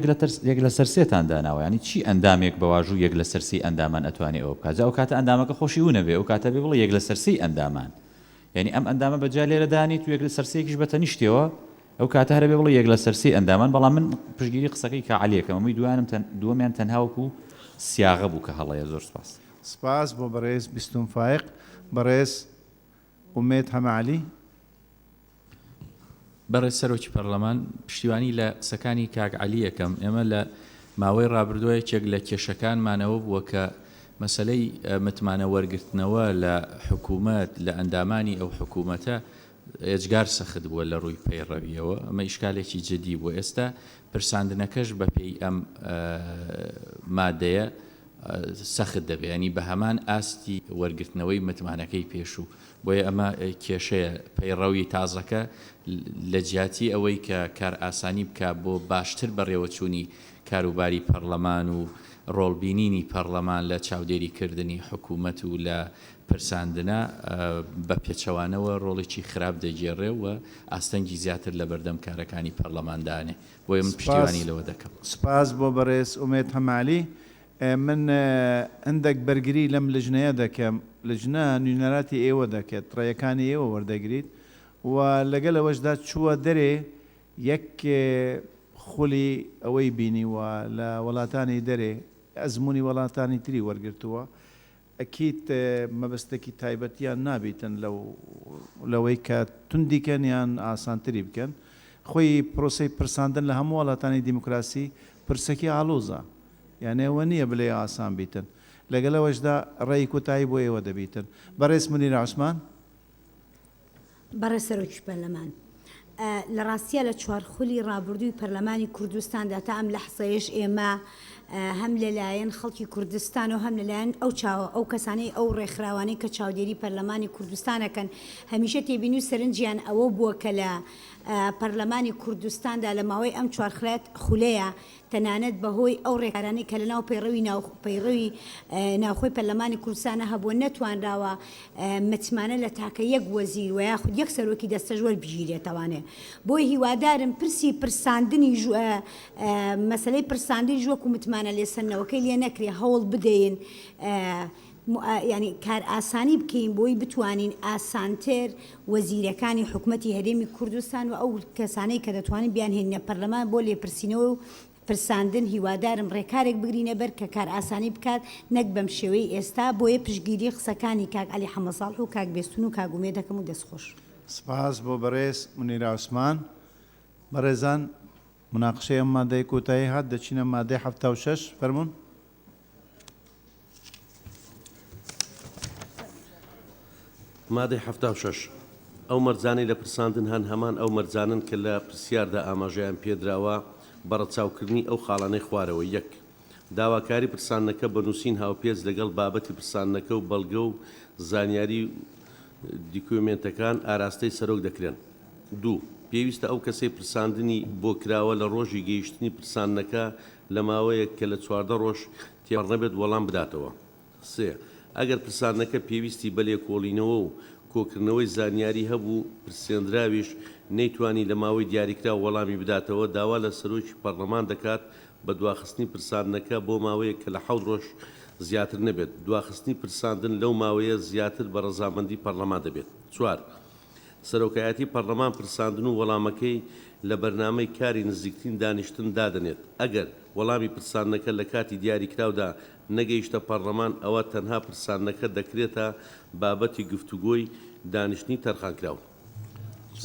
یەک لە سەر سێتان داناوە. ینی چی ئەندامێک بە واژوو یەک لە سەر سێ ئەندامان ئەتوانێت ئەوە بکات؟ ئەو کاتە ئەندامەکە خۆشی و نەبێ، ئەو کاتە بێ بڵێ یەک لە سەر سێ ئەندامان. یعنی ئەم ئەندامە بەجا لێرە دانیت و یەک لە سەرسەیەکیش بەتە نیشتەوە، ئەو کاتە هەرە بێ بڵێ یەک لە سەرسی ئەندامان. بەڵام من پشگیری قسەکەی کە عەلیەکەم ئەمەی دووەمیان تەنهاوەکو سیاغە بوو کە هەڵەیە. زۆر سپاس. سپاس بۆ بەڕێز بیستم فایق. بەڕێز ئومێد هەمەعەلی. بەڕێز سەرۆکی پەرلەمان، پشتیوانی لە قسەکانی کاک عەلی یەکەم. ئێمە لە ماوەی ڕابردووەیەکێک لە کێشەکانمانەوە بووە کە مەسەلەی متمانە وەرگرتنەوە لە حکوومەت لە ئەندامانی ئەو حکوومەتە ئێجگار سەخت بووە لە ڕووی پەیڕەویەوە. ئەمە ئیشکالێکی جدی بوو. ئێستا پرساندنەکەش بە پێی ئەم مادەیە سەخت دەبێت، ینی بە هەمان ئاستی وەرگرتنەوەی متمانەکەی پێشوو. بۆیە ئەمە کێشەیە پەیڕەوی تازەکە لە جیاتی ئەوەی کە کار ئاسانی بکە بۆ باشتر بەڕێوەچوونی کاروباری پەرلەمان و ڕۆڵبینینی پەرلەمان لە چاودێریکردنی حکوومەت و لە پرساندنە بە پێچەوانەوە ڕۆڵێکی خراپ دەگێڕێ و ئاستەنگی زیاتر لە بەردەم کارەکانی پەرلەماندانێ. بۆیە من پشتیوانی لەوە دەکەم. سپاس بۆ بەڕێز ئومێد هەمەعەلی. من هەندێک بەرگری لەم لجنەیە دەکەم. لجنە نوێنەراتی ئێوە دەکێت، ڕێیەکانی ئێوە وەردەگریت و لەگەڵ ئەوەشدا چووە دەرێ یەک خولی ئەوەی بینیوە لە وڵاتانی دەرێ ئەزمموی وڵاتانی تری وەرگرتووە. ئەکیت مەبەستێکی تایبەتیان نابیتن لەوەی کە توندیکەنیان ئاسانتری بکەن. خۆی پرۆسی پرساندن لە هەموو وڵاتانی دیموکراسی پرسێکی ئالۆزە، یانێ ئەوە نییە بلێ ئاسان بیتن. لەگەڵەوەشدا ڕێی کوتایی بۆ ئێوە دەبیتن. بەڕێز منیر عوسمان. بەڕێز سەرۆکی پەرلەمان، لە ڕاستیە لە چوارخولی ڕابردووی پەرلەمانی کوردستاندا تا ئەم لەحزەیەش ئێمە هەم لەلایەن خەڵکی کوردستان و هەم لەلایەن ئەو کەسانەی ئەو ڕێکخراوانەی کە چاودێری پەرلەمانی کوردستانەکەن هەمیشە تێبینی و سەرنجیان ئەوە بووە کە لە پەرلەمانی کوردستاندا لە ماوەی ئەم چوارخلات خولەیە تەنانەت بەهۆی ئەو ڕێکارانەی کە لە ناو پەیڕەوی ناوخۆی پەرلەمانی کوردستانە هەبووە نەتوانراوە متمانە لە تاکە یەک وەزیر و یاخود یەک سەرۆکی دەستەژوەر بژیرێتەوانێ بۆی هیوادارم پرسی پرساندنی مەسلەی پرساندنی ژوەک و متمانە لێسەرنەوەکەی لێ نەکرێ هەوڵ بدەین ینی کار ئاسانی بکەین بۆی بتوانین ئاسانتر وەزیرەکانی حکوومەتی هەرێمی کوردستان و ئەو کەسانەی کە دەتوانین بیان هێنە پەرلەمان بۆ لێپرسینەوە و پرساندن هیوادارم ڕێکارێک بگرینە بەر کە کار ئاسانی بکات نەک بەم شێوەی ئێستا بۆیە پشگیری قسەکانی کاک عەلی حەمەد ساڵح و کاک بێستون و کاک ئومێد دەکەم و دەستخۆش. سپاس بۆ بەڕێز منیرە عوسمان. بەڕێزان مناقشەی ئەم مادەی کۆتایی هات دەچینە مادەی 76 فەرموون. مادەی 76 ئەو مەرجانەی لە پرساندن هەن هەمان ئەو مەرجانن کە لە پرسیاردا ئاماژەیان پێدراوە بەڕەچاوکردنی ئەو خاڵانەی خوارەوە. یەک داواکاری پرسانەکە بە نووسین هاوپێچ لەگەڵ بابەتی پرسانەکە و بەڵگە و زانیاری دیکومنتەکان ئاراستەی سەرۆک دەکرێن. دوو پێویستە ئەو کەسەی پرساندنی بۆ کراوە لە ڕۆژی گەیشتنی پرسانەکە لە ماوەیە کە لە 14 ڕۆژ تێڕ نەبێت وەڵام بداتەوە. سێ ئەگەر پرسانەکە پێویستی بە لێکۆڵینەوە و کۆکردنەوەی زانیاری هەبوو پرسێنراویش نەیتوانی لە ماوەی دیاریکرا وەڵامی بداتەوە داوا لە سەرۆکی پەرلەمان دەکات بە دواخستنی پرسانەکە بۆ ماوەیە کە لە 7 ڕۆژ زیاتر نەبێت. دواخستنی پرساندن لەو ماوەیە زیاتر بە ڕەزامەندی پەرلەمان دەبێت. چوار سەرۆکایەتی پەرلەمان پرساندن و وەڵامەکەی لە بەرنامەی کاری نزیکترین دانیشتن دادەنێت. ئەگەر وەڵامی پرسانەکە لە کاتی دیاریکراودا نەگەیشتە پەرلەمان ئەوە تەنها پرسانەکە دەکرێتە بابەتی گفتوگۆی دانیشتنی تەرخانکراوە.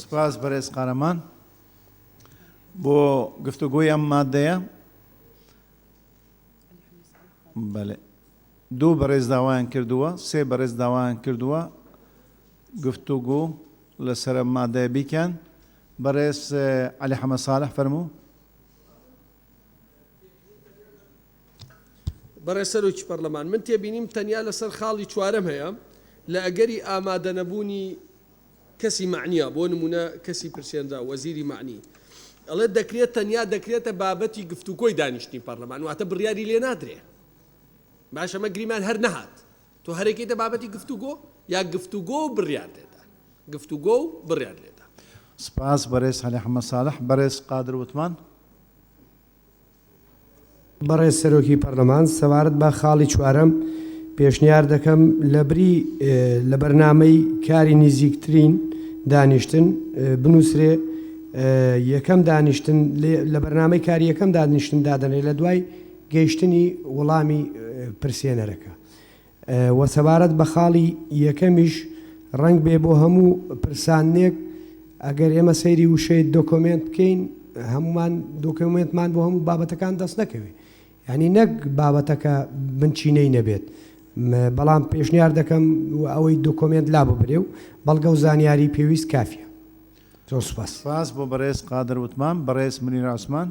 سپاس بەڕێز قارەمان بۆ گفتوگۆی ئەم مادەیە. بەڵێ دوو بەڕێز داوایان کردووە، سێ بەڕێز داوایان کردووە گفتوگۆ لەسەر مادەیە بیکەن. بەڕێز عەلی حەمەد ساڵح فەرموو. بەڕێز سەرۆکی پەرلەمان من تێبینیم تەنیا لەسەر خاڵی چوارەم هەیە لە ئەگەری ئامادە نەبوونی کەسی معنیە بۆ نمونە کەسی پرسێنرا وەزیری معنی ئەڵێ دەکرێت تەنیا دەکرێتە بابەتی گفتوگۆی دانیشتنی پەرلەمان واتە بڕیاری لێ نادرێ باش ئەمە گریمان هەر نەهات تۆ هەرێکیتە بابەتی گفتوگۆ یا گفتوگۆ و بڕیار لێدا گفتوگۆ و بڕیار لێدا. سپاس بەڕێز عەلی حەمەد ساڵح. بەڕێز قادر وتمان. بەڕێز سەرۆکی پەرلەمان سەبارەت بە خاڵی چوارەم پێشنیار دەکەم لە بری لە بەرنامەی کاری نزیکترین دانیشتن بنووسرێ یەکەم دانیشتن لە بەرنامەی کاری یەکەم دانیشتن دادەنێت لە دوای گەیشتنی وەڵامی پرسێنەرەکە وە سەبارەت بە خاڵی یەکەمیش ڕنگ بێ بۆ هەموو پرسانێک ئەگەر ئێمە سەیری وشەی دۆکۆمنت بکەین هەمومان دۆکۆمنتمان بۆ هەموو بابەتەکان دەست نەکەوێت یعنی نەک بابەتەکە بنچینەی نەبێت بەڵام پێشنیار دەکەم ئەوەی دۆکۆمنت لا ببرێ و بەڵگە و زانیاری پێویست کافیە. زۆر سوپاس. سپاس بۆ بەڕێز قادر وتمان. بەڕێز منیرە عوسمان.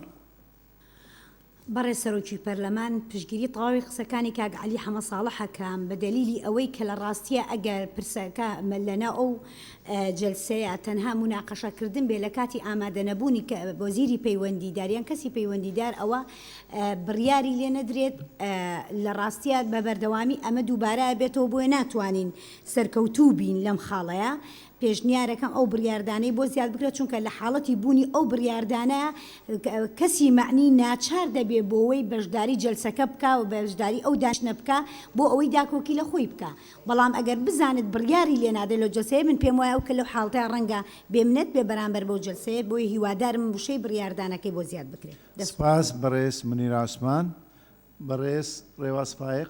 بەڕێز سەرۆکی پەرلەمان پشگیری تەواوی قسەکانی کاک عەلی حەمەد ساڵحەکەم بە دەلیلی ئەوەی کە لە ڕاستیە ئەگەر پرسەکە لەنا ئەو جەلسەیە تەنها مناقەشەکردن بێ لە کاتی ئامادە نەبوونی کە وەزیری پەیوەندیداریان کەسی پەیوەندیدار ئەوە بڕیاری لێ نەدرێت لە ڕاستیە بە بەردەوامی ئەمە دووبارە بێتەوە بۆیە ناتوانین سەرکەوتوو بین لەم خاڵەیە. پێشنیارەکەم ئەو بڕیاردانەی بۆ زیاد بکرێت چونکە لە حاڵەتی بوونی ئەو بڕیاردانە کەسی معنی ناچار دەبێ بۆەوەی بەشداری جەلسەکە بکە و بەشداری ئەو داشنە بکە بۆ ئەوەی داکۆکی لە خۆی بکە بەڵام ئەگەر بزانێت بڕیاری لێ نادێت لە جەلسەیە من پێم وایە ئەو کە لەو حاڵەتە ڕەنگە بێمنێت بێ بەرامبەر بەو جەلسەیە بۆی هیوادارم وشەی بڕیاردانەکەی بۆ زیاد بکرێت. سپاس بەڕێز منیرە عوسمان. بەڕێز ڕێواز فایق.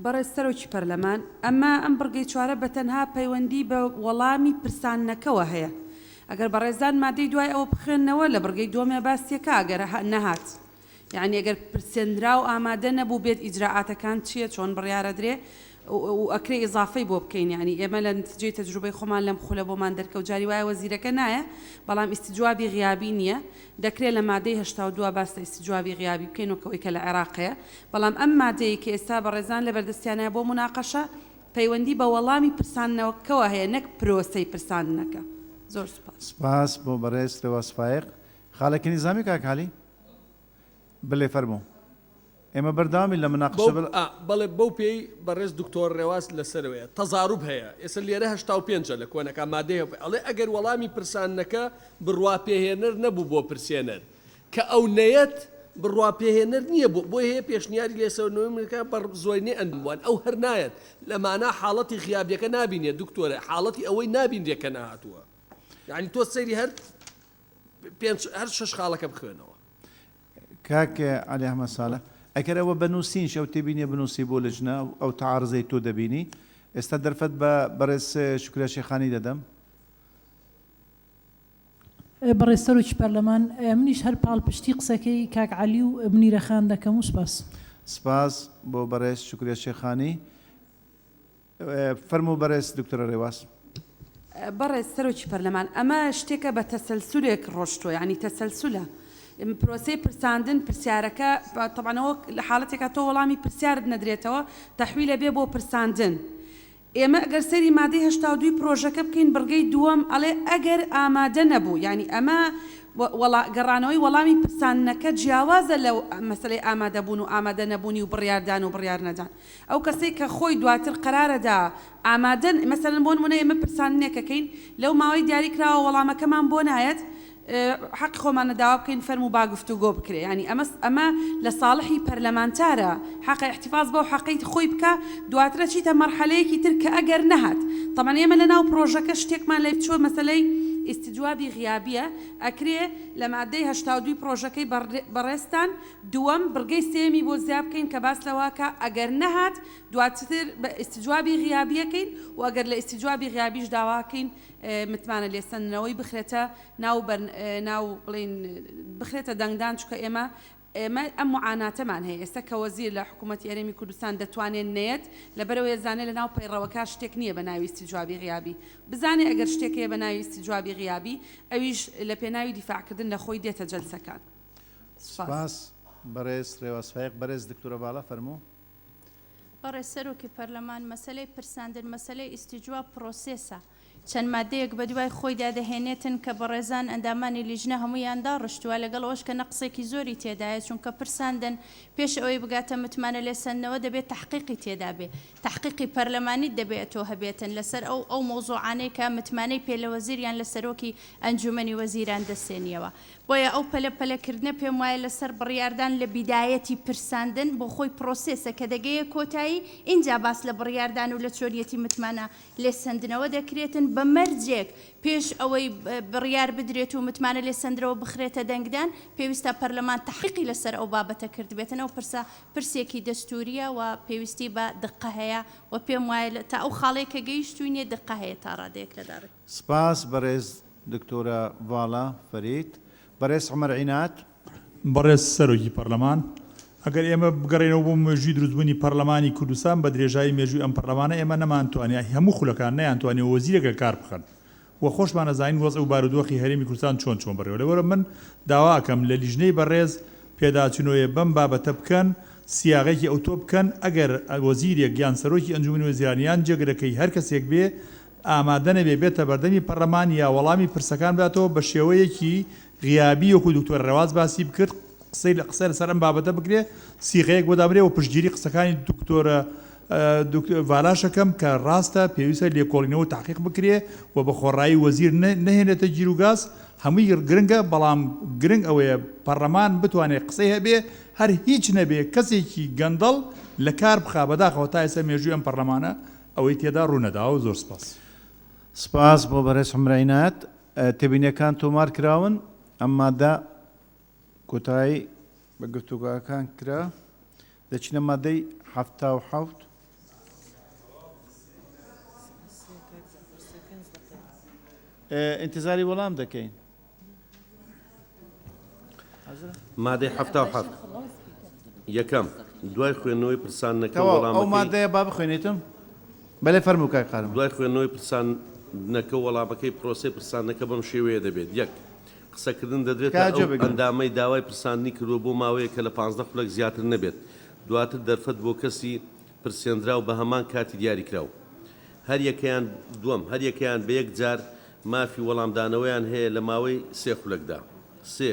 بەڕێز سەرۆکی پەرلەمان ئەمە ئەم بڕگەی چوارە بە تەنها پەیوەندی بە وەڵامی پرسانەکەەوە هەیە ئەگەر بەڕێزان مادەی دوای ئەوە بخێننەوە لە بڕگەی دووەمە باسیەکە ئەگەر نەهات یعنی ئەگەر پرسێنرا و ئامادە نەبوو بێت ئیجراعاتەکان چییە چۆن بڕیارە درێ و ئەکرێ ئضافەی بۆ بکەین ینی ئێمە لە نتیجەی تەجروبەی خۆمان لەم خولە بۆمان دەرکە و جاری وایە وەزیرەکە نایە بەڵام ئیستیجوابی غیابی نییە دەکرێت لە مادەی 82 باستە ئیستیجوابی غیابی بکەینەوەی کە لە عێراقەیە بەڵام ئەم مادەیە کە ئێستا بەڕێزان لە بەردەستیانە بۆ مناقەشە پەیوەندی بە وەڵامی پرسانەوەکەوە هەیە نەک پرۆسەی پرسانەکە زۆر سپاس بۆ بەڕێز ڕێوەسفایق خاڵێکی نیزامی کاکالی بڵێ فەرموو ئێمە بەرداوامی لە مناقشە بەڵێ بەو پێی بەڕێز دکتۆر ڕێواز لەسەرەوەیە تەزاروب هەیە ئێستا لێرە 85 لە کۆنەکە مادەیە ئەڵێ ئەگەر وەڵامی پرسانەکە بڕوا پێهێنەر نەبوو بۆ پرسێنەر کە ئەو نەیەت بڕوا پێهێنەر نییە بۆ هەیە پێشنیاری لێسەرنەوەیەکە بەر زۆینێ ئەندوان ئەو هەر نایەت لەمانە حاڵەتی غیابیەکە نابینێ دکتۆرە حاڵەتی ئەوەی نابینرێکە نهاتووە یعنی تۆ سەیری هەر شەش خاڵەکە بخوێنەوە کاکە علی ئەحمەد ساڵح ئەگەر ئەوە بنووسین شەو تێبینێ بنووسی بۆ لەجنە ئەو تعارزەی تۆ دەبینی ئێستا دەرفەت بە بەڕێز شکرە شێخانی دەدەم بەڕێستەرۆکی پەرلەمان منیش هەر پاڵ پشتی قسەکەی کاک عەلی و منیرەخان دەکەم و سپاس بۆ بەڕێز شکرە شێخانی فەرموو بەڕێز دکتۆرە ڕێواز بەڕێز سەرۆکی پەرلەمان ئەمە شتێکە بە تەسەلسولێک ڕۆشتووە ینی تەسەلسولە پرۆسەی پرساندن پرسیارەکە تەبانەوە لە حاڵەتێکە تۆ وەڵامی پرسیارت نەدرێتەوە تەحویلە بێ بۆ پرساندن ئێمە ئەگەر سەری مادەی 82 پرۆژەکە بکەین بڕگەی دووەم ئەڵێ ئەگەر ئامادە نەبوو ینی ئەمە گەڕانەوەی وەڵامی پرسانەکە جیاوازە لەو مەسلەی ئامادەبوون و ئامادە نەبوونی و بڕیاردان و بڕیار نەدان ئەو کەسەی کە خۆی دواتر قرارەدا ئامادەن مەسەلەن بۆ نمونە ئێمە پرسانێکەکەین لەو ماوەی دیاریکراوە وەڵامەکەمان بۆ نایەت حق خۆمانە داوا بکەین فەرموو با گفتوگۆ بکرێ ینی ئەمە لە ساڵحی پەرلەمانتارە حقی احتیفاظ بە و حەقەی خۆی بکە دواترە چیتە مەرحەلەیەکی تر کە ئەگەر نەهات تەمان ئێمە لە ناو پرۆژەکە شتێکمان لێ چۆ مەسەلەی ئیستیجوابی غیابیە ئەکرێ لە مادەی 82 پرۆژەکەی بەڕێستان دووەم بڕگەی سێمی بۆ زیاب بکەین کە باس لەواکە ئەگەر نەهات دواتر بە ئیستیجوابی غیابیەکەین و ئەگەر لە ئیستیجوابی غیابیش داواکەین متمانە لێسەندنەوەی بخرێتە ناو بڵین بخرێتە دەنگدان چکە ئێمە ئەم معاناتەمان هەیە ئێستا کە وەزیر لە حکوومەتی هەرێمی کوردستان دەتوانێت نێت لەبەرەوە ێزانێ لە ناو پەیڕەوەکە شتێک نییە بە ناوی ئیستیجوابی غیابی بزانێ ئەگەر شتێکەیە بە ناوی ئیستیجوابی غیابی ئەویش لە پێناوی دیفاعکردن لە خۆی دێتە جەلسەکان سپاس بەڕێز ڕێوەسفایق بەڕێز دکتۆرە باڵا فەرموو بەڕێز سەرۆکی پەرلەمان مەسەلەی پرساندن مەسەلەی ئیستیجواب پرۆسێسە چەند مادەیەک بە دوای خۆیدا دەهێنێتن کە بەڕێزان ئەندامانی لیژنە هەمویاندا ڕشتووە لەگەڵ ئەوەش کە نەقسێکی زۆری تێدایە چونکە پرساندن پێش ئەوەی بگاتە متمانە لێسەندنەوە دەبێت تحقیقی تێدا بێ تحقیقی پەرلەمانی دەبێتەوە هەبێتن لەسەر ئەو مۆزوعانەی کە متمانەی پێ لە وەزیریان لە سەرۆکی ئەنجومەنی وەزیران دەستێنیەوە بۆیە ئەو پەلەپەلەکردنە پێم وایە لەسەر بڕیاردان لە بیدایەتی پرساندن بۆ خۆی پرۆسێسە کە دەگەیە کۆتایی اینجا باس لە بڕیاردان و لە چۆریەتی متمانە لێسەندنەوە دەکرێتن بە مەرجێک پێش ئەوەی بڕیار بدرێت و متمانە لێسەندرەوە بخرێتە دەنگدان پێویستە پەرلەمان تحقیقی لەسەر ئەو بابەتە کرد بێتن ئەو پرسێکی دەستوریە و پێویستی بە دقە هەیە و پێم وایە تا ئەو خاڵێکە گەیشتوینێ دقە هەیە تا ڕادەیەک لەدارێت سپاس بەڕێز دکتۆرە ڤاڵا فەرید بەڕێز عومەر عینات بەڕێز سەرۆکی پەرلەمان ئەگەر ئێمە بگەڕێنەوە بۆ مێژووی دروستبوونی پەرلەمانی کوردستان بە درێژایی مێژووی ئەم پەرلەمانە ئێمە نەمانتوانیا هەموو خولەکان نەیانتوانێت وەزیرێکە کار بخەن و خۆشمانە زانین وەزع و بارودۆخی هەرێمی کوردستان چۆن بڕێوە لەوەرە من داواکەم لە لیژنەی بەڕێز پێداچنەوەی بەم بابەتە بکەن سیاغێکی ئەوتۆ بکەن ئەگەر وەزیرێک یان سەرۆکی ئەنجومەنی وەزیرانیان جێگرەکەی هەر کەسێک بێ ئامادە نەبێ بێتە بەردەمی پەرلەمان یا وەڵامی پرسەکان بێتەوە بە شێوەیەکی غیابی وەکو دکتۆر ڕێواز باسی بکرد قسەی لەسەر ئەم بابەتە بکرێ سیغەیەک بۆ دابرێ و پشتگیری قسەکانی دکتۆرە ڤالاشەکەم کە ڕاستە پێویستە لێکۆڵینەوە تحقیق بکرێ و بە خۆڕایی وەزیر نهێنێتە گیر و گاز هەمووی گرنگە بەڵام گرنگ ئەوەیە پەرلەمان بتوانێت قسەی هەبێ هەر هیچ نەبێ کەسێکی گەندەڵ لە کار بخا بەداخەوە تا ئێستا مێژووی ئەم پەرلەمانە ئەوەی تێدا ڕوونەداوە زۆر سپاس سپاس بۆ بەڕێز عومەرعینات تێبینیەکان تۆمار کراون ئەم مادە کۆتایی بە گفتوگۆکان کرا دەچینە مادەی 77 انتظاری وەڵام دەکەین مادەی 77 یەکەم دوای خوێندنەوەی پرسانەکە وەڵامەکەی ئەو مادەیە با بخوێنێتم بەڵێ فەرموو کاک قارم دوای خوێندنەوەی پرسانەکە وەڵامەکەی پرۆسی پرسانەکە بەم شێوەیە دەبێت یەک قسەکردن دەدرێت ئەو ئەندامەی داوای پرساندنی کردووە بۆ ماوەیە کە لە 15 خولەک زیاتر نەبێت دواتر دەرفەت بۆ کەسی پرسێنرا و بە هەمان کاتی دیاری کراوە هەر یەکەیان دووەم هەر یەکەیان بە یەک جار مافی وەڵامدانەوەیان هەیە لە ماوەی 3 خولەکدا سێ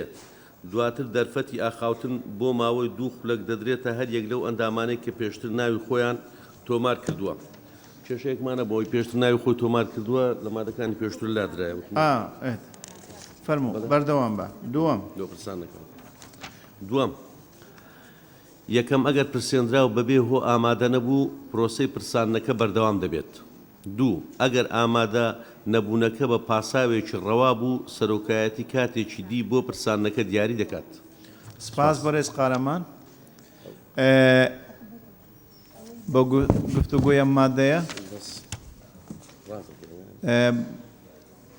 دواتر دەرفەتی ئاخاوتن بۆ ماوەی 2 خولەک دەدرێتە هەر یەک لەو ئەندامانەی کە پێشتر ناوی خۆیان تۆمار کردووە کێشەیەکمانە بۆی پێشتر ناوی خۆی تۆمار کردووە لە مادەکانی پێشتر لادرایە فەرموو بەردەوام بە دووەم دووەم یەکەم ئەگەر پرسێنراو بەبێ هۆ ئامادە نەبوو پرۆسەی پرسانەکە بەردەوام دەبێت دوو ئەگەر ئامادە نەبوونەکە بە پاساوێکی ڕەوا بوو سەرۆکایەتی کاتێکی دی بۆ پرسانەکە دیاری دەکات سپاس بەڕێز قارەمان بۆ گفتوگۆی ئەم مادەیە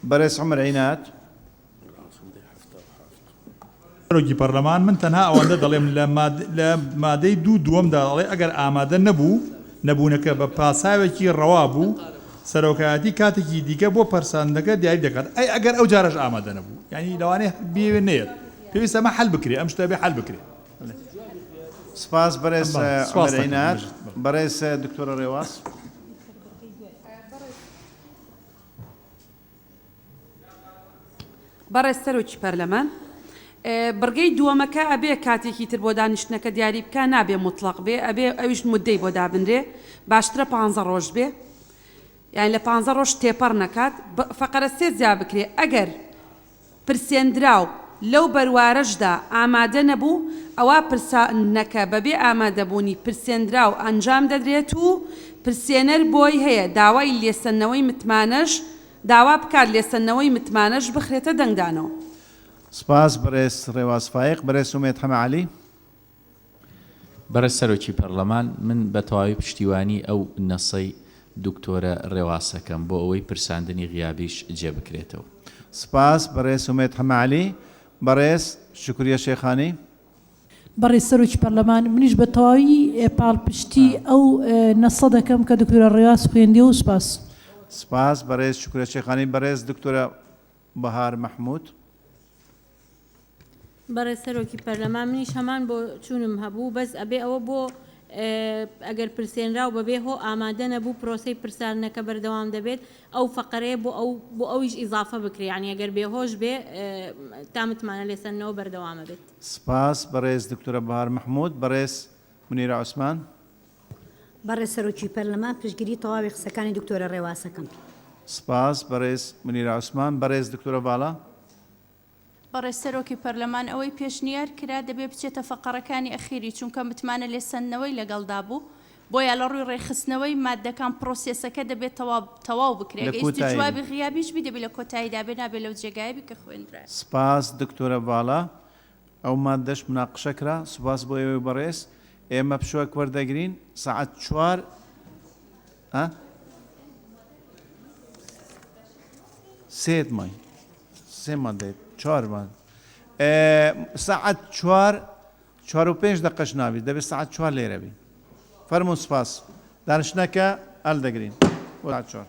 بەڕێز عومەر عینات سەرۆکی پەرلەمان من تەنها ئەوەندە دەڵێم لە مادەی دووەمدا دەڵێ ئەگەر ئامادە نەبوو نەبوونەکە بە پاساوێکی ڕەوا بوو سەرۆکایەتی کاتێکی دیکە بۆ پەرساندەکە دیاری دەکات ئەی ئەگەر ئەو جارەش ئامادە نەبوو یعنی لەوانەیە بێوێ نێت پێویستە ئەمە حەل بکرێ ئەم شتە بێ حەل بکرێ سپاس بەڕێز عومەر عینات بەڕێز دکتۆرە ڕێواز بەڕێز سەرۆکی پەرلەمان بڕگەی دووەمەکە ئەبێ کاتێکی تر بۆ دانیشتنەکە دیاری بکە نابێ مطلق بێ ئەبێ ئەویش مدەی بۆ دابنرێ باشترە 15 ڕۆژ بێ یعنی لە 15 ڕۆژ تێپەڕ نەکات فەقەرە سێ جا بکرێ ئەگەر پرسێنراو لەو بەروارەشدا ئامادە نەبوو ئەوە پرسانەکە بەبێ ئامادەبوونی پرسێنراو ئەنجام دەدرێت و پرسێنەر بۆی هەیە داوای لێسەنەوەی متمانەش داوا بکات لێسەنەوەی متمانەش بخرێتە دەنگدانەوە سپاس بەڕێز ڕێواز فایق بەڕێز سومێت حەمەعەلی بەڕێز سەرۆکی پەرلەمان من بە تەواوی پشتیوانی ئەو نەسەی دکتۆرە ڕێواسەکەم بۆ ئەوەی پرساندنی غیابیش جێبکرێتەوە سپاس بەڕێز سومێت حەمەعەلی بەڕێز شکریە شێخانی بەڕێز سەرۆکی پەرلەمان منیش بە تەواوی پاڵپشتی ئەو نەسە دەکەم کە دکتۆرە ڕێواز خوێندی و سپاس سپاس بەڕێز شکریە شێخانی بەڕێز دکتۆرە بەهار مەحموود بەڕێز سەرۆکی پەرلەمان منیش هەمان بۆ چوونم هەبوو بەس ئەبێ ئەوە بۆ ئەگەر پرسێنراو بەبێ هۆ ئامادە نەبوو پرۆسەی پرسانەکە بەردەوام دەبێت ئەو فەقەرەیە بۆ ئەویش ئیزافە بکرێ یعنی ئەگەر بێهۆش بێ تا متمانە لێسەنەوە بەردەوامە بێت سپاس بەڕێز دکتۆرە بەهار مەحموود بەڕێز منیرە عوسمان بەڕێز سەرۆکی پەرلەمان پشتگیری تەواوی قسەکانی دکتۆرە ڕێواسەکەم سپاس بەڕێز منیرە عوسمان بەڕێز دکتۆرە باڵا بەڕێز سەرۆکی پەرلەمان ئەوەی پێشنیار کرا دەبێ بچێتە فەقەرەکانی ئەخیری چونکە متمانە لێسەنەوەی لەگەڵدا بوو بۆیە لە ڕووی ڕێخستنەوەی مادەکان پرۆسێسەکە دەبێت تەواو بکرێت گەیشتی جوابی غیابیش بی دەبێت لە کۆتاییدا بێ نابێت لەو جێگایە کە خوێندرا سپاس دکتۆرە باڵا ئەو مادەش مناقشە کرا سپاس بۆ ئێوەی بەڕێز ئێمە پشووەک وەردەگرین ساعت 4 سێت مای سێ مادەیت 4 مان ساعت 4 و 5 دقەش ناوی دەبێت ساعت 4 لێرە بی فەرموو سپاس دانیشتنەکە هەڵدەگرین ساعت 4